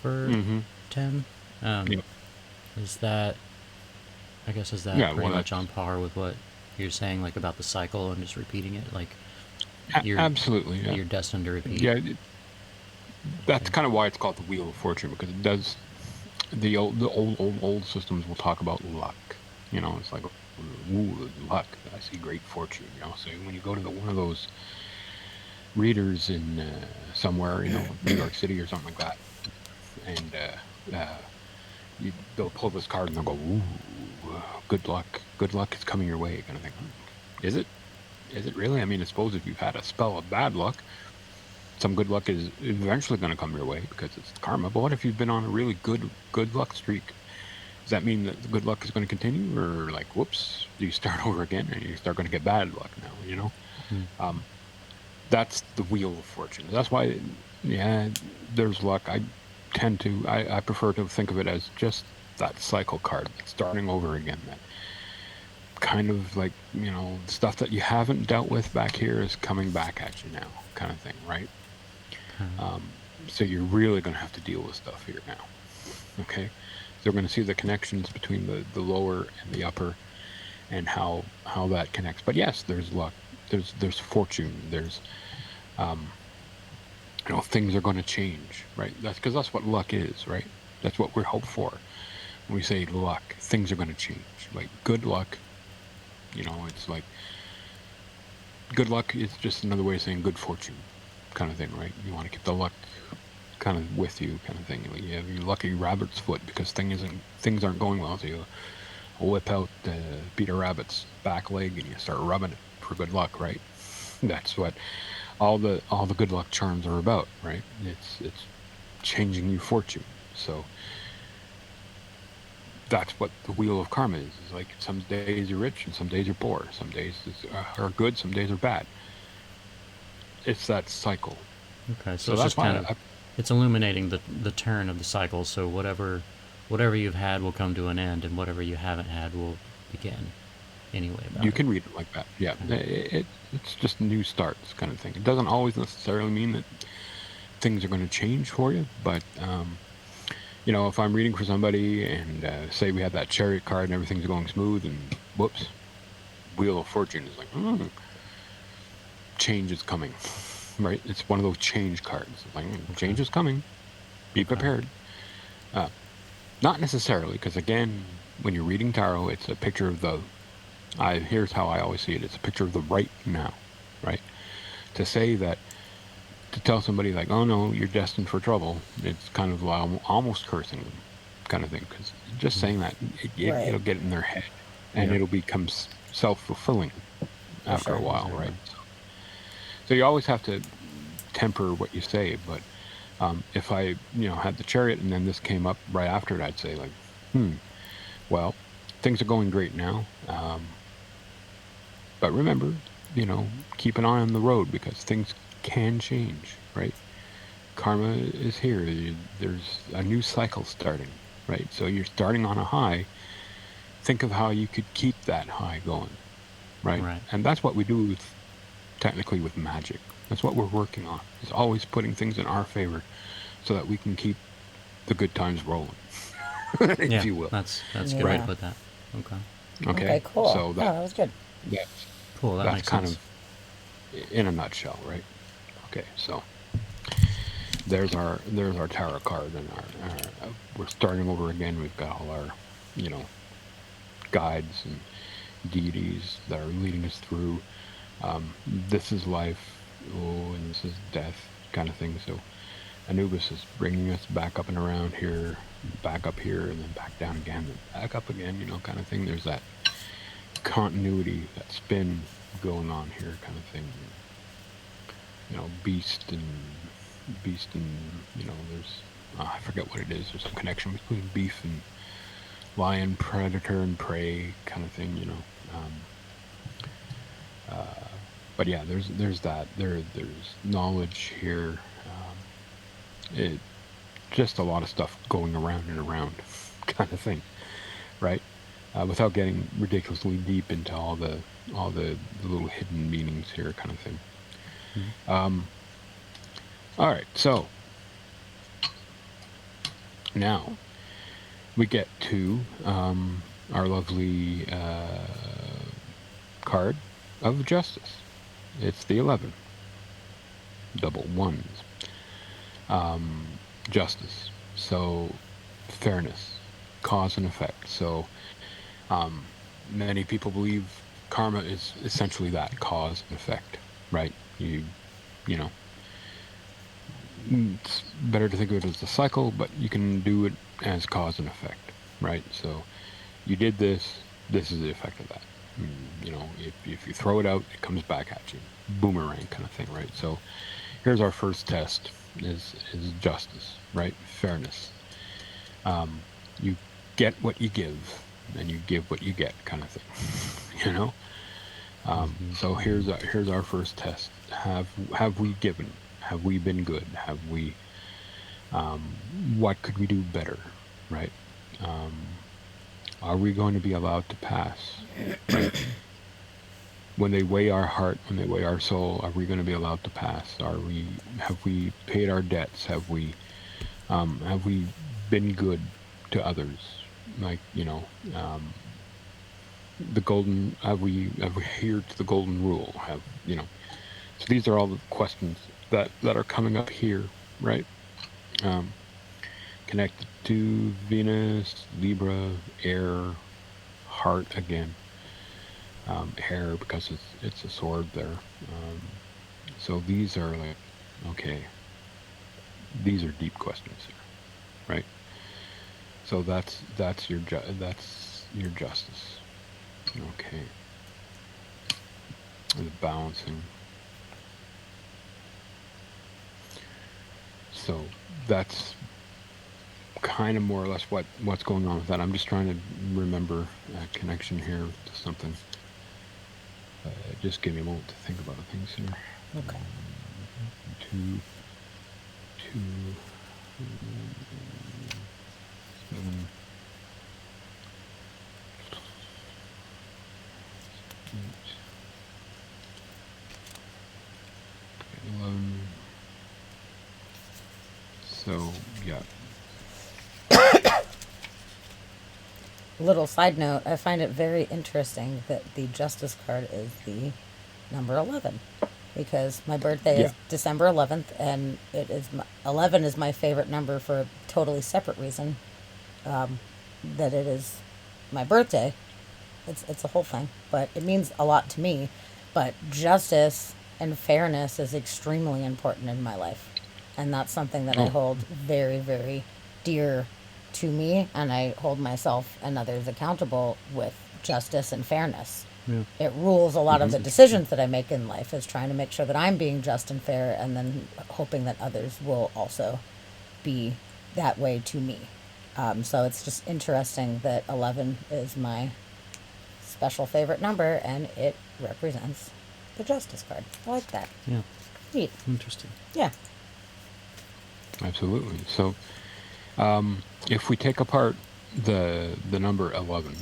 for 10. Yep. Is that Yeah, pretty well, much on par with what you're saying, like about the cycle and just repeating it, like absolutely, yeah. you're destined to repeat? Yeah, that's kind of why it's called the Wheel of Fortune, because it does. The old systems will talk about luck. It's like, ooh, luck. I see great fortune. So when you go to one of those readers in somewhere, New York City or something like that, and they'll pull this card and they'll go, ooh, good luck is coming your way, kind of thing. Is it? Is it really? I mean, I suppose if you've had a spell of bad luck, some good luck is eventually going to come your way because it's karma. But what if you've been on a really good luck streak? Does that mean that the good luck is going to continue, or like, whoops, do you start over again and you start going to get bad luck now? That's the Wheel of Fortune. That's why, yeah, there's luck. I prefer to think of it as just that cycle card, starting over again. That kind of like, stuff that you haven't dealt with back here is coming back at you now, kind of thing, right? So you're really going to have to deal with stuff here now. Okay, so we're going to see the connections between the lower and the upper, and how that connects. But yes, there's luck. There's fortune. There's things are going to change, right? That's because that's what luck is, right? That's what we're hoped for. When we say luck, things are going to change. Like good luck, it's like good luck is just another way of saying good fortune, kind of thing, right? You want to get the luck kind of with you, kind of thing. You have your lucky rabbit's foot because things aren't going well, so you whip out Peter Rabbit's back leg and you start rubbing it for good luck, right? That's what all the good luck charms are about, right? It's changing your fortune. So that's what the Wheel of Karma is. It's like some days you're rich and some days you're poor. Some days are good, some days are bad. It's that cycle. Okay, so it's just kind of it's illuminating the turn of the cycle. So whatever you've had will come to an end, and whatever you haven't had will begin. Anyway, you can read it like that. Yeah, okay. It's just new starts kind of thing. It doesn't always necessarily mean that things are going to change for you, but if I'm reading for somebody and say we have that Chariot card and everything's going smooth, and whoops, Wheel of Fortune is like, change is coming, right? It's one of those change cards. It's like, change is coming. Be prepared. Not necessarily, because again, when you're reading tarot, it's a picture of here's how I always see it. It's a picture of the right now, right? To say that, to tell somebody like, oh no, you're destined for trouble, it's kind of almost cursing them, kind of thing, because just saying that, it'll get in their head, and it'll become self-fulfilling after a while, right? So you always have to temper what you say, but if I, had the Chariot and then this came up right after it, I'd say like, well, things are going great now, but remember, keep an eye on the road because things can change, right? Karma is here. There's a new cycle starting, right? So you're starting on a high. Think of how you could keep that high going, right? And that's what we do technically with magic. That's what we're working on. Is always putting things in our favor so that we can keep the good times rolling, if you will. That's a good way to put that. Okay, cool. So that was good. Yeah, cool. That that's makes kind sense. of in a nutshell, right? Okay, so there's our tarot card, and our we're starting over again. We've got all our guides and deities that are leading us through. This is life, oh, and this is death, kind of thing. So Anubis is bringing us back up and around here, back up here, and then back down again, and back up again, kind of thing. There's that continuity, that spin going on here, kind of thing. Beast and there's I forget what it is. There's some connection between beef and lion, predator and prey, kind of thing. But yeah, there's that. There's knowledge here. It just a lot of stuff going around and around, kind of thing, right? Without getting ridiculously deep into all the little hidden meanings here, kind of thing. All right, so now we get to our lovely card of justice. It's the 11, double ones. Justice, so fairness, cause and effect. So many people believe karma is essentially that, cause and effect, right? You know it's better to think of it as a cycle, but you can do it as cause and effect, right? So you did this is the effect of that. If you throw it out, it comes back at you, boomerang kind of thing, right? So here's our first test: is justice, right? Fairness. You get what you give, and you give what you get, kind of thing. So here's our first test: have we given? Have we been good? Have we? What could we do better, right? Are we going to be allowed to pass? Right? When they weigh our heart, when they weigh our soul, are we going to be allowed to pass? Have we paid our debts? Have we been good to others? Like, the golden, have we adhered to the golden rule? So these are all the questions that are coming up here, right? Connected to Venus, Libra, air, heart again. Hair, because it's a sword there. So these are like, okay, these are deep questions here, right? So that's your justice. Okay. The balancing. So that's kind of more or less what's going on with that. I'm just trying to remember a connection here to something. Just give me a moment to think about things here. Okay. Two, 7, 8, 11. So yeah. Little side note, I find it very interesting that the Justice card is the number 11, because my birthday is December 11th, and 11 is my favorite number for a totally separate reason. That it is my birthday. It's a whole thing, but it means a lot to me. But justice and fairness is extremely important in my life, and that's something that I hold very, very dear to me, and I hold myself and others accountable with justice and fairness. Yeah. It rules a lot of the decisions that I make in life, is trying to make sure that I'm being just and fair, and then hoping that others will also be that way to me. So it's just interesting that 11 is my special favorite number, and it represents the Justice card. I like that. Yeah. Neat. Interesting. Yeah. Absolutely. So if we take apart the number 11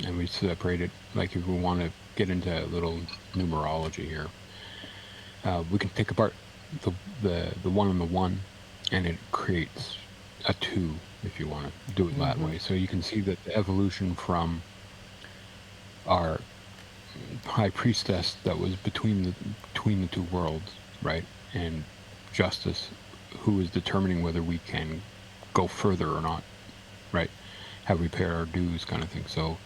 and we separate it, like if we want to get into a little numerology here, we can take apart the 1 and the 1, and it creates a 2, if you want to do it that way. So you can see that the evolution from our high priestess that was between the two worlds, right, and justice, who is determining whether we can go further or not, right? Have we paid our dues, kind of thing. So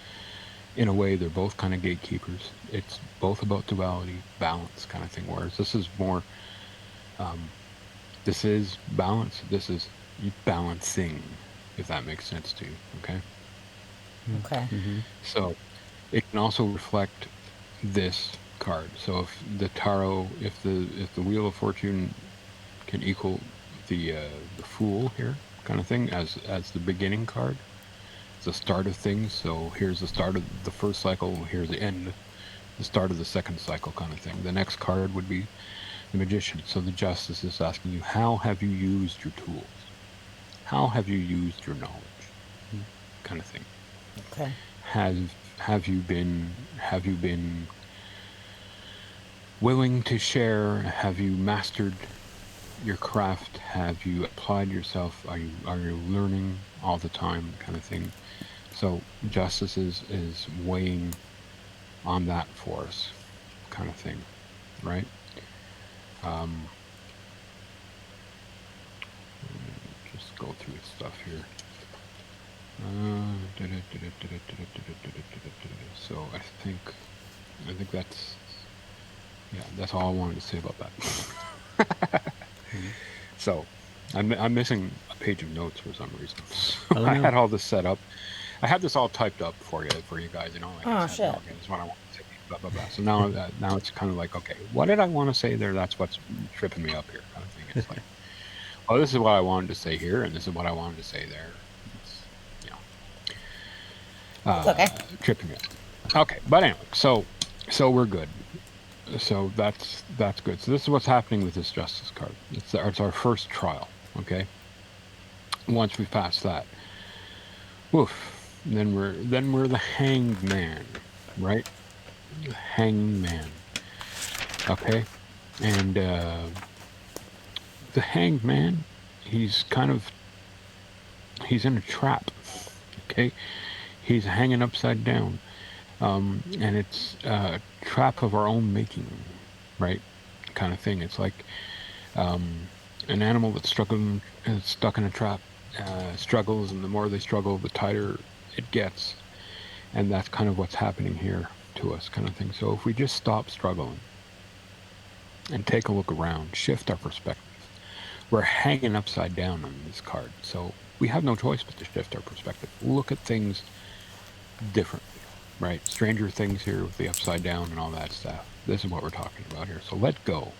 in a way, they're both kind of gatekeepers. It's both about duality, balance kind of thing. Whereas this is more, this is balance. This is balancing, if that makes sense to you. Okay. Okay. So it can also reflect this card. So if the tarot, if the Wheel of Fortune can equal the Fool here, kind of thing, as the beginning card, the start of things. So here's the start of the first cycle. Here's the end, the start of the second cycle, kind of thing. The next card would be the Magician. So the Justice is asking you, how have you used your tools? How have you used your knowledge? Kind of thing. Okay. Have you been willing to share? Have you mastered your craft? Have you applied yourself? Are you learning all the time, kind of thing? So Justice is weighing on that for us, kind of thing, right? Just go through stuff here. So I think that's all I wanted to say about that. So I'm missing a page of notes for some reason. So I had all this set up. I had this all typed up for you guys. Like I said, shit. okay, this is what I want to say. Blah blah blah. So now it's kind of like, okay, what did I want to say there? That's what's tripping me up here, kind of thing. It's like, well, this is what I wanted to say here, and this is what I wanted to say there. It's, It's okay. tripping me up. Okay, but anyway, so we're good. So that's good. So this is what's happening with this Justice card. It's our first trial. Okay. Once we've passed that, woof. Then we're the Hanged Man, right? The Hanged Man. Okay, and the Hanged Man, he's in a trap. Okay, he's hanging upside down, and it's a trap of our own making, right? Kind of thing. It's like an animal that's stuck in a trap, struggles, and the more they struggle, the tighter it gets, and that's kind of what's happening here to us, kind of thing. So if we just stop struggling and take a look around, shift our perspective, we're hanging upside down on this card, so we have no choice but to shift our perspective, look at things differently, right? Stranger Things here with the upside down and all that stuff. This is what we're talking about here. So let go.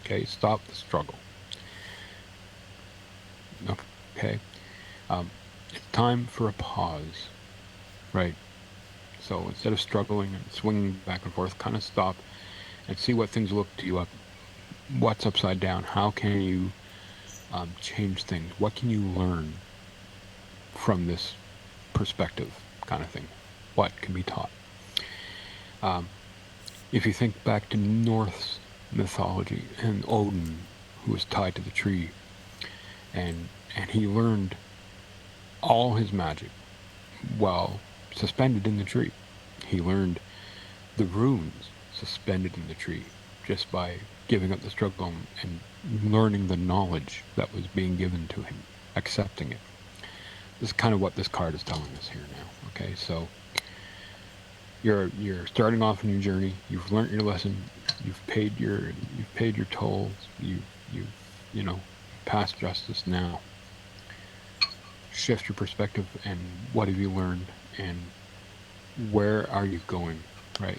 Okay, stop the struggle. Okay, it's time for a pause, right? So instead of struggling and swinging back and forth, kind of stop and see what things look to you up. What's upside down? How can you change things? What can you learn from this perspective, kind of thing? What can be taught? If you think back to Norse mythology and Odin, who was tied to the tree, and he learned all his magic while suspended in the tree. He learned the runes suspended in the tree just by giving up the struggle and learning the knowledge that was being given to him, accepting it. This is kind of what this card is telling us here now. Okay, so you're starting off in your journey. You've learned your lesson. You've paid your tolls. You've passed justice. Now shift your perspective, and what have you learned, and where are you going, right?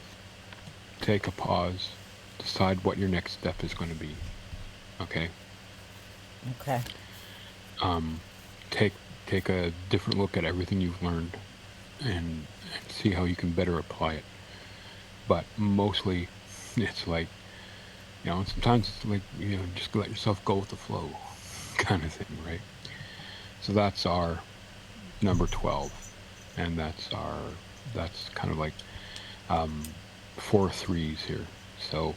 Take a pause, decide what your next step is going to be. Okay. Okay. Take a different look at everything you've learned, and see how you can better apply it. But mostly, it's like, sometimes it's like, just let yourself go with the flow, kind of thing, right? So that's our number 12, and that's kind of like 4 threes here. So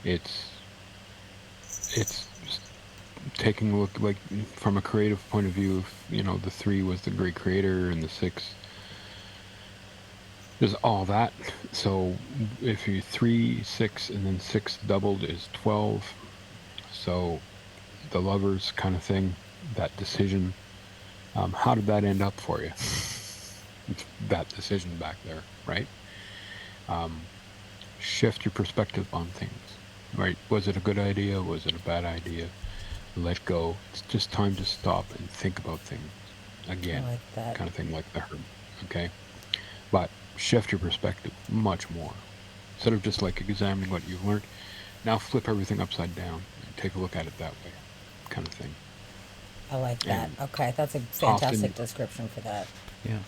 it's taking a look, like, from a creative point of view. If, the 3 was the great creator, and the 6 is all that. So if you 3, 6, and then 6 doubled is 12. So the Lovers kind of thing, that decision, how did that end up for you? that decision back there, right? Shift your perspective on things, right? Was it a good idea? Was it a bad idea? Let go. It's just time to stop and think about things I again, like that. kind of thing, like the Hermit. Okay, but shift your perspective much more. Instead of just like examining what you've learned, now flip everything upside down and take a look at it that way, kind of thing. I like that. And Okay, that's a often, fantastic description for that. Yeah.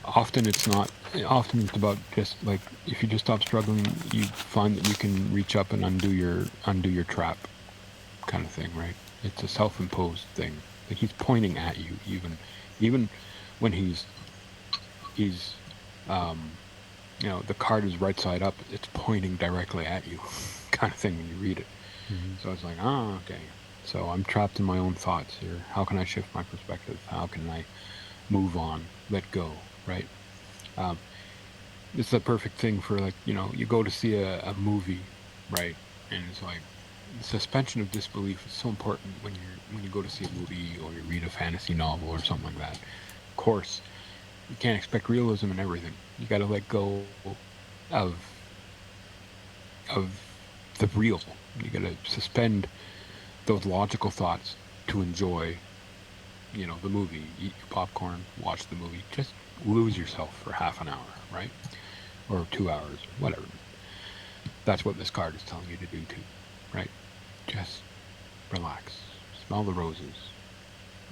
often it's not. Often it's about just like if you just stop struggling, you find that you can reach up and undo your trap, kind of thing, right? It's a self-imposed thing. Like he's pointing at you, even when he's um, the card is right side up. It's pointing directly at you, kind of thing when you read it. Mm-hmm. So it's like, okay. So I'm trapped in my own thoughts here. How can I shift my perspective? How can I move on, let go, right? Um, this is a perfect thing for like, you go to see a movie, right? And it's like suspension of disbelief is so important when you go to see a movie or you read a fantasy novel or something like that. Of course, you can't expect realism in everything. You got to let go of of the real. You got to suspend those logical thoughts to enjoy, the movie. Eat your popcorn, watch the movie. Just lose yourself for half an hour, right? Or 2 hours, or whatever. That's what this card is telling you to do too, right? Just relax, smell the roses,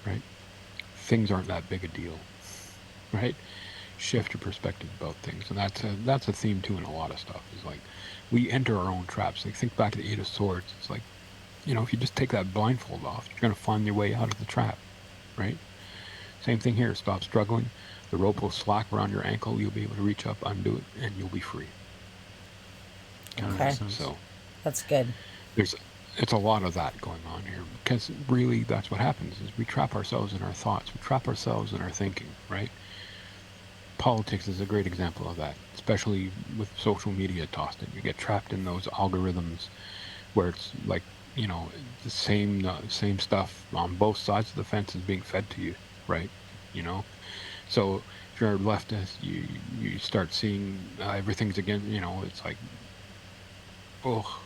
right? Things aren't that big a deal, right? Shift your perspective about things, and that's a theme too in a lot of stuff. Is like we enter our own traps. Like think back to the Eight of Swords. It's like if you just take that blindfold off, you're gonna find your way out of the trap, right? Same thing here. Stop struggling. The rope will slack around your ankle. You'll be able to reach up, undo it, and you'll be free. Kind of Okay. makes sense. So That's good. there's it's a lot of that going on here because really that's what happens is we trap ourselves in our thoughts. We trap ourselves in our thinking, right? Politics is a great example of that, especially with social media tossed in. You get trapped in those algorithms where it's like, the same stuff on both sides of the fence is being fed to you, right? You know, so if you're a leftist, you start seeing everything's against. It's like, oh,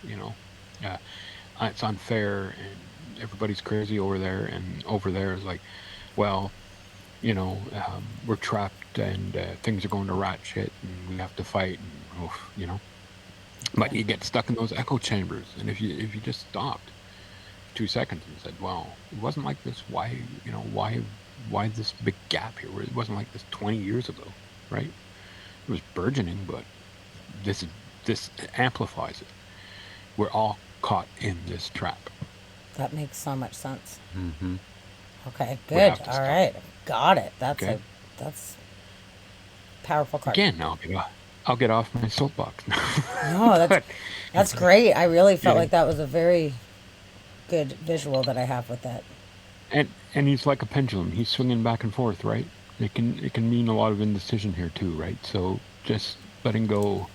yeah, it's unfair and everybody's crazy over there, and over there is like, well, we're trapped and things are going to rat shit and we have to fight and but Yeah. you get stuck in those echo chambers. And if you just stopped 2 seconds and said, well, it wasn't like this, why this big gap here? It wasn't like this 20 years ago, right? It was burgeoning, but this amplifies it. We're all caught in this trap. That makes so much sense. Mm-hmm. Okay, We good. have to All stop. right. Got it. Okay. That's powerful card. Again, I'll get off my soapbox. No, But, that's great. I really felt yeah. like that was a very good visual that I have with that. And he's like a pendulum. He's swinging back and forth, right? It can mean a lot of indecision here too, right? So just letting go.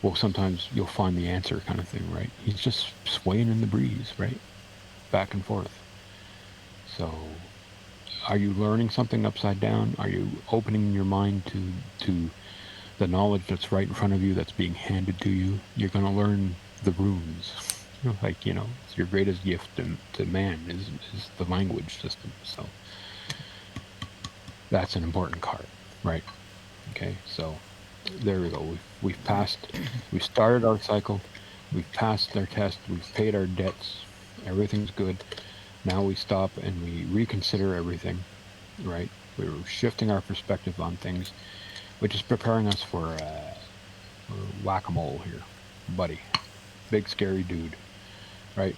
Well, sometimes you'll find the answer, kind of thing, right? He's just swaying in the breeze, right? Back and forth. So, are you learning something upside down? Are you opening your mind to the knowledge that's right in front of you, that's being handed to you? You're going to learn the runes. Like, it's your greatest gift to man is the language system. So that's an important card, right? Okay, so there we go. We've passed. We've started our cycle. We've passed our test. We've paid our debts. Everything's good. Now we stop and we reconsider everything, right? We're shifting our perspective on things, which is preparing us for whack-a-mole here, buddy. Big scary dude, right?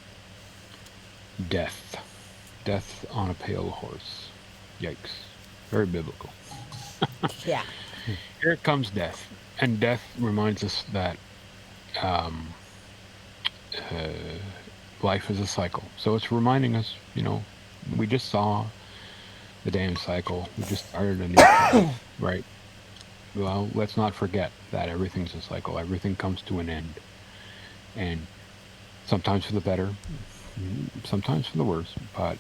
Death. Death on a pale horse. Yikes. Very biblical. Yeah. Here comes death. And death reminds us that um, uh, life is a cycle. So it's reminding us, we just saw the damn cycle. We just started a new path, right? Well, let's not forget that everything's a cycle. Everything comes to an end. And sometimes for the better, sometimes for the worse. But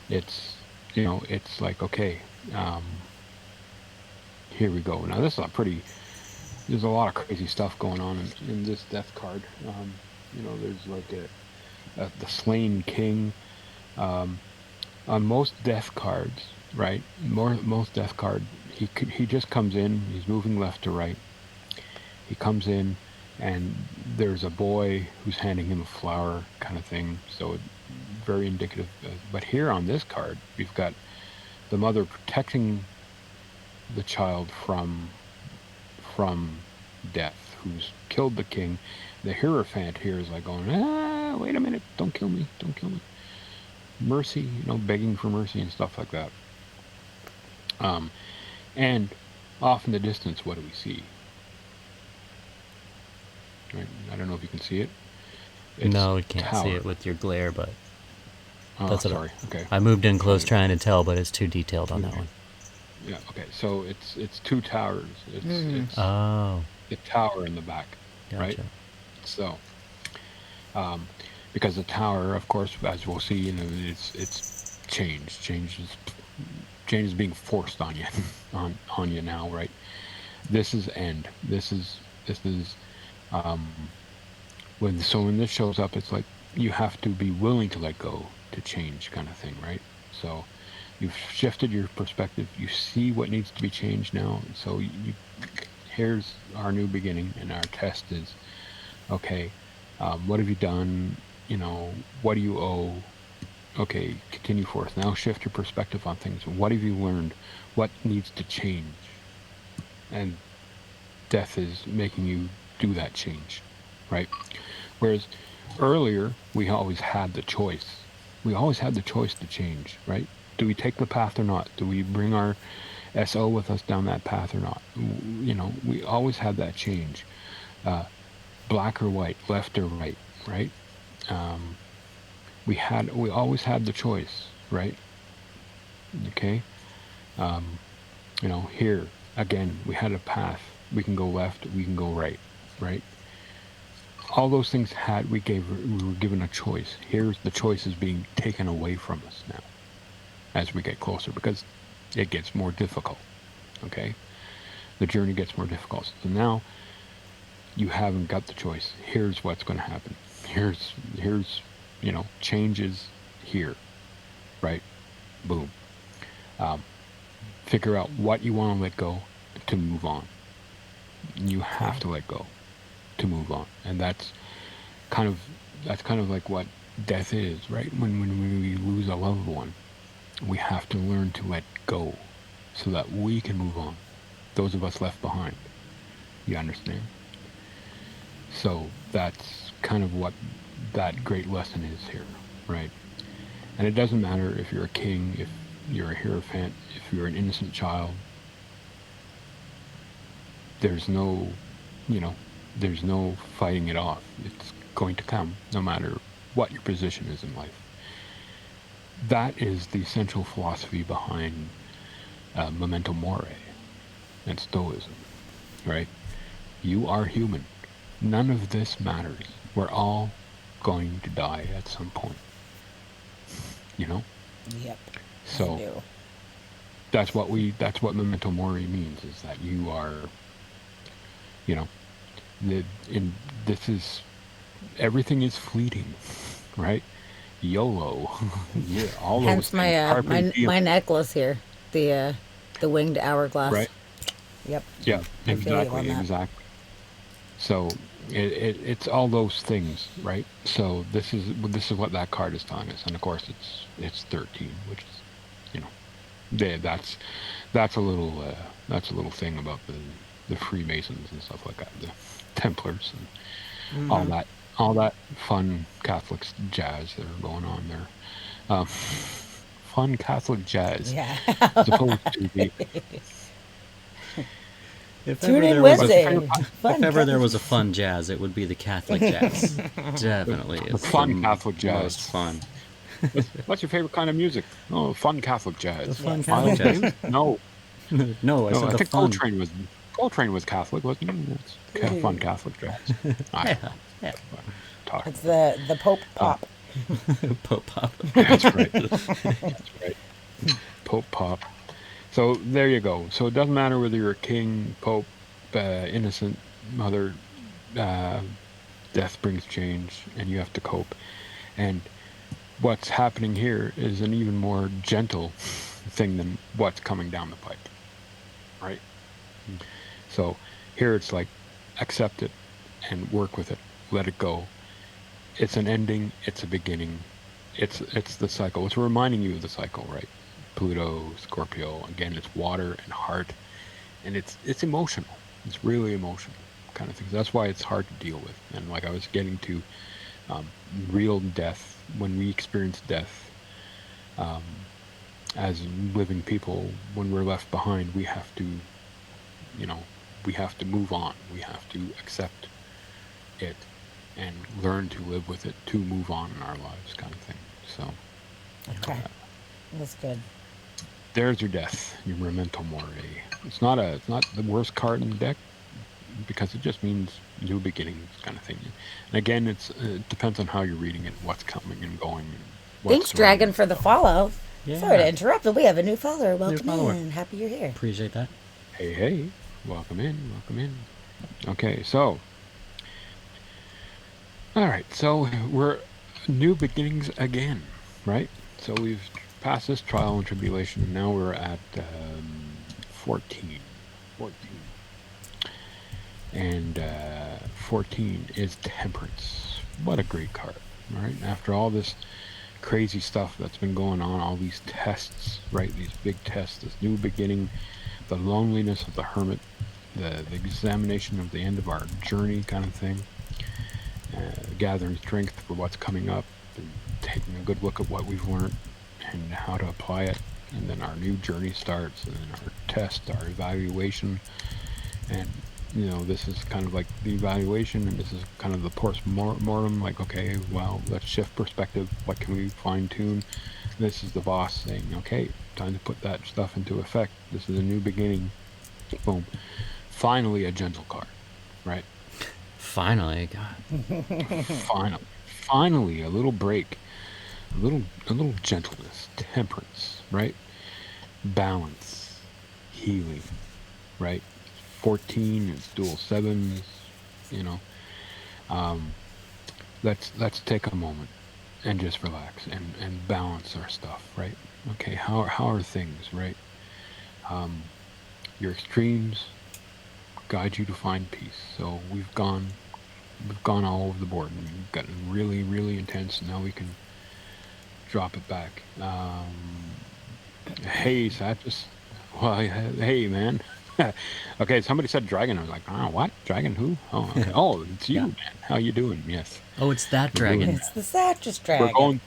it's, it's like, okay, here we go. Now this is a pretty. There's a lot of crazy stuff going on in this death card. There's like the slain king. On most death cards, right? Most death card, he just comes in. He's moving left to right. He comes in, and there's a boy who's handing him a flower, kind of thing. So very indicative. But here on this card, we've got the mother protecting the child from death, who's killed the king. The Hierophant here is like going, wait a minute, don't kill me, don't kill me. Mercy, begging for mercy and stuff like that. And off in the distance, what do we see? Right? I don't know if you can see it. It's no, we can't tower. see it with your glare, but that's sorry. Okay. I moved in close trying to tell, but it's too detailed on that one. Yeah. Okay. So it's two towers. It's the tower in the back, Gotcha. right? So, because the tower, of course, as we'll see, it's change. Change is being forced on you, on you now, right? This is end. This is when this shows up, it's like you have to be willing to let go to change, kind of thing, right? So you've shifted your perspective. You see what needs to be changed now. So here's our new beginning, and our test is, okay, what have you done? What do you owe? Okay, continue forth. Now shift your perspective on things. What have you learned? What needs to change? And death is making you do that change, right? Whereas earlier, we always had the choice. We always had the choice to change, right? Do we take the path or not? Do we bring our SO with us down that path or not? We always had that change. Black or white, left or right, right? We always had the choice, right? Okay? Here, again, we had a path. We can go left, we can go right, right? All those things we were given a choice. Here's the choice is being taken away from us now as we get closer, because it gets more difficult, okay? The journey gets more difficult. So now you haven't got the choice. Here's what's going to happen. Here's changes here, right? Boom. Figure out what you want to let go to move on. You have to let go to move on, and that's kind of like what death is, right? When we lose a loved one, we have to learn to let go so that we can move on. Those of us left behind. You understand? So that's kind of what that great lesson is here, right? And it doesn't matter if you're a king, if you're a hierophant, if you're an innocent child. There's no fighting it off. It's going to come, no matter what your position is in life. That is the central philosophy behind memento mori and Stoicism, right? You are human. None of this matters. We're all going to die at some point. Yep. So that's what memento mori means, is that you are, everything is fleeting, right? YOLO. Yeah, all Hence those things. my necklace here, the winged hourglass. Right. Yep. Yeah, I feel you on that. exactly. So it's all those things, right? So this is what that card is telling us, and of course it's 13, which is, that's a little thing about the Freemasons and stuff like that, the Templars and all that fun Catholic jazz that are going on there. Fun Catholic jazz, Yeah. as opposed to the Tune in Wednesday. If ever there was a fun jazz, it would be the Catholic jazz. Definitely. the fun Catholic jazz. Most fun. What's your favorite kind of music? Oh, fun Catholic jazz. The fun Violin Catholic jazz. games? No, No, I said I the think fun. Coltrane was Catholic, wasn't he? It's fun Catholic jazz. Yeah. Talk. It's the Pope Pop. Pope Pop. That's right. That's right. Pope Pop. So there you go. So it doesn't matter whether you're a king, pope, innocent mother. Death brings change, and you have to cope. And what's happening here is an even more gentle thing than what's coming down the pipe, right? So here it's like accept it and work with it, let it go. It's an ending, it's a beginning, it's the cycle. It's reminding you of the cycle, right? Pluto, Scorpio, again, it's water and heart, and it's emotional. It's really emotional kind of things. That's why it's hard to deal with. And like I was getting to, real death, when we experience death, as living people, when we're left behind, we have to, we have to move on. We have to accept it and learn to live with it to move on in our lives, kind of thing. So Okay. That's good. there's your death, your memento mori. It's not the worst card in the deck, because it just means new beginnings, kind of thing. And again, it depends on how you're reading it, what's coming and going. And Thanks, Dragon, for the follow. Yeah. Sorry to interrupt, but we have a new follower. Welcome follower. in. Happy you're here. Appreciate that. Hey, welcome in. Okay, so all right, so we're new beginnings again, right? So we've passed this trial and tribulation, and now we're at 14. And 14 is temperance. What a great card, right? After all this crazy stuff that's been going on, all these tests, right? These big tests, this new beginning, the loneliness of the hermit, the examination of the end of our journey, kind of thing, gathering strength for what's coming up, and taking a good look at what we've learned and how to apply it. And then our new journey starts, and then our test, our evaluation. And this is kind of like the evaluation, and this is kind of the post-mortem, like, okay, well, let's shift perspective. What can we fine-tune? This is the boss saying, okay, time to put that stuff into effect. This is a new beginning. Boom. Finally, a gentle card, right? Finally, God. Finally, a little break, a little gentleness, temperance, right? Balance, healing, right? 14 is dual sevens, let's take a moment and just relax and balance our stuff, right? Okay, how are things, right? Your extremes guide you to find peace. So we've gone all over the board, and we've gotten really, really intense, and now we can drop it back. Hey, Satchis. Well, hey, man. Okay, somebody said dragon. I was like, oh, what? Dragon who? Oh, okay. Oh, it's you, Yeah. man. How you doing? Yes. Oh, it's that dragon. It's the Satchus We're dragon. going...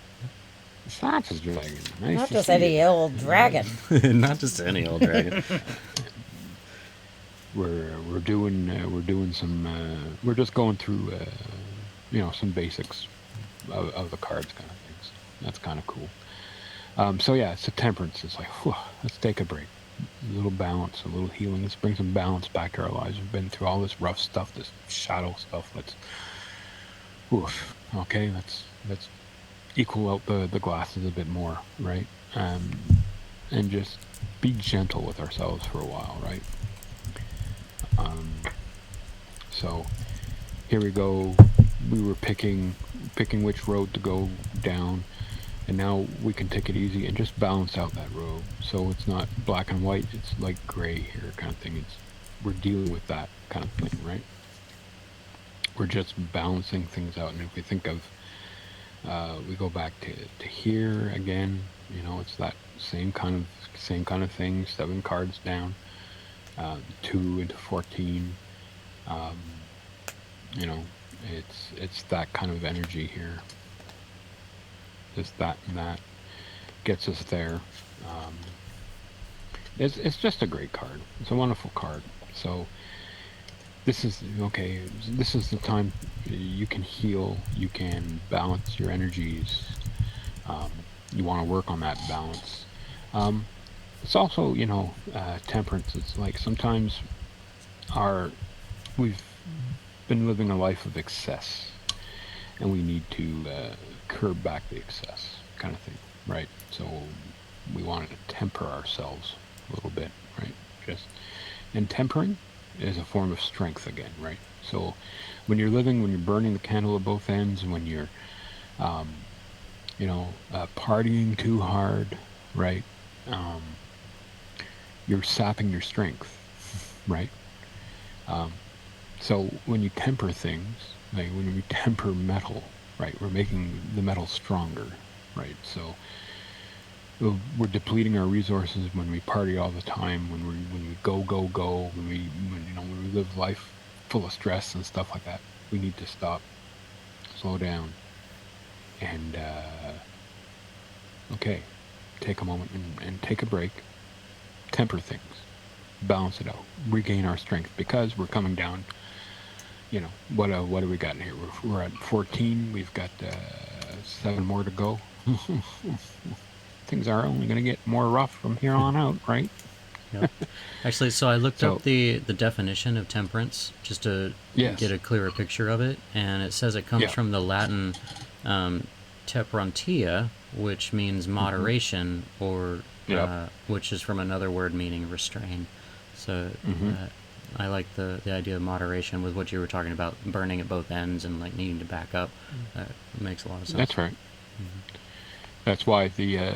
Satchis dragon. Nice Not to just see any you. old dragon. Not just any old dragon. We're doing some... we're just going through, some basics of the cards, kind of things. That's kind of cool. So yeah, it's a temperance. It's like, whew, let's take a break. A little balance, a little healing. Let's bring some balance back to our lives. We've been through all this rough stuff, this shadow stuff. Okay, let's equal out the glasses a bit more, right? And just be gentle with ourselves for a while, right? So here we go. We were picking which road to go down. And now we can take it easy and just balance out that road. So it's not black and white, it's like gray here, kind of thing. We're dealing with that kind of thing, right? We're just balancing things out. And if we think of, we go back to here again, it's that same kind of thing, 7 cards down, 2 into 14. It's that kind of energy here. Just that and that gets us there. It's just a great card. It's a wonderful card. So this is okay. This is the time you can heal. You can balance your energies. You want to work on that balance. It's also temperance. It's like sometimes we've been living a life of excess, and we need to curb back the excess, kind of thing, right? So we wanted to temper ourselves a little bit, right? Just and tempering is a form of strength again, right? So when you're burning the candle at both ends, when you're partying too hard, right? Um, you're sapping your strength, right? So when you temper things, like when we temper metal, right, we're making the metal stronger, right? So we're depleting our resources when we party all the time, when we go when we live life full of stress and stuff like that. We need to stop, slow down, and okay, take a moment and take a break, temper things, balance it out, regain our strength because we're coming down. What do we got in here? We're at 14. We've got 7 more to go. Things are only going to get more rough from here on out, right? Yep. Actually, so I looked So- up the definition of temperance just to Yes. get a clearer picture of it, and it says it comes Yeah. from the Latin temperantia, which means moderation, or Yep. which is from another word meaning restrain. So I like the idea of moderation with what you were talking about, burning at both ends and like needing to back up. That makes a lot of sense. That's right. That's why the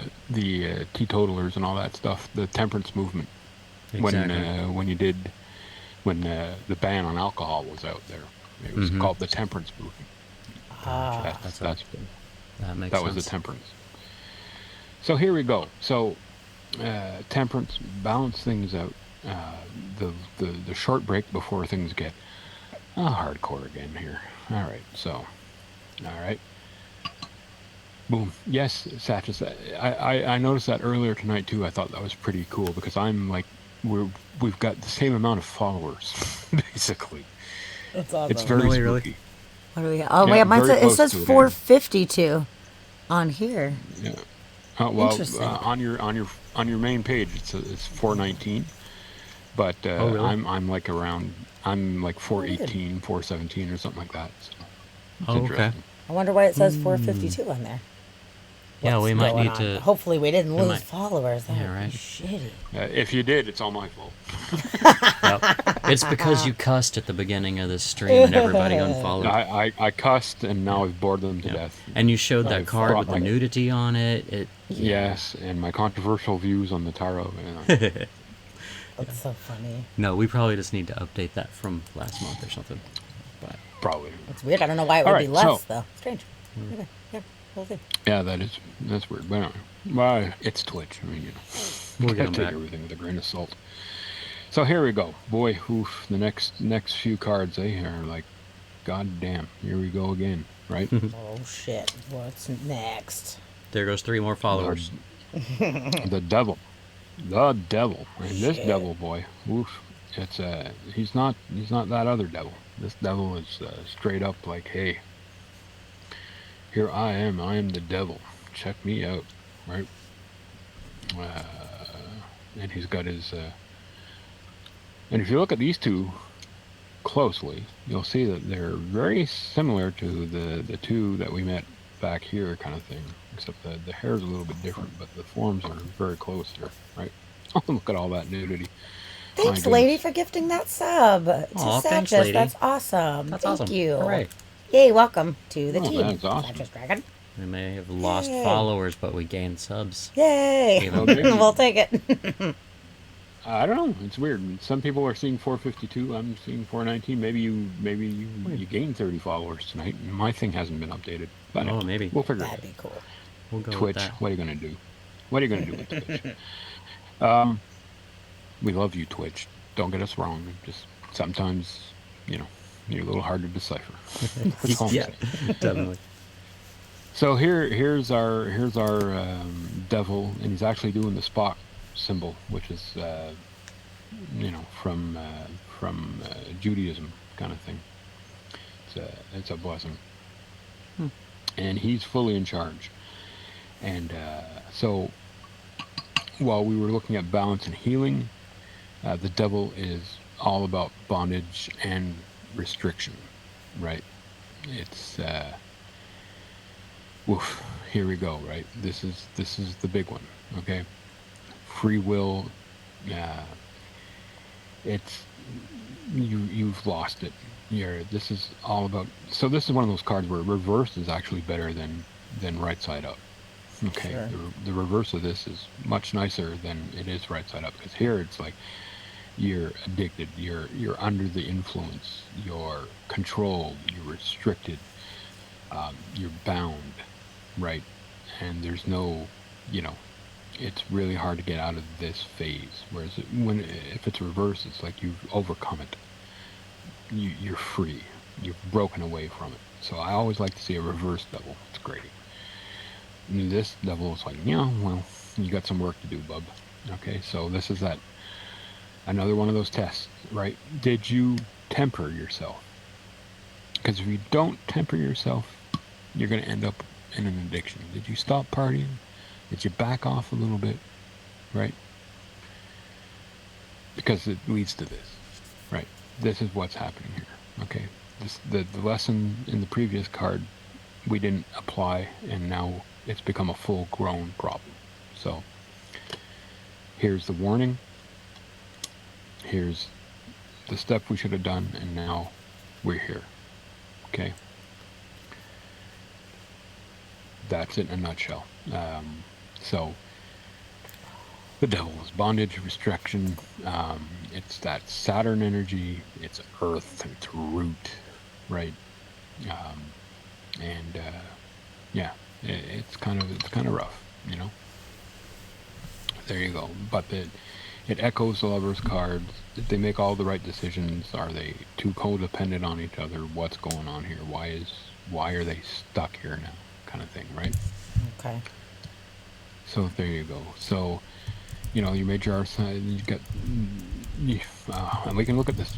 teetotalers and all that stuff, the temperance movement, Exactly. when the ban on alcohol was out there, it was called the temperance movement. That's that makes that sense. was the temperance. So here we go. So temperance, balance things out. The short break before things get hardcore again here. All right. Boom. Yes, Satchis. I noticed that earlier tonight too. I thought that was pretty cool because I'm like we've got the same amount of followers basically. That's awesome. It's very No way, spooky. really? What do we? Oh, Yeah, wait, mine very it close says to it, 452 on here. Yeah. Well, Interesting. on your main page it's 419, but Oh, really? I'm like 418, 417 or something like that. So it's Oh, okay. interesting. I wonder why it says 452 on there. Yeah, What's we might going need on? to. Hopefully, we didn't lose might- followers. That Yeah, would right. be shitty. If you did, it's all my fault. Yep. It's because you cussed at the beginning of this stream and everybody unfollowed. I cussed and now I've bored them to Yep. death. And you showed that I've card brought with the my- nudity on it. Yes, and my controversial views on the tarot. That's so funny. No, we probably just need to update that from last month or something. But Probably. It's weird. I don't know why it All would be right, less, so- though. Strange. Okay. Yeah, whole thing. Yeah, that's weird. But anyway, well, it's Twitch. I mean, We'll get 'em take back. everything with a grain of salt. So here we go. Boy, oof, the next few cards are like, god damn, here we go again, right? Oh, shit. What's next? there goes 3 more followers. The devil. The devil. And this Shit. devil, boy, oof, it's he's not that other devil. This devil is straight up like, hey, here I am the devil. Check me out, right? And he's got his and if you look at these two closely, you'll see that they're very similar to the two that we met back here, kind of thing, except the hair is a little bit different, but the forms are very close here, right? Oh, look at all that nudity. My Thanks, goodness. lady, for gifting that sub to Aw, thanks, Satchis. lady. That's awesome. That's Thank awesome. you. Hooray. Yay, welcome to the Oh, team. that's awesome. Satchis Dragon. We may have lost Yay. followers, but we gained subs. Yay. Well, maybe- We'll take it. I don't know. It's weird. Some people are seeing 452. I'm seeing 419. Maybe you gained 30 followers tonight. My thing hasn't been updated. But Oh, maybe. we'll figure it That'd out. be cool. We'll go Twitch. with that. What are you gonna do? What are you gonna do with Twitch? We love you, Twitch. Don't get us wrong. Just sometimes, you're a little hard to decipher. That's all I'm Yeah, saying. definitely. So here's our devil, and he's actually doing the Spock symbol, which is from Judaism kind of thing. It's a blessing, and he's fully in charge. And so while we were looking at balance and healing, the devil is all about bondage and restriction, right? It's woof, here we go, right? This is the big one, okay? Free will uh, it's you've lost it. This is all about. So this is one of those cards where reverse is actually better than right side up. Okay, Sure. the reverse of this is much nicer than it is right side up, because here it's like you're addicted, you're under the influence, you're controlled, you're restricted, you're bound, right? And there's no, you know, it's really hard to get out of this phase. Whereas if it's reverse, it's like you've overcome it. You're free. You've broken away from it. So I always like to see a reverse devil. It's great. And this devil is like, yeah, well, you got some work to do, bub. Okay, so this is that another one of those tests, right? Did you temper yourself? Because if you don't temper yourself, you're going to end up in an addiction. Did you stop partying? Did you back off a little bit? Right? Because it leads to this, right? This is what's happening here. Okay, the lesson in the previous card we didn't apply, and now it's become a full-grown problem. So here's the warning. Here's the step we should have done, and now we're here. Okay, that's it in a nutshell. So the devil is bondage, restriction. It's that Saturn energy. It's Earth. It's root, right? And yeah, it's kind of rough, you know. There you go. But it echoes the Lover's cards. Did they make all the right decisions? Are they too codependent on each other? What's going on here? Why are they stuck here now? Kind of thing, right? Okay. So there you go. So, you know, you made your arsenal. You got, and we can look at this.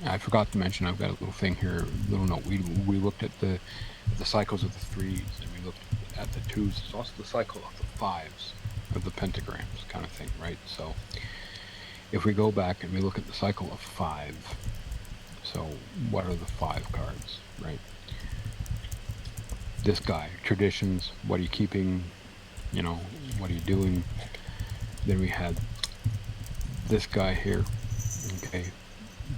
I forgot to mention, I've got a little thing here, a little note. We looked at the cycles of the threes, and we looked at the twos. It's also the cycle of the fives, of the pentagrams, kind of thing, right? So if we go back and we look at the cycle of five, so what are the five cards, right? This guy, traditions, what are you keeping, you know, what are you doing? Then we had this guy here, okay,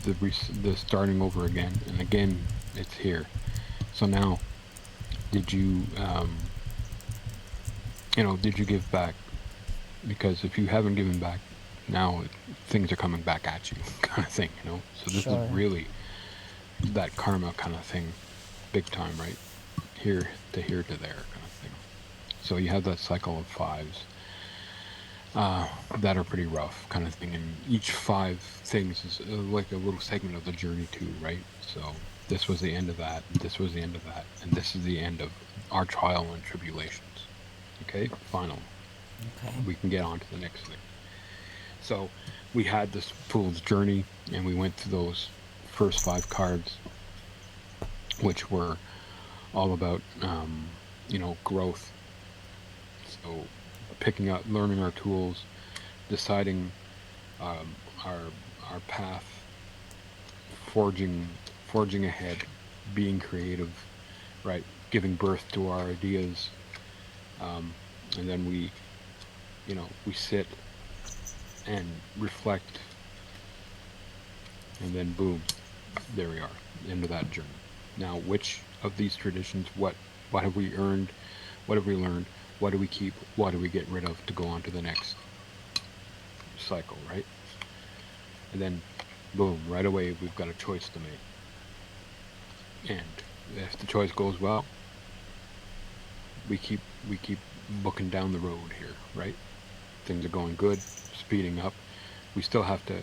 the starting over again, and again it's here. So now, did you you know, did you give back? Because if you haven't given back, now things are coming back at you, kind of thing, you know. So this Sure. is really that karma kind of thing, big time, right? Here to there kind of thing. So you have that cycle of fives that are pretty rough, kind of thing, and each five things is like a little segment of the journey too, right? So this was the end of that, and this was the end of that, and this is the end of our trial and tribulations. Okay, final. Okay. We can get on to the next thing. So we had this fool's journey, and we went through those first five cards, which were all about you know, growth. So picking up, learning our tools, deciding our path, forging ahead, being creative, right? Giving birth to our ideas, and then we, you know, we sit and reflect, and then boom, there we are, end of that journey. Now, which of these traditions, what have we earned, what have we learned, what do we keep, what do we get rid of to go on to the next cycle, right? And then boom, right away we've got a choice to make. And if the choice goes well, we keep booking down the road here, right? Things are going good, speeding up. We still have to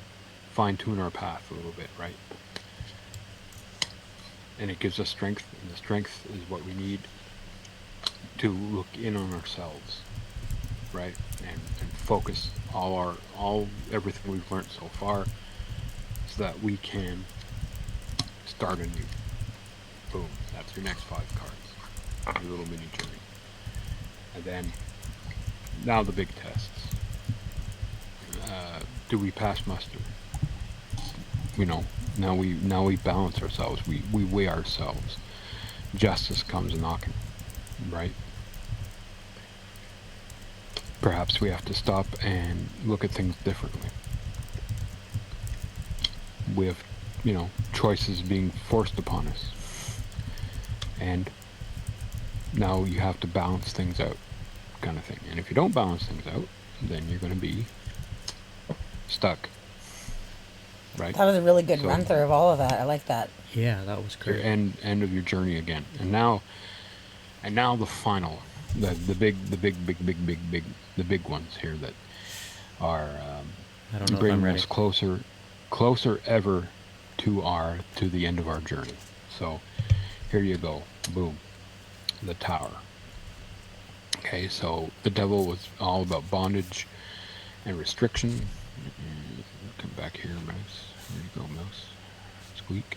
fine-tune our path a little bit, right? And it gives us strength, and the strength is what we need to look in on ourselves, right? And focus everything we've learned so far, so that we can start anew. Boom, that's your next five cards, your little mini journey. And then now the big tests. Do we pass muster? You know, now we balance ourselves, we weigh ourselves. Justice comes knocking, right? Perhaps we have to stop and look at things differently. we have, choices being forced upon us, and now you have to balance things out, kind of thing. And if you don't balance things out, then you're going to be stuck, right? That was a really good So run through of all of that. I like that. Yeah, that was your great. end of your journey again, and now the final, the big ones here that are I don't know if I'm bringing ready. us closer ever to the end of our journey. So here you go, boom, the tower. Okay, so the devil was all about bondage and restriction. Come back here, mouse. There you go, mouse. Squeak.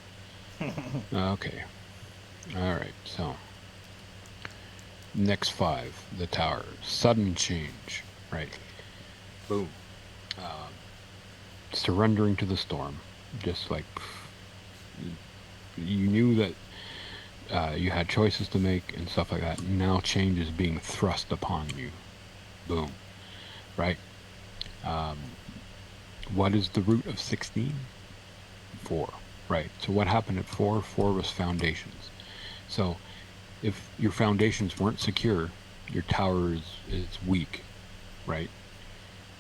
Okay. All right. So next 5, the tower. Sudden change. Right. Boom. Surrendering to the storm. Just like you knew that you had choices to make and stuff like that. Now change is being thrust upon you. Boom. Right. What is the root of 16? 4. Right. So what happened at 4? 4 was foundations. So if your foundations weren't secure, your tower is weak, right?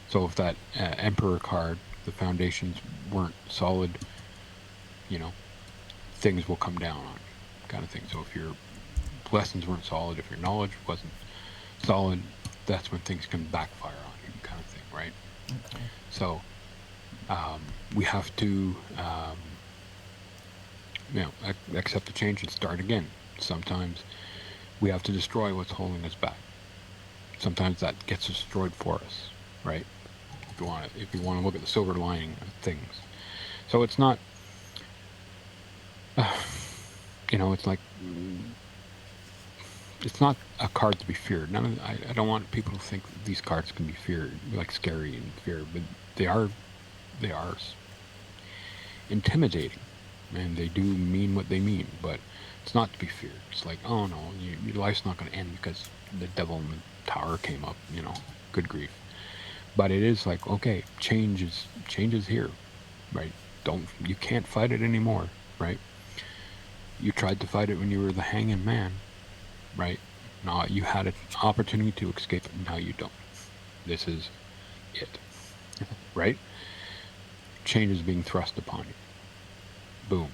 So if that Emperor card, the foundations weren't solid, things will come down on you, kind of thing. So if your lessons weren't solid, if your knowledge wasn't solid, that's when things can backfire on you, kind of thing, right? Okay. So we have to, accept the change and start again. Sometimes we have to destroy what's holding us back. Sometimes that gets destroyed for us, right? If you want to look at the silver lining of things. So it's not, it's like, it's not a card to be feared. I don't want people to think that these cards can be feared, like scary and feared, but they are intimidating, and they do mean what they mean, but it's not to be feared. It's like, oh no, your life's not going to end because the devil in the tower came up, good grief. But it is like, okay, change is here, right? You can't fight it anymore, right? You tried to fight it when you were the hanging man, right? Now you had an opportunity to escape it, now you don't. This is it, right? Change is being thrust upon you. Boom.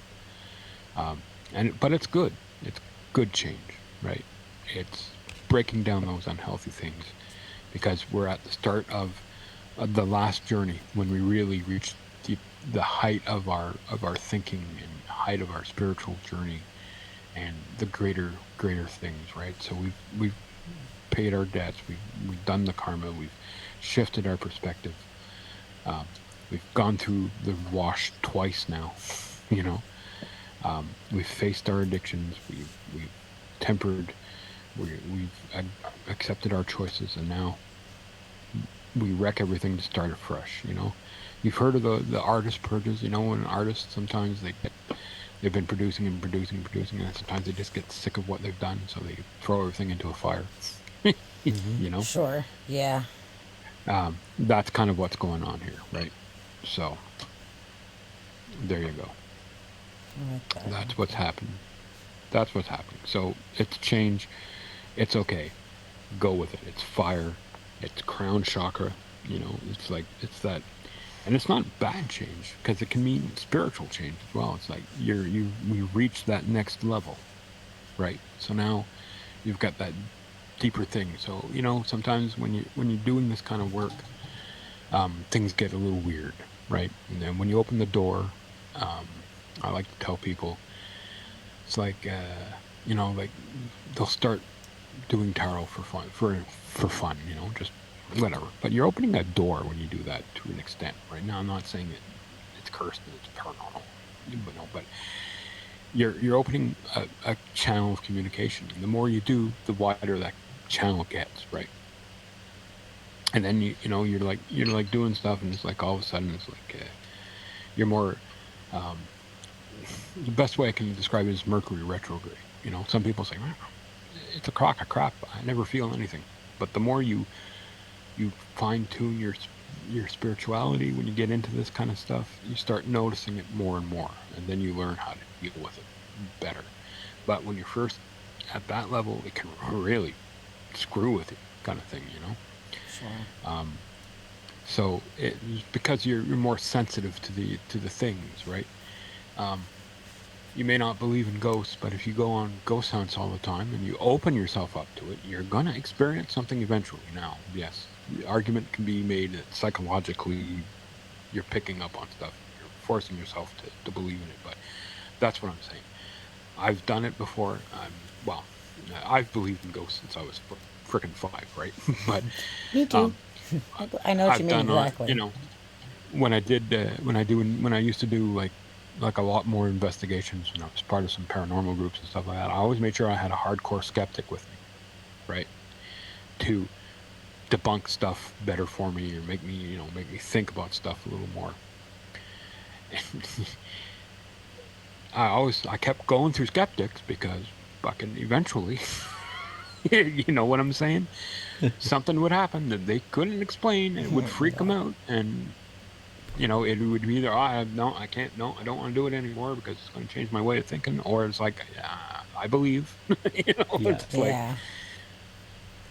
But it's good. It's good change, right? It's breaking down those unhealthy things, because we're at the start of the last journey, when we really reach the height of our thinking and height of our spiritual journey and the greater things, right? So we've paid our debts, we've done the karma, we've shifted our perspective, we've gone through the wash twice now, we've faced our addictions, we've tempered, we've accepted our choices, and now we wreck everything to start afresh. You've heard of the artist purges. When artists, sometimes they've been producing and producing and producing, and sometimes they just get sick of what they've done, so they throw everything into a fire. Sure. Yeah. That's kind of what's going on here, right? So there you go. I like that. That's what's happening. That's what's happening. So it's change. It's okay. Go with it. It's fire. It's crown chakra. It's like, it's that, and it's not bad change, because it can mean spiritual change as well. It's like we reach that next level, right? So now you've got that deeper thing. So sometimes when you're doing this kind of work, things get a little weird, right? And then when you open the door, I like to tell people, it's like like they'll start doing tarot for fun, just whatever. But you're opening a door when you do that, to an extent, right? Now, I'm not saying that it's cursed and it's paranormal, but you're opening a channel of communication, and the more you do, the wider that channel gets, right? And then you're like doing stuff, and it's like all of a sudden it's like you're more. The best way I can describe it is Mercury retrograde. Some people say, it's a crock of crap, I never feel anything. But the more you fine tune your spirituality, when you get into this kind of stuff, you start noticing it more and more, and then you learn how to deal with it better. But when you're first at that level, it can really screw with you, kind of thing, you know. Sure. So it's because you're more sensitive to the things, right? Um, you may not believe in ghosts, but if you go on ghost hunts all the time and you open yourself up to it, you're gonna experience something eventually. Now, yes, the argument can be made that psychologically you're picking up on stuff, you're forcing yourself to believe in it, but that's what I'm saying. I've done it before. Well, I've believed in ghosts since I was freaking 5, right? But Me too. um, I know what you I've mean done, you exactly. know, when I used to do like a lot more investigations when I was part of some paranormal groups and stuff like that, I always made sure I had a hardcore skeptic with me, right? To debunk stuff better for me or make me think about stuff a little more. I kept going through skeptics because fucking eventually, you know what I'm saying? Something would happen that they couldn't explain, and it would freak them out, and it would be either no, I can't, no, I don't want to do it anymore because it's going to change my way of thinking, or it's like I believe, Yeah. it's like Yeah.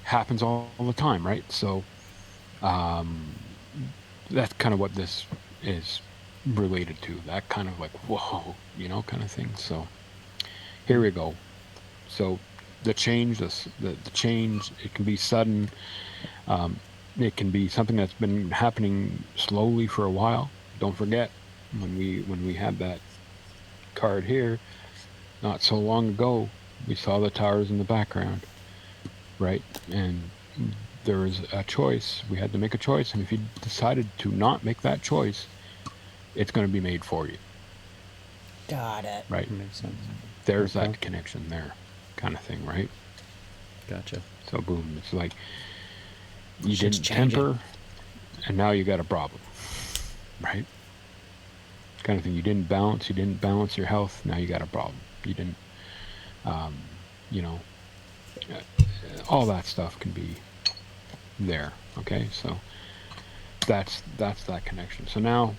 happens all the time, right? So um, that's kind of what this is related to. That kind of like whoa, kind of thing. So here we go. So the change, the change, it can be sudden. Um, it can be something that's been happening slowly for a while. Don't forget when we had that card here not so long ago, we saw the towers in the background, right? And there was a choice. We had to make a choice, and if you decided to not make that choice, it's going to be made for you, Got it. right? Makes sense. There's Okay. that connection there, kind of thing, right? Gotcha. So boom, it's like you Shit's didn't changing. temper, and now you got a problem, right? Kind of thing. You didn't balance your health. Now you got a problem. You didn't, um, you know, uh, all that stuff can be there. Okay, so that's that connection. So now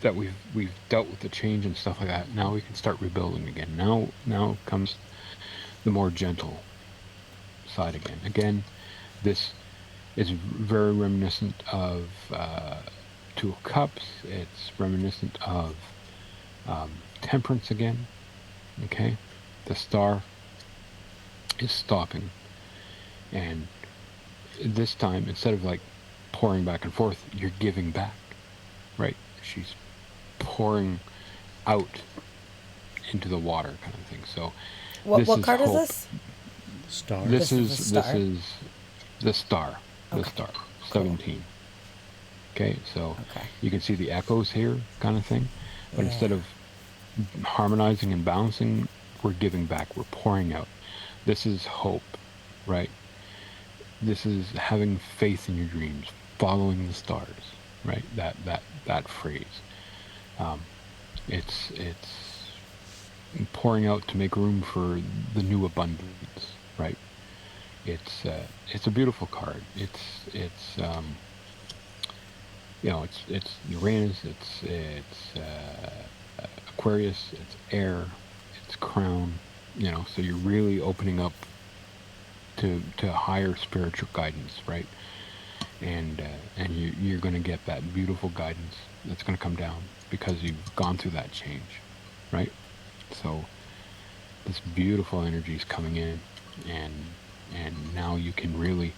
that we've dealt with the change and stuff like that, now we can start rebuilding again. Now comes the more gentle side again. Again, this is very reminiscent of Two of Cups. It's reminiscent of Temperance again. Okay, the star is stopping, and this time instead of like pouring back and forth, you're giving back. Right? She's pouring out into the water, kind of thing. So this What is card is hope. this? Star. This This is the is this star. is the star. The Okay. star. Cool. 17. Okay, so Okay. you can see the echoes here, kind of thing. But Yeah. instead of harmonizing and balancing, we're giving back. We're pouring out. This is hope, right? This is having faith in your dreams, following the stars, right? That phrase. Um, it's pouring out to make room for the new abundance, right? It's a beautiful card. It's Uranus, it's Aquarius, it's air, it's crown. So you're really opening up to higher spiritual guidance, right? And you're going to get that beautiful guidance that's going to come down because you've gone through that change, right? So this beautiful energy is coming in, and now you can really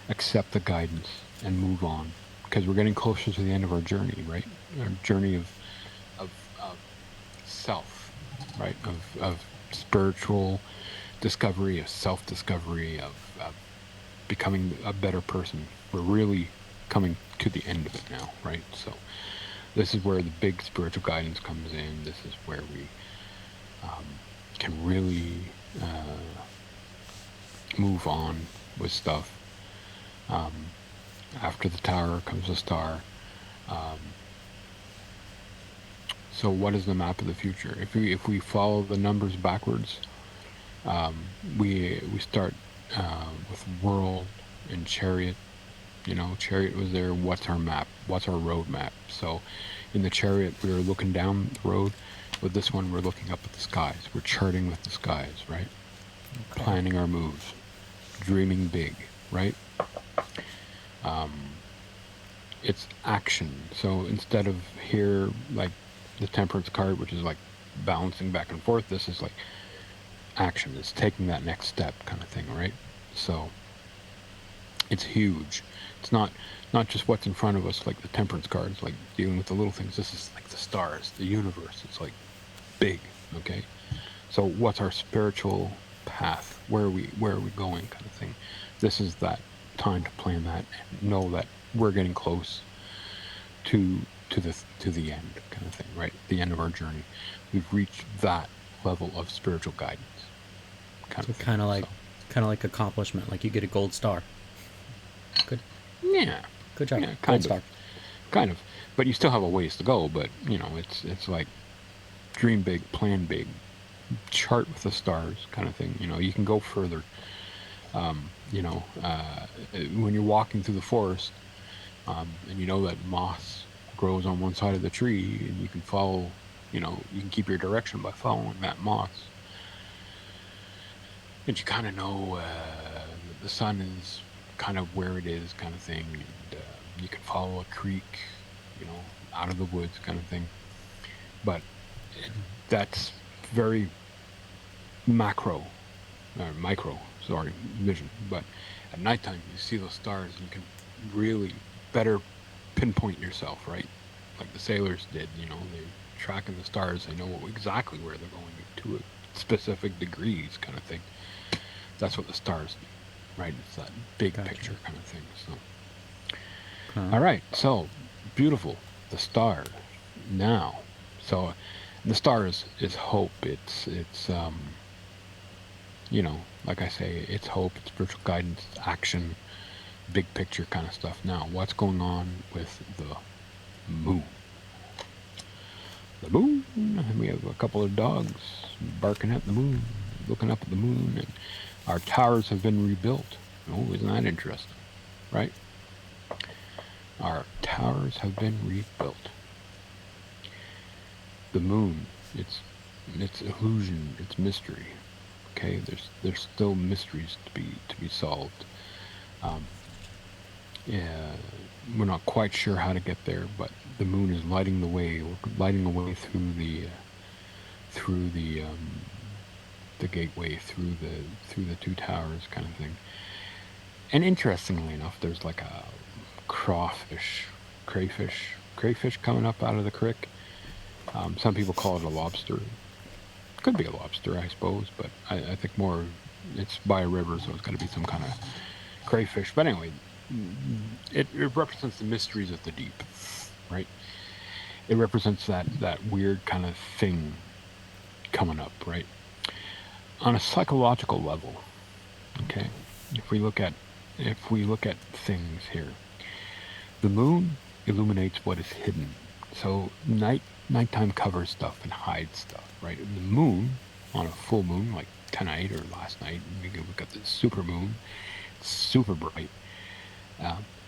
accept the guidance and move on because we're getting closer to the end of our journey, right? Our journey of self, right? Of spiritual discovery, of self discovery, of becoming a better person. We're really coming to the end of it now, right? So this is where the big spiritual guidance comes in. This is where we can really move on with stuff. Um, After the tower comes the star. Um, so what is the map of the future? If we follow the numbers backwards, we start with world and chariot. Chariot was there. What's our map? What's our road map? So in the Chariot, we were looking down the road. With this one, we're looking up at the skies. We're charting with the skies, right? Okay. Planning our moves, dreaming big, right? It's action. So instead of here, like the Temperance card, which is like balancing back and forth, this is like action. It's taking that next step kind of thing, right? So it's huge. It's not just what's in front of us, like the Temperance cards, like dealing with the little things. This is like the stars, the universe. It's like big, okay? So what's our spiritual path? Where are we going kind of thing? This is that time to plan that and know that we're getting close to the end kind of thing, right? The end of our journey. We've reached that level of spiritual guidance. Kind So of thing. kind of like accomplishment, like you get a gold star. Good. Yeah. Good job. Yeah, Gold kind star. of. Kind of. But you still have a ways to go, but it's like dream big, plan big, chart with the stars kind of thing. You can go further. When you're walking through the forest, and you know that moss grows on one side of the tree, and you can follow, you can keep your direction by following that moss. And you kind of know that the sun is kind of where it is kind of thing. And you can follow a creek, out of the woods kind of thing. But that's very micro, vision. But at nighttime, you see those stars, and you can really better pinpoint yourself, right? Like the sailors did, they're tracking the stars. They know exactly where they're going to a specific degrees kind of thing. That's what the stars do, right? It's that big Gotcha. picture kind of thing. So, Huh. all right, so beautiful. The star now. So, the star is hope. It's like I say, it's hope. It's spiritual guidance, action, big picture kind of stuff. Now, what's going on with the moon? The moon. We have a couple of dogs barking at the moon, looking up at the moon, and our towers have been rebuilt. Oh, isn't that interesting? Right? Our towers have been rebuilt. The moon, it's illusion, it's mystery. Okay, there's still mysteries to be solved. Yeah, we're not quite sure how to get there, but the moon is lighting the way. We're lighting the way through the gateway, through the two towers, kind of thing. And interestingly enough, there's like a crayfish coming up out of the creek. Some people call it a lobster. Could be a lobster, I suppose, but I think more it's by a river, so it's got to be some kind of crayfish. But anyway, it represents the mysteries of the deep, right? It represents that weird kind of thing coming up, right? On a psychological level, okay. If we look at things here, the moon illuminates what is hidden. So nighttime covers stuff and hides stuff, right? And the moon, on a full moon, like tonight or last night, we got the super moon. It's super bright.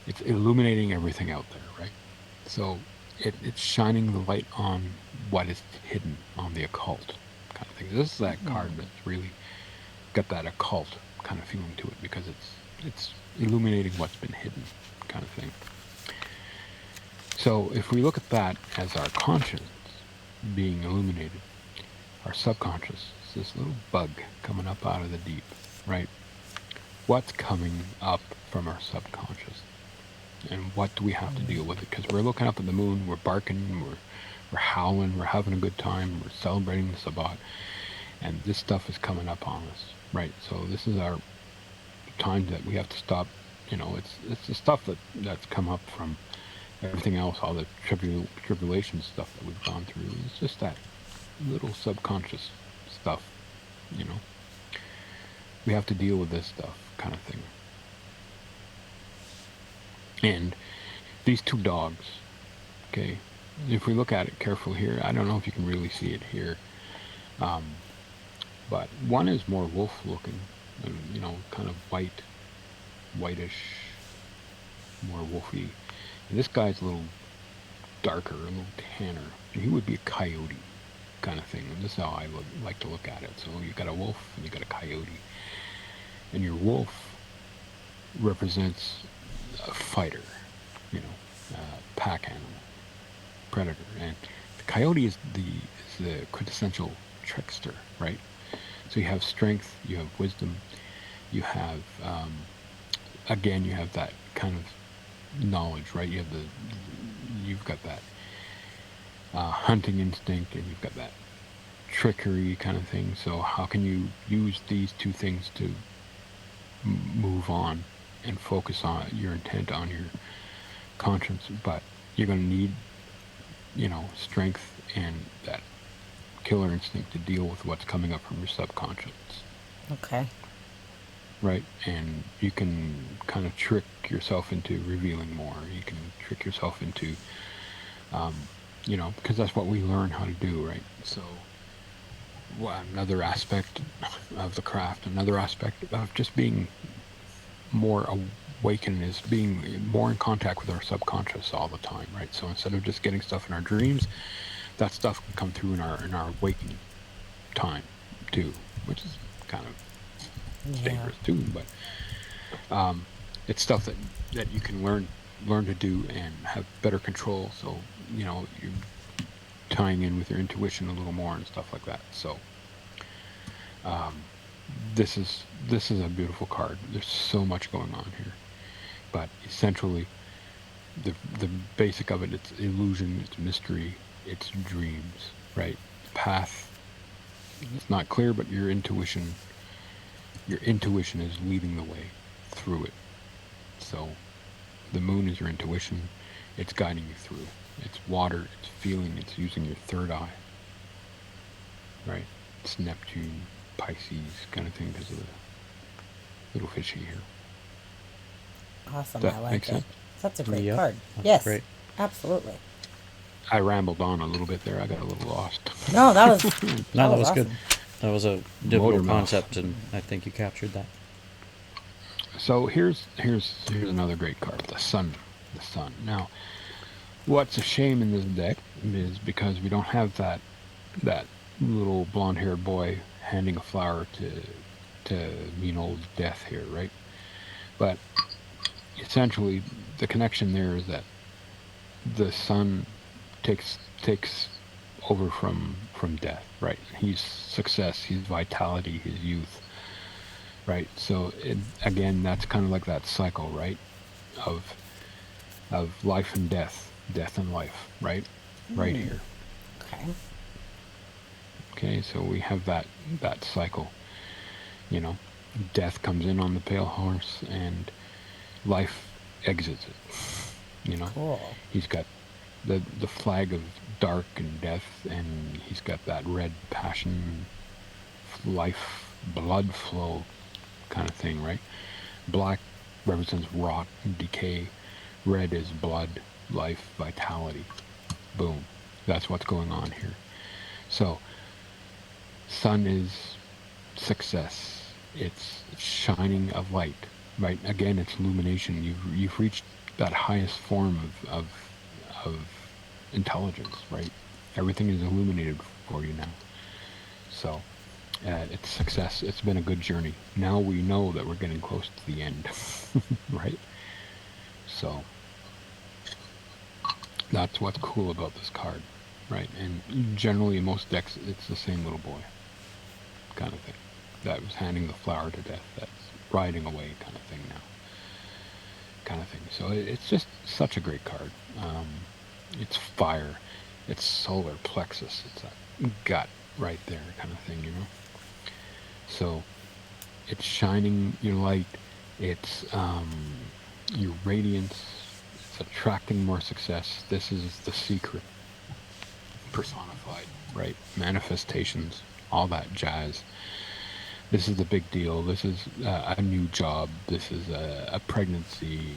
It's illuminating everything out there, right? So it's shining the light on what is hidden, on the occult kind of thing. This is that card that's really got that occult kind of feeling to it, because it's illuminating what's been hidden kind of thing. So if we look at that as our conscience being illuminated, our subconscious is this little bug coming up out of the deep, right? What's coming up from our subconscious? And what do we have to deal with it? Because we're looking up at the moon, we're barking, we're howling, we're having a good time, we're celebrating the Sabbath, and this stuff is coming up on us, right? So this is our time that we have to stop. It's the stuff that's come up from everything else, all the tribulation stuff that we've gone through. It's just that little subconscious stuff, We have to deal with this stuff kind of thing. And these two dogs, okay, if we look at it carefully here, I don't know if you can really see it here, but one is more wolf looking, kind of whitish, more wolfy. And this guy's a little darker, a little tanner. He would be a coyote kind of thing. And this is how I would like to look at it. So you got a wolf and you got a coyote. And your wolf represents a fighter, pack animal, predator. And the coyote is the quintessential trickster, right? So you have strength, you have wisdom, you have, again, you have that kind of knowledge, right? You've got that hunting instinct, and you've got that trickery kind of thing. So how can you use these two things to move on and focus on your intent on your conscience? But you're going to need, strength and that killer instinct to deal with what's coming up from your subconscious, Okay. right? And you can kind of trick yourself into revealing more. You can trick yourself into, because that's what we learn how to do, right? So another aspect of the craft, another aspect of just being more awakened is being more in contact with our subconscious all the time, right? So instead of just getting stuff in our dreams, that stuff can come through in our waking time too, which is kind of Yeah. dangerous too. But it's stuff that you can learn to do and have better control. So you're tying in with your intuition a little more and stuff like that. So this is a beautiful card. There's so much going on here, but essentially the basic of it, it's illusion, it's mystery, it's dreams, right? The path, it's not clear, but your intuition is leading the way through it. So the moon is your intuition, it's guiding you through. It's water, it's feeling, it's using your third eye, right? It's Neptune, Pisces kind of thing because of the little fishy here. Awesome. That I like makes it. sense? That's a great Yep, card. that's Yes. great. Absolutely. I rambled on a little bit there. I got a little lost. No, that was No, that was awesome. good. That was a Motor difficult mouth. concept, and I think you captured that. So here's another great card, the sun. The sun. Now, what's a shame in this deck is because we don't have that little blonde-haired boy handing a flower to mean old death here, right? But essentially, the connection there is that the sun takes over from death, right? He's success, he's vitality, his youth, right? So again, that's kind of like that cycle, right? Of life and death and life, right? Right here. Okay. Okay, so we have that cycle. Death comes in on the pale horse, and life exits it. Cool. He's got the flag of dark and death, and he's got that red passion, life, blood flow kind of thing, right? Black represents rot and decay. Red is blood, life, vitality. Boom. That's what's going on here. So, sun is success. It's shining of light, right? Again, it's illumination. You've reached that highest form of intelligence, right? Everything is illuminated for you now. So, it's success. It's been a good journey. Now we know that we're getting close to the end, right? So, that's what's cool about this card, right? And generally in most decks, it's the same little boy kind of thing that was handing the flower to death, that's riding away kind of thing now. Kind of thing. So it's just such a great card. It's fire. It's solar plexus. It's that gut right there kind of thing, So it's shining your light. It's your radiance. It's attracting more success. This is the secret personified, right? Manifestations, all that jazz. This is the big deal. This is a new job. This is a pregnancy.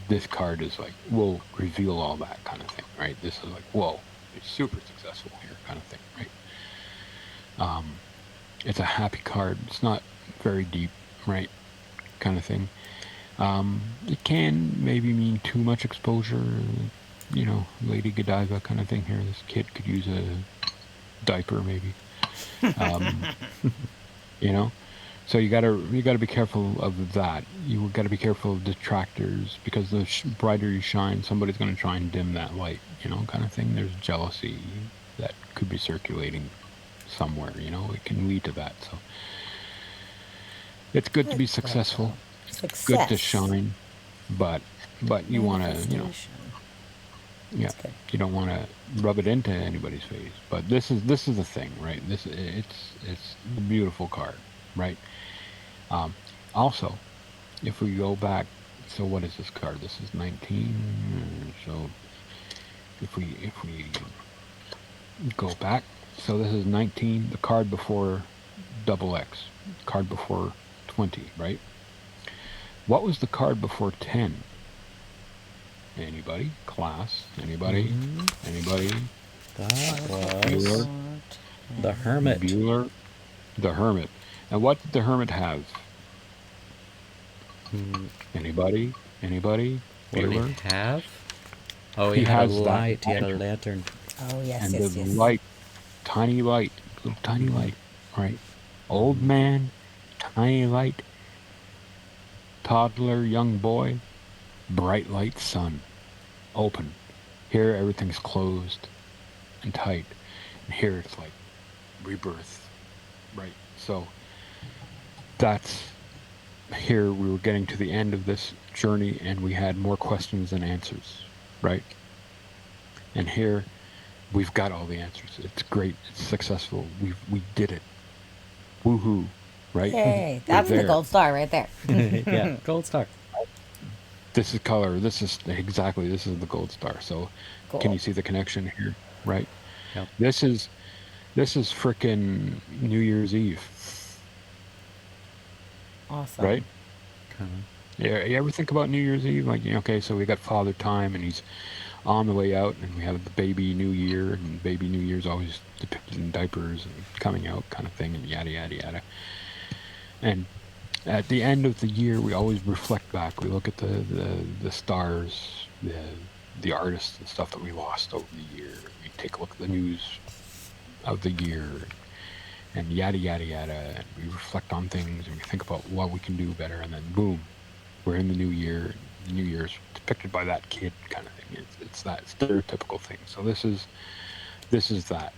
This card is like, we'll reveal all that kind of thing, right? This is like, whoa, it's super successful here kind of thing, right? It's a happy card. It's not very deep, right? Kind of thing. It can maybe mean too much exposure. You know, Lady Godiva kind of thing here. This kid could use a diaper, maybe. You know, so you gotta be careful of that. You gotta be careful of detractors, because the brighter you shine, somebody's gonna try and dim that light. You know, kind of thing. There's jealousy that could be circulating somewhere. You know, it can lead to that. So it's good to be successful. It's good to Success. shine, but you want to, you know, Manifestation. yeah, That's good. you don't want to rub it into anybody's face. But this is the thing, right? It's a beautiful card, right? Also, if we go back, so what is this card? This is 19. So if we go back, so this is 19. The card before double X, card before 20, right? What was the card before 10? Anybody? Class? Anybody? Anybody? That Bueller? was the Hermit. Bueller? The Hermit. And what did the Hermit have? Anybody? Anybody? What did Bueller? he have? Oh, he He had a has that light. He had a lantern. lantern. Oh, yes, And yes, the yes. light, tiny light, little tiny light, right? Old man, tiny light, toddler, young boy, bright light, sun, open. Here everything's closed and tight, and here it's like rebirth, right? So that's, here we were getting to the end of this journey, and we had more questions than answers, right? And here we've got all the answers. It's great. It's successful. We did it. Woohoo! Right? Yay. We're That's the there. gold star right there. Yeah, gold star. This is color. This is exactly. This is the gold star. So, Cool. can you see the connection here? Right. Yep. This is frickin' New Year's Eve. Awesome. Right. Kind Yeah. You ever think about New Year's Eve? Like, okay, so we got Father Time, and he's on the way out, and we have the baby New Year, and baby New Year's always depicted in diapers and coming out, kind of thing, and yada yada yada. And at the end of the year, we always reflect back. We look at the stars, the artists and stuff that we lost over the year. We take a look at the news of the year, and yada yada yada. And we reflect on things, and we think about what we can do better. And then boom, we're in the new year. The new year is depicted by that kid, kind of thing. It's that stereotypical thing. So this is that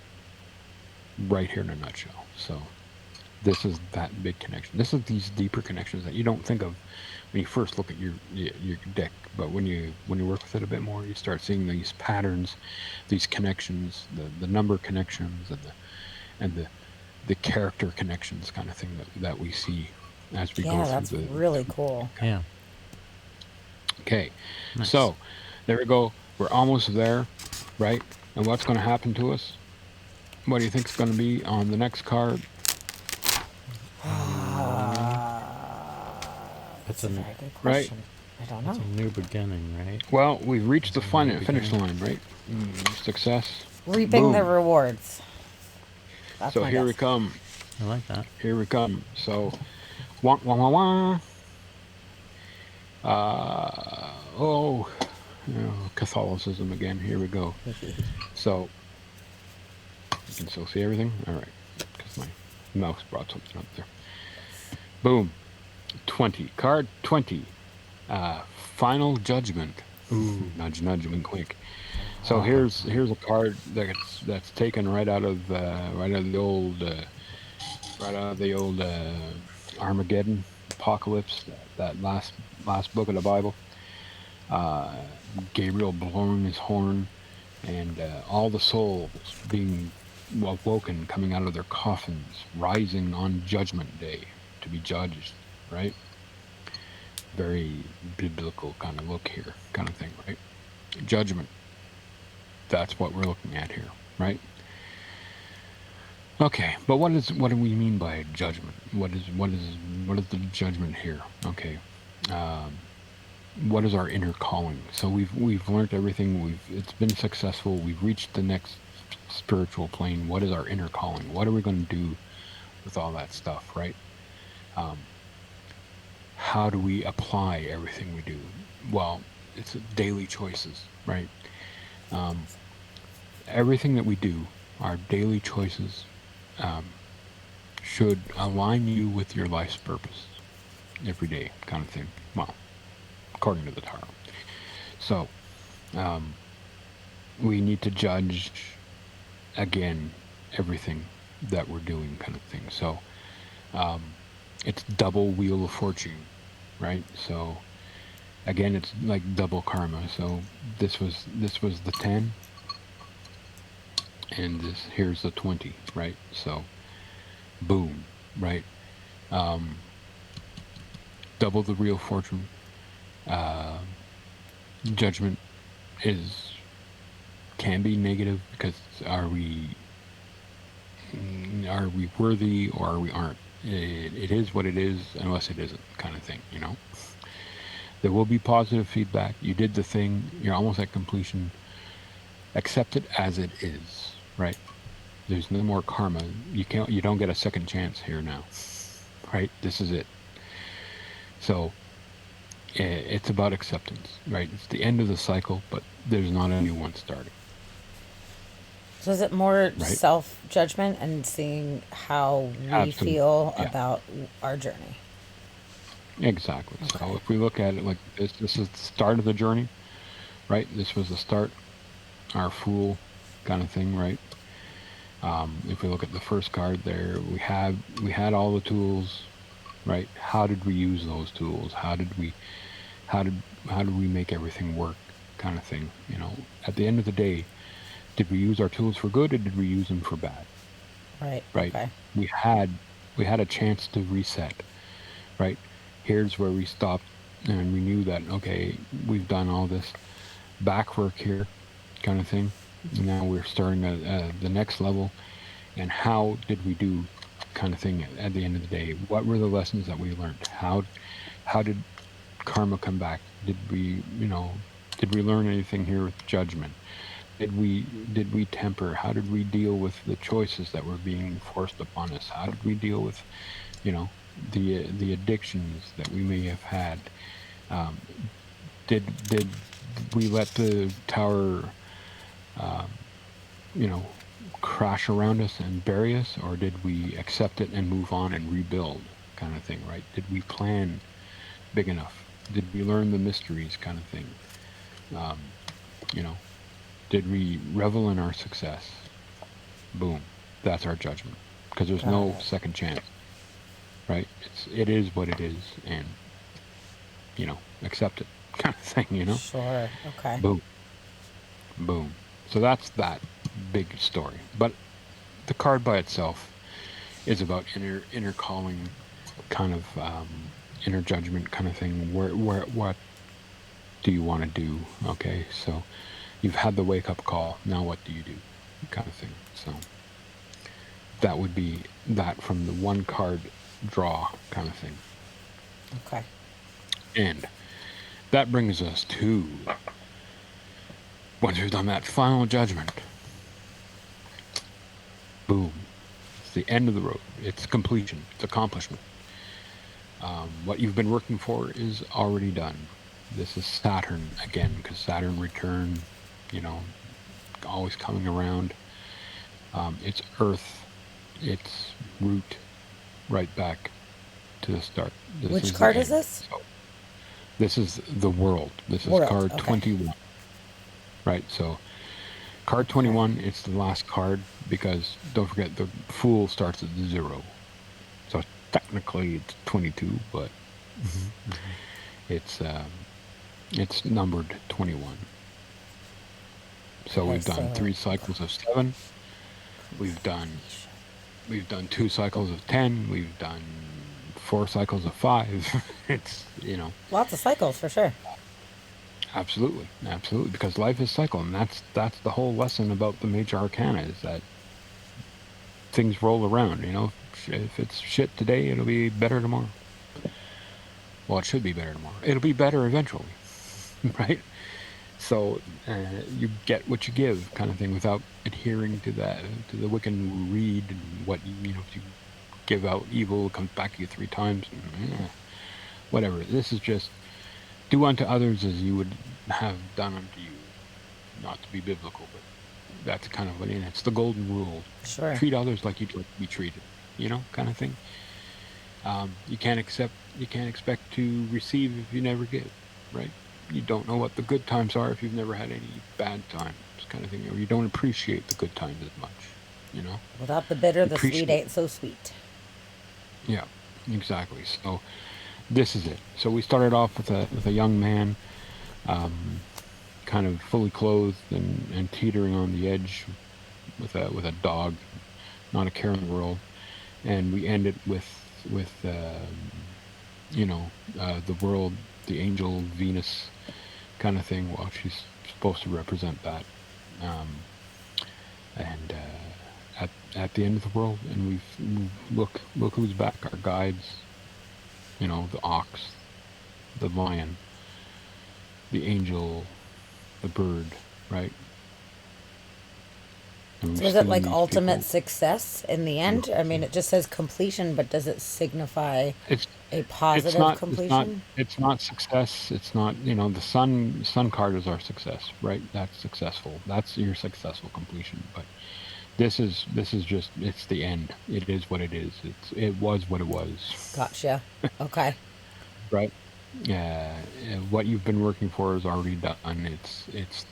right here in a nutshell. So this is that big connection. This is these deeper connections that you don't think of when you first look at your deck, but when you work with it a bit more, you start seeing these patterns, these connections, the number connections, and the character connections, kind of thing that we see as we Yeah, go that's through the. really cool. of. Yeah. Okay, Nice. so there we go. We're almost there, right? And what's going to happen to us? What do you think is going to be on the next card? That's That's a a, very good question. I don't that's know. a new beginning, right? Well, we've reached the That's a new finish beginning. line, right? Success. Reaping the Boom. rewards. That's So my here we guess. come. I like that. Here we come. So, wah wah wah wah. Oh, Catholicism again. Here we go. So, you can still see everything? All right. Because my mouse brought something up there. Boom. 20. Card 20. Final Judgment. Ooh. Nudge, nudge, wink, wink. So here's a card that's taken right out of the old Armageddon apocalypse, that last book of the Bible. Gabriel blowing his horn, and all the souls being awoken, coming out of their coffins, rising on Judgment Day to be judged. Right? Very biblical kind of look here, kind of thing, right? Judgment. That's what we're looking at here, right? Okay, but what do we mean by judgment? What is the judgment here? Okay, what is our inner calling? So we've learned everything. It's been successful. We've reached the next spiritual plane. What is our inner calling? What are we going to do with all that stuff, right? how do we apply everything we do? Well, it's daily choices, right? Everything that we do, our daily choices, should align you with your life's purpose every day, kind of thing. Well, according to the tarot. So, we need to judge again everything that we're doing, kind of thing. So, it's double wheel of fortune, right? So, again, it's like double karma. So this was the 10, and here's the 20, right? So, boom, right? Double the wheel of fortune. Judgment can be negative, because are we worthy, or are we aren't? It is what it is, unless it isn't, kind of thing, you know. There will be positive feedback. You did the thing. You're almost at completion. Accept it as it is, right? There's no more karma. You don't get a second chance here now, right? This is it. So it's about acceptance, right? It's the end of the cycle, but there's not a new one starting. So is it more Right. self-judgment and seeing how we Absolutely. feel Yeah. about our journey? Exactly. Okay. So if we look at it like this is the start of the journey, right? This was the start, our Fool kind of thing, right? If we look at the first card there, we had all the tools, right? How did we use those tools? How did we make everything work, kind of thing? You know, at the end of the day, did we use our tools for good, or did we use them for bad? Right. Right. Okay. We had a chance to reset, right? Here's where we stopped, and we knew that, okay, we've done all this back work here, kind of thing. Now we're starting at the next level, and how did we do, kind of thing, at the end of the day? What were the lessons that we learned? How did karma come back? Did we learn anything here with judgment? Did we temper? How did we deal with the choices that were being forced upon us? How did we deal with, the addictions that we may have had? Did we let the tower, crash around us and bury us, or did we accept it and move on and rebuild, kind of thing, right? Did we plan big enough? Did we learn the mysteries, kind of thing? Did we revel in our success? Boom. That's our judgment. Because there's Got no it. second chance, right? It is what it is, and, accept it, kind of thing, Sure. Okay. Boom. Boom. So that's that big story. But the card by itself is about inner calling, kind of inner judgment, kind of thing. What do you want to do? Okay, so you've had the wake up call. Now what do you do? Kind of thing. So that would be that from the one card draw, kind of thing. Okay. And that brings us to, once we've done that final judgment, boom, it's the end of the road. It's completion. It's accomplishment. What you've been working for is already done. This is Saturn again, because Saturn return, always coming around. It's Earth. It's root right back to the start. Which card is this? So this is the world. This is World, card okay. 21. Right, so card 21, it's the last card, because don't forget the Fool starts at 0. So technically it's 22, but it's numbered 21. So Okay, we've done so- 3 cycles of 7. We've done 2 cycles of 10. We've done 4 cycles of 5. It's, Lots of cycles for sure. absolutely, because life is cycle, and that's the whole lesson about the major arcana, is that things roll around. If it's shit today, it'll be better tomorrow. Well, it should be better tomorrow. It'll be better eventually, right? So you get what you give, kind of thing, without adhering to the Wiccan read, and what if you give out evil, it comes back to you 3 times. whatever. This is just do unto others as you would have done unto you. Not to be biblical, but that's kind of what it's the golden rule. Sure. Treat others like you'd like to be treated, kind of thing. You can't expect to receive if you never give, right? You don't know what the good times are if you've never had any bad times, kind of thing, or you don't appreciate the good times as much. Without the bitter, the Appreciate. sweet ain't so sweet. Yeah, exactly. So this is it. So we started off with a young man, kind of fully clothed and teetering on the edge with a dog, not a care in the world, and we ended with the world, the angel Venus kind of thing. Well, she's supposed to represent that, and at the end of the world, and look who's back. Our guides, the ox, the lion, the angel, the bird, right? So is it like ultimate success in the end? I mean, it just says completion, but does it signify a positive completion? It's not success. It's not, the sun card is our success, right? That's successful. That's your successful completion. But this is just, it's the end. It is what it is. It was what it was. Gotcha. Okay. Right. What you've been working for is already done. It's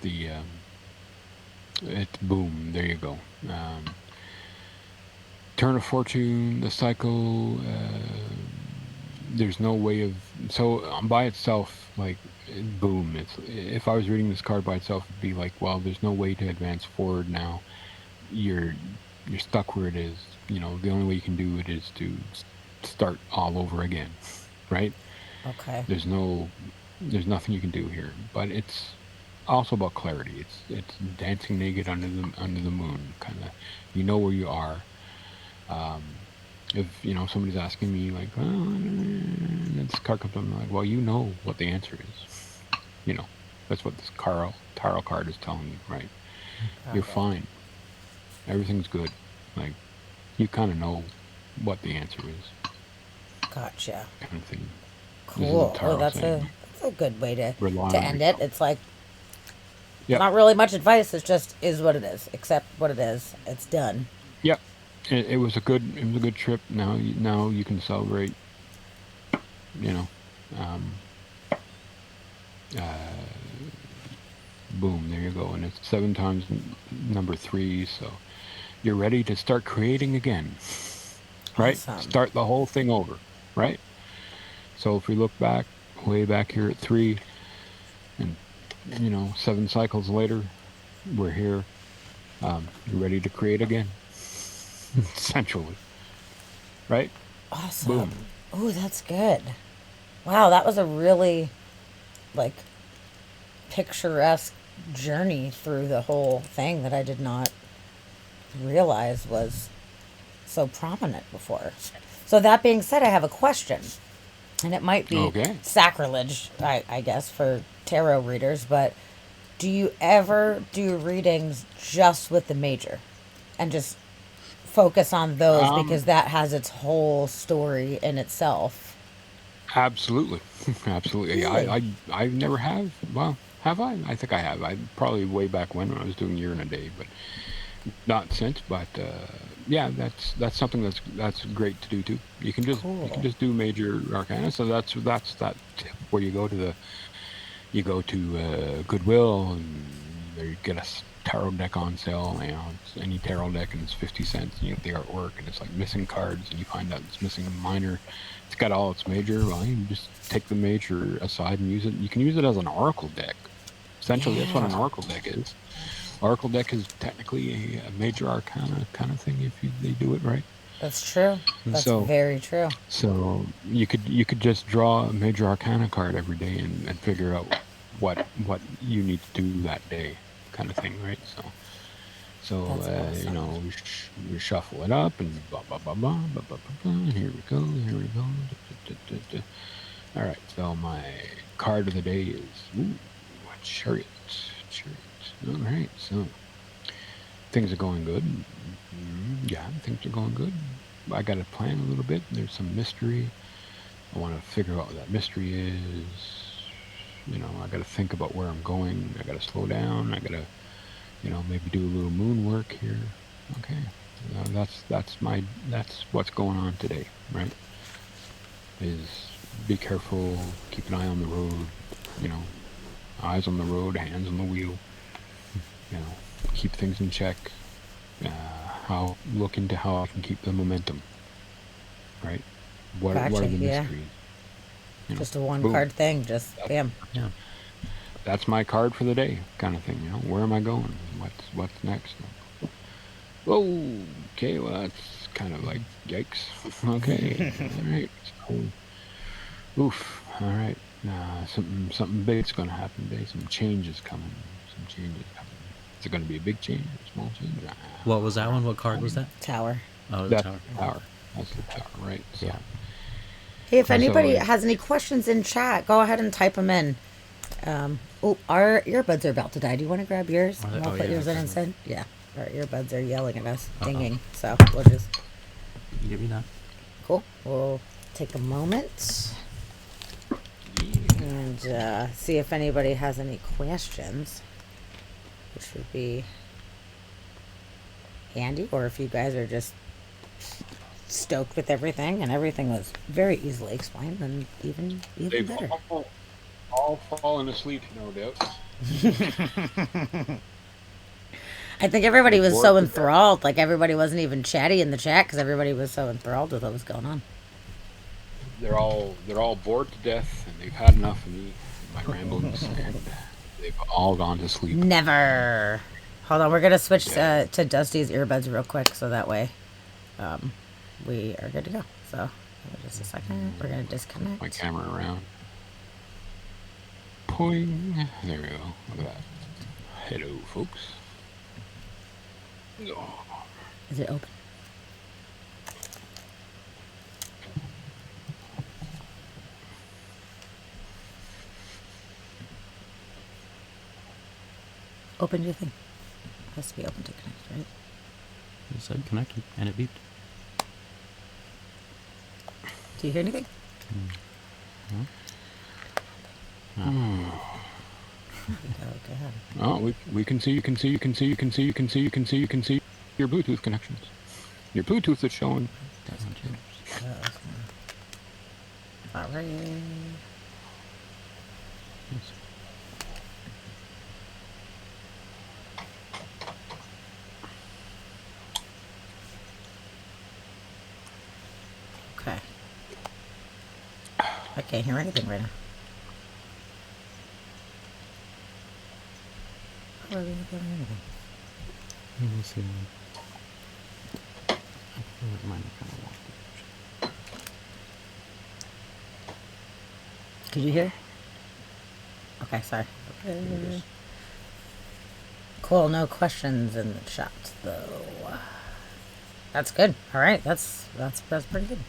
boom. There you go. Turn of fortune, the cycle. There's no way of by itself, like boom. If I was reading this card by itself, it'd be like, well, there's no way to advance forward now. You're stuck where it is. The only way you can do it is to start all over again, right? Okay. There's nothing you can do here, but it's also about clarity. It's dancing naked under the moon, kind of. You know where you are. If somebody's asking me like, oh, and this card comes up, I'm like, well, you know what the answer is. That's what this tarot card is telling you, right? Okay. You're fine. Everything's good. Like, you kind of know what the answer is. Gotcha. Kind of thing. Cool. Oh, that's a good way to end it. It's like, yep. Not really much advice. It's just is what it is. Accept what it is. It's done. Yep. It was a good trip. Now you can celebrate. Boom. There you go. And it's 7 times number 3. So you're ready to start creating again. Right. Awesome. Start the whole thing over. Right. So if we look back, way back here at 3, and 7 cycles later, we're here. You're ready to create again. Essentially. Right? Awesome. Boom. Oh, that's good. Wow, that was a really, picturesque journey through the whole thing that I did not realize was so prominent before. So that being said, I have a question. And it might be sacrilege, I guess, for tarot readers, but do you ever do readings just with the major and just focus on those because that has its whole story in itself? Absolutely. Absolutely. Really? I never have. Well, have I? I think I have. I probably way back when I was doing Year in a Day, but not since. But yeah, that's something that's great to do too. You can just do major arcana. So that's that tip where you go to Goodwill and you get a tarot deck on sale. It's any tarot deck and it's 50 cents. And you get the artwork and it's like missing cards and you find out it's missing a minor. It's got all its major. Well, you can just take the major aside and use it. You can use it as an oracle deck. Essentially, that's what an oracle deck is. Oracle deck is technically a major arcana kind of thing if they do it right. That's true. That's very true. So you could just draw a major arcana card every day and figure out what you need to do that day, kind of thing, right? So awesome. We shuffle it up and blah blah blah blah blah blah blah. Here we go. All right. So my card of the day is Chariot. All right, so things are going good. Yeah, things are going good. I got to plan a little bit. There's some mystery. I want to figure out what that mystery is. I got to think about where I'm going. I got to slow down. I got to, maybe do a little moon work here. Okay. That's what's going on today, right? Is be careful, keep an eye on the road, eyes on the road, hands on the wheel, keep things in check, look into how I can keep the momentum, right? What are Gotcha, the yeah. mysteries? Just a one boom. card thing, just bam. Yeah. That's my card for the day, kind of thing. Where am I going? What's next? Whoa, okay, well that's kind of like yikes. Okay, all right. So, oof. All right. Something big's gonna happen today. Some changes coming. Is it gonna be a big change or a small change? What was that one? What card was that? Tower. Oh, the That's tower. the tower. That's the tower, right? So, Yeah. Hey, if anybody So- has any questions in chat, go ahead and type them in. Our earbuds are about to die. Do you want to grab yours? Are they? And I'll Oh, put yeah, yours in okay. instead. Yeah, our earbuds are yelling at us, Uh-oh. dinging. So we'll just Give me that. cool. We'll take a moment and see if anybody has any questions, which would be handy, or if you guys are just stoked with everything and everything was very easily explained, then even They've better. all fallen asleep, no doubt. I think everybody was Bored so to death. enthralled. Like everybody wasn't even chatty in the chat because everybody was so enthralled with what was going on. They're all bored to death, and they've had enough of me, my ramblings, and they've all gone to sleep. Never. Hold on, we're gonna switch Yeah. to Dusty's earbuds real quick, so that way, we are good to go. So, give me just a second. We're gonna disconnect. My camera around. Poing. There we go. Look at that. Hello, folks. Oh. Is it open? Open your thing. Has to be open to connect, right? You said connected, and it beeped. Do you hear anything? No. Oh God. Oh, we can see your Bluetooth connections. Your Bluetooth is showing. All right. Yes. Okay. I can't hear anything right now. How are we not hearing anything? Let me see. I feel like mine are kind of wonky. Could you hear? Okay, sorry. Okay. Cool, no questions in the chat though. That's good. All right, that's pretty good.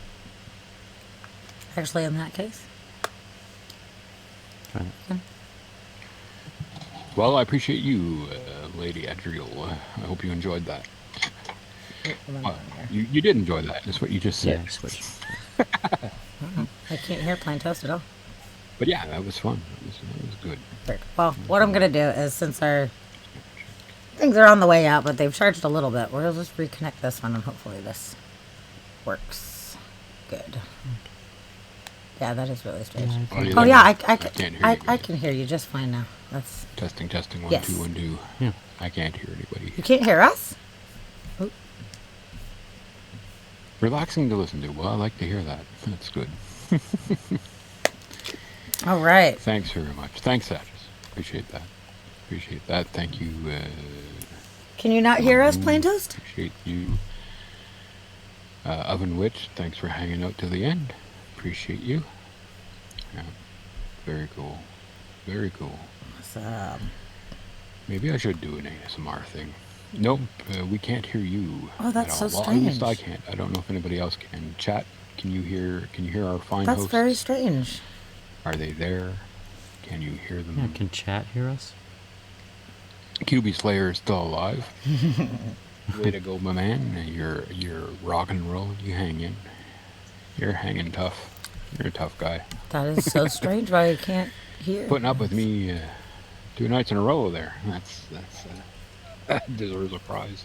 Actually, in that case, Try that. Well, I appreciate you, Lady Adriel. I hope you enjoyed that. You did enjoy that. That's what you just said. Yeah, switch. I can't hear Plain Toast at all. But yeah, that was fun. That was good. Great. Well, what I'm gonna do is, since our things are on the way out, but they've charged a little bit, we'll just reconnect this one and hopefully this works good. Yeah, that is really strange. Yeah, Oh, Oh yeah, I can't hear you I guys. can hear you just fine now. That's Testing, 1, Yes. 2, 1, 2. Yeah. I can't hear anybody. you can't hear us? Relaxing to listen to. Well, I like to hear that. That's good. All right. Thanks very much. Thanks, Atlas. Appreciate that. Thank you. Can you not hear us, Plain Toast? Appreciate you. Oven Witch, thanks for hanging out till the end. Appreciate you. Yeah. Very cool. Very cool. Awesome. Maybe I should do an ASMR thing. Nope, we can't hear you. Oh, that's at so all. Well, at least I strange. can't. I don't know if anybody else can. Chat, can you hear our fine That's hosts? very strange. Are they there? Can you hear them? Yeah, can chat hear us? QB Slayer is still alive. Way to go, my man. You're rock and roll. You hang in. You're hanging tough. You're a tough guy. That is so strange why I can't hear. Putting up with me 2 nights in a row there. That's that deserves a prize.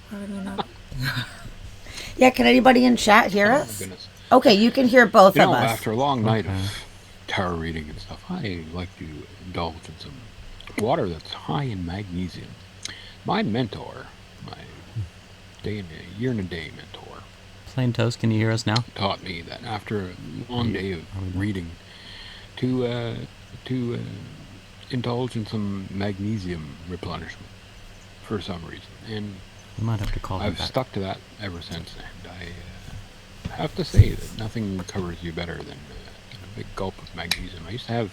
Yeah, can anybody in chat hear Oh my us? goodness. Okay, you can hear both You of know, us. after a long night of tarot reading and stuff, I like to indulge in some water that's high in magnesium. My mentor, my year and a day mentor, Plain Toast, can you hear us now? taught me that after a long day of reading, to indulge in some magnesium replenishment for some reason, and We might have to call him I've back. stuck to that ever since. And I have to say that nothing recovers you better than a big gulp of magnesium. I used to have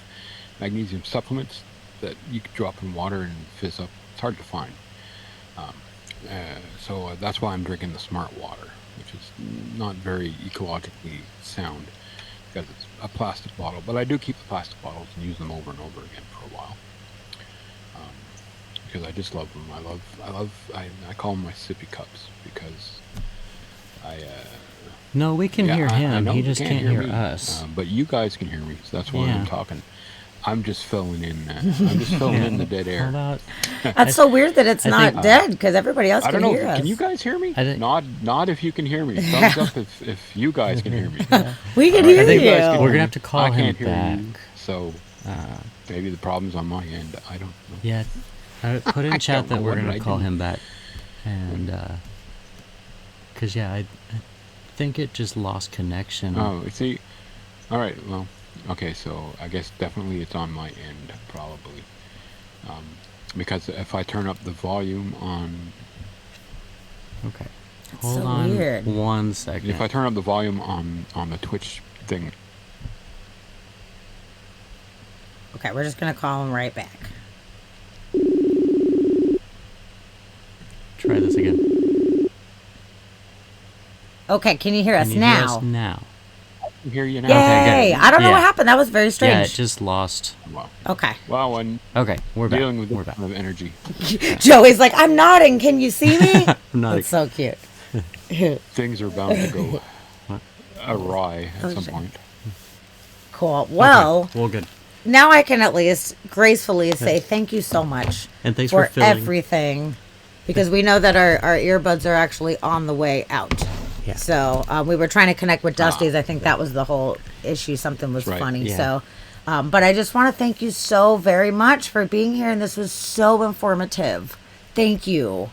magnesium supplements that you could drop in water and fizz up. It's hard to find. So that's why I'm drinking the smart water, which is not very ecologically sound because it's a plastic bottle. But I do keep the plastic bottles and use them over and over again for a while. Because I just love them. I call them my sippy cups because No, we can hear I him. know He you just can't hear me, us. but you guys can hear me, so that's why Yeah. I'm talking. I'm just filling in. I'm just filling in the dead How air. about That's so weird that it's I not think- dead because everybody else I can don't know. hear us. Can you guys hear me? I think- Nod if you can hear me. Thumbs up if you guys can hear me. We can All right, hear I think you guys you. can We're hear gonna me. have to call I him can't hear you, back. so maybe the problem's on my end. I don't know. Yeah, I put in I chat don't that know. we're What did gonna I call do? him back, and because I think it just lost connection. Oh, see. All right. Well, okay. So I guess definitely it's on my end, probably, because if I turn up the volume on, Okay, That's hold so on weird. 1 second. if I turn up the volume on the Twitch thing, Okay, we're just gonna call him right back. Try this again. Okay, can you hear us Can you now? hear us now? I can hear you now. Yay! good. I don't know Yeah. what happened. That was very strange. Yeah, it just lost. Wow. Okay. Wow. When Okay, we're back. dealing with We're this back. kind of energy, Joey's like, I'm nodding. Can you see me? I'm not. That's so cute. things are bound to go awry at some shit. point. Cool. Well, Well, good. now I can at least gracefully say thank you so much And thanks for for filling. everything, because we know that our earbuds are actually on the way out. Yeah. So we were trying to connect with Dusty's. I think that was the whole issue. Something was That's right. funny. Yeah. So, but I just want to thank you so very much for being here, and this was so informative. Thank you.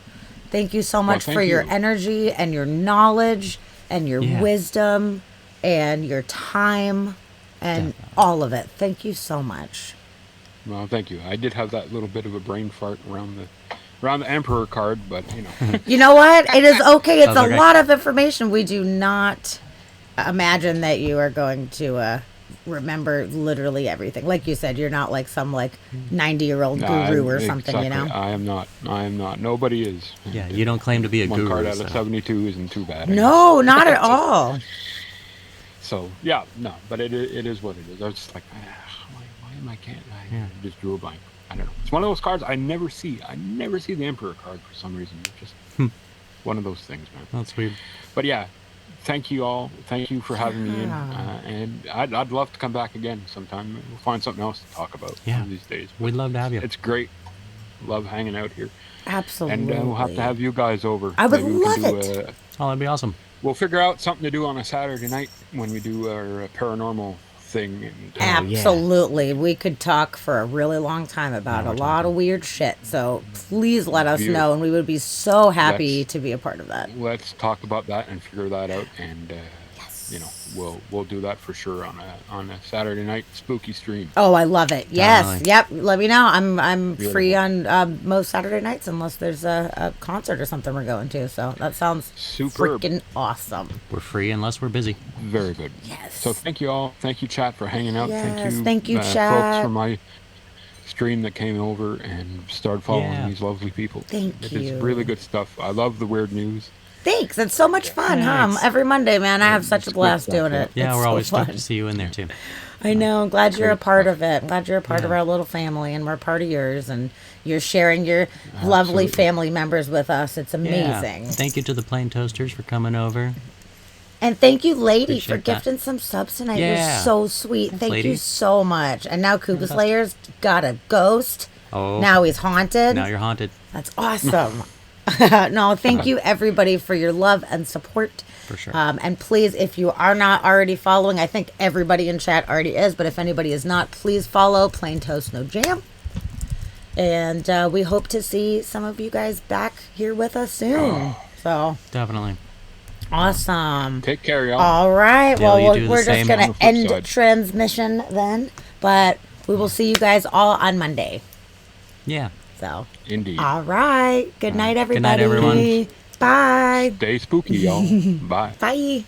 Thank you so much thank for your you. energy and your knowledge and your Yeah. wisdom and your time and all of it. Thank you so much. Well, thank you. I did have that little bit of a brain fart around the Emperor card, but you know. You know what? It is okay. It's a Sounds okay. lot of information. We do not imagine that you are going to remember literally everything. Like you said, you're not like some 90-year-old guru or something, exactly. you know? I am not. Nobody is. Yeah, you don't claim to be a One guru. card out so- of 72 isn't too bad. I No, not at all. guess. So yeah, no, but it is what it is. I was just like, why am I can't? I just drew a blank. I don't know. It's one of those cards I never see. I never see the Emperor card for some reason. It's just one of those things, man. That's weird. But yeah, thank you all. Thank you for having me in. And I'd love to come back again sometime. We'll find something else to talk about Yeah. one of these days. We'd love to have you. It's great. Love hanging out here. Absolutely. And we'll have to have you guys over. I would Maybe we can love do it. Oh, that'd be awesome. We'll figure out something to do on a Saturday night when we do our paranormal thing. And, yeah. Absolutely. We could talk for a really long time about a lot of weird shit. So please let us know, and we would be so happy Let's- to be a part of that. let's talk about that and figure that out. And you know, we'll do that for sure on a Saturday night spooky stream. Oh, I love it. Yes. Definitely. Yep. Let me know. I'm free Beautiful. on most Saturday nights unless there's a concert or something we're going to. So that sounds Superb. freaking awesome. We're free unless we're busy. Very good. Yes. So thank you all. Thank you, chat, for hanging out. Yes, thank you, folks chat. from my stream that came over and started following Yeah. these lovely people. Thank you. It's really good stuff. I love the weird news. Thanks. It's so much fun, huh? Thanks. Every Monday, man. I have such a It's blast good stuff, doing it. Yeah, It's we're so always stoked fun. to see you in there too. I know. I'm glad you're a Great part stuff. of it. I'm glad you're a part of Yeah. our little family, and we're part of yours. And you're sharing your lovely Absolutely. family members with us. It's Yeah. amazing. Thank you to the Plain Toasters for coming over. And thank you, lady, for Appreciate that. gifting some subs tonight. Yeah. You're so sweet. Thank lady. you so much. And now Koopa Slayer's got a ghost. Oh. Now he's haunted. Now you're haunted. That's awesome. No, thank you everybody for your love and support. For sure. And please, if you are not already following, I think everybody in chat already is, but if anybody is not, please follow Plain Toast No Jam. And we hope to see some of you guys back here with us soon. So Definitely. awesome. Take care, y'all. All right. Yeah, you Well, do the we're just same going on the to flip end side. transmission then, but we will see you guys all on Monday. Yeah. So, Indeed. all right. Good night, Good everybody. night, everyone. Bye. Stay spooky, y'all. Bye. Bye.